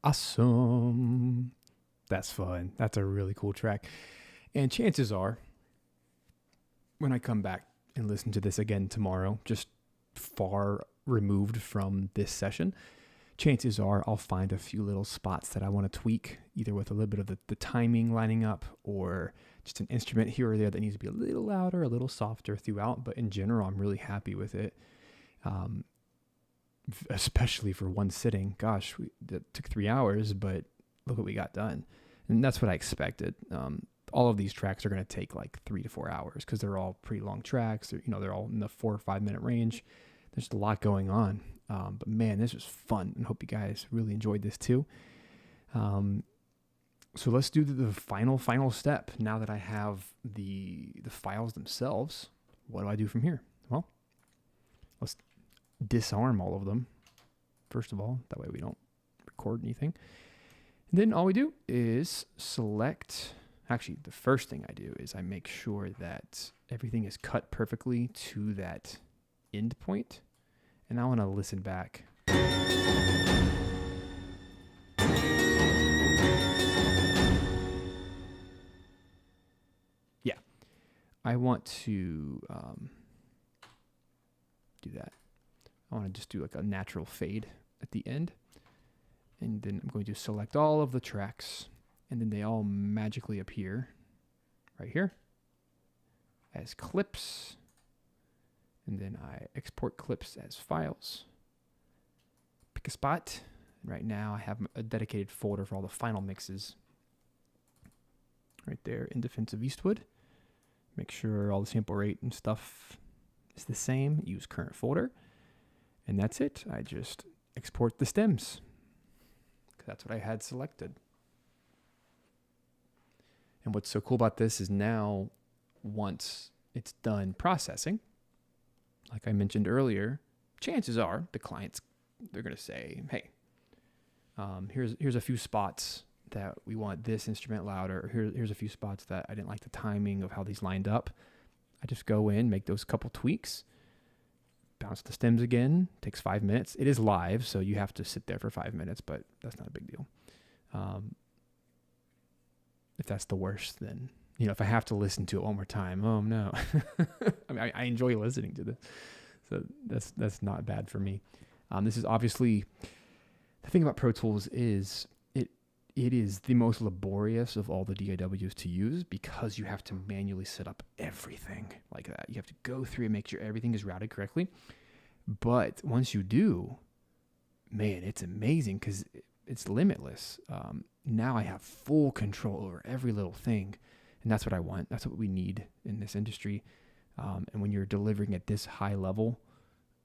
Awesome. That's fun. That's a really cool track. And chances are, when I come back and listen to this again tomorrow, just far removed from this session, chances are I'll find a few little spots that I want to tweak, either with a little bit of the timing lining up or just an instrument here or there that needs to be a little louder, a little softer throughout. But in general, I'm really happy with it, especially for one sitting. Gosh, that took 3 hours, but look what we got done. And that's what I expected. All of these tracks are going to take like 3 to 4 hours because they're all pretty long tracks. They're all in the 4 or 5 minute range. There's a lot going on. But man, this was fun, and hope you guys really enjoyed this too. So let's do the final step. Now that I have the files themselves, what do I do from here? Well, let's disarm all of them first of all. That way we don't record anything. And then all we do is select. Actually, the first thing I do is I make sure that everything is cut perfectly to that end point. And I want to listen back. Yeah, I want to do that. I want to just do like a natural fade at the end. And then I'm going to select all of the tracks, and then they all magically appear right here as clips. And then I export clips as files. Pick a spot. Right now I have a dedicated folder for all the final mixes. Right there in Defense of Eastwood. Make sure all the sample rate and stuff is the same. Use current folder. And that's it. I just export the stems. That's what I had selected. And what's so cool about this is now, once it's done processing, like I mentioned earlier, chances are the clients, they're going to say, hey, here's a few spots that we want this instrument louder. Here's a few spots that I didn't like the timing of how these lined up. I just go in, make those couple tweaks, bounce the stems again. Takes 5 minutes. It is live, so you have to sit there for 5 minutes, but that's not a big deal. If that's the worst, then, if I have to listen to it one more time, oh no. I mean, I enjoy listening to this, so that's not bad for me. This is obviously, the thing about Pro Tools is it is the most laborious of all the DAWs to use because you have to manually set up everything like that. You have to go through and make sure everything is routed correctly. But once you do, man, it's amazing because it's limitless. Now I have full control over every little thing, and that's what I want. That's what we need in this industry. And when you're delivering at this high level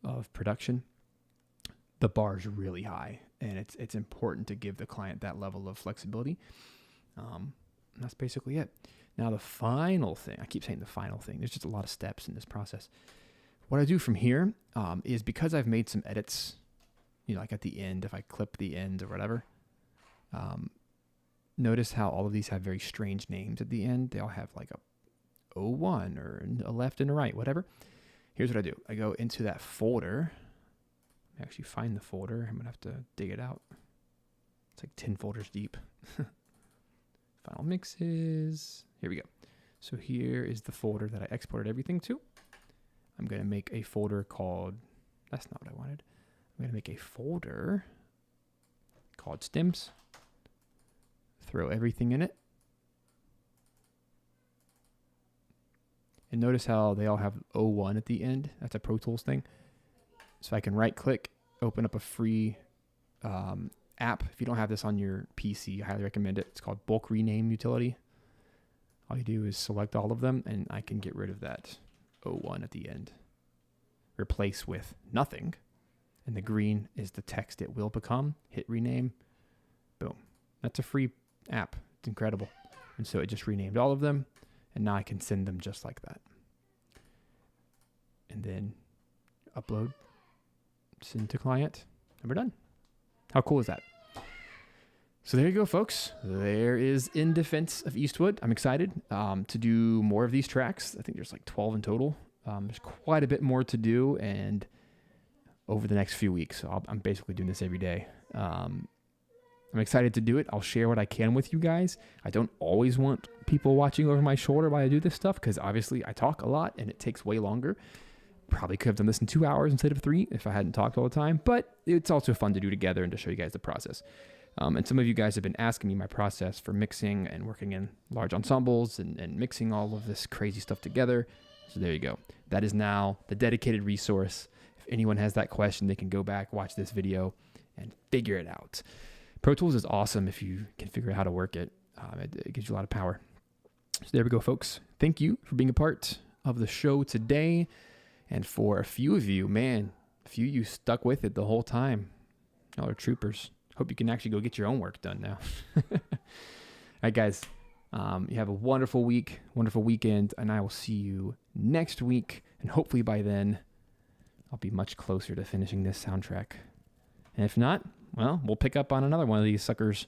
of production, the bar is really high, and it's important to give the client that level of flexibility. And that's basically it. Now the final thing, I keep saying the final thing, there's just a lot of steps in this process. What I do from here is, because I've made some edits, like at the end, if I clip the end or whatever, notice how all of these have very strange names at the end. They all have like a 01 or a left and a right, whatever. Here's what I do. I go into that folder. I actually find the folder. I'm going to have to dig it out. It's like 10 folders deep. Final mixes. Here we go. So here is the folder that I exported everything to. I'm going to make a folder called, that's not what I wanted. I'm going to make a folder called stems. Throw everything in it. And notice how they all have 01 at the end. That's a Pro Tools thing. So I can right click, open up a free app. If you don't have this on your PC, I highly recommend it. It's called Bulk Rename Utility. All you do is select all of them, and I can get rid of that 01 at the end. Replace with nothing. And the green is the text it will become. Hit rename. Boom. That's a free app. It's incredible. And so it just renamed all of them, and now I can send them just like that. And then upload. Send to client, and we're done. How cool is that? So there you go, folks. There is In Defense of Eastwood. I'm excited to do more of these tracks. I think there's like 12 in total. There's quite a bit more to do, and over the next few weeks, so I'm basically doing this every day. I'm excited to do it. I'll share what I can with you guys. I don't always want people watching over my shoulder while I do this stuff because obviously I talk a lot and it takes way longer. Probably could have done this in 2 hours instead of 3 if I hadn't talked all the time, but it's also fun to do together and to show you guys the process. And some of you guys have been asking me my process for mixing and working in large ensembles and mixing all of this crazy stuff together. So there you go. That is now the dedicated resource. If anyone has that question, they can go back, watch this video, and figure it out. Pro Tools is awesome if you can figure out how to work it. It gives you a lot of power. So there we go, folks. Thank you for being a part of the show today. And for a few of you, you stuck with it the whole time. Y'all are troopers. Hope you can actually go get your own work done now. All right, guys. You have a wonderful week, wonderful weekend, and I will see you next week. And hopefully by then, I'll be much closer to finishing this soundtrack. And if not, well, we'll pick up on another one of these suckers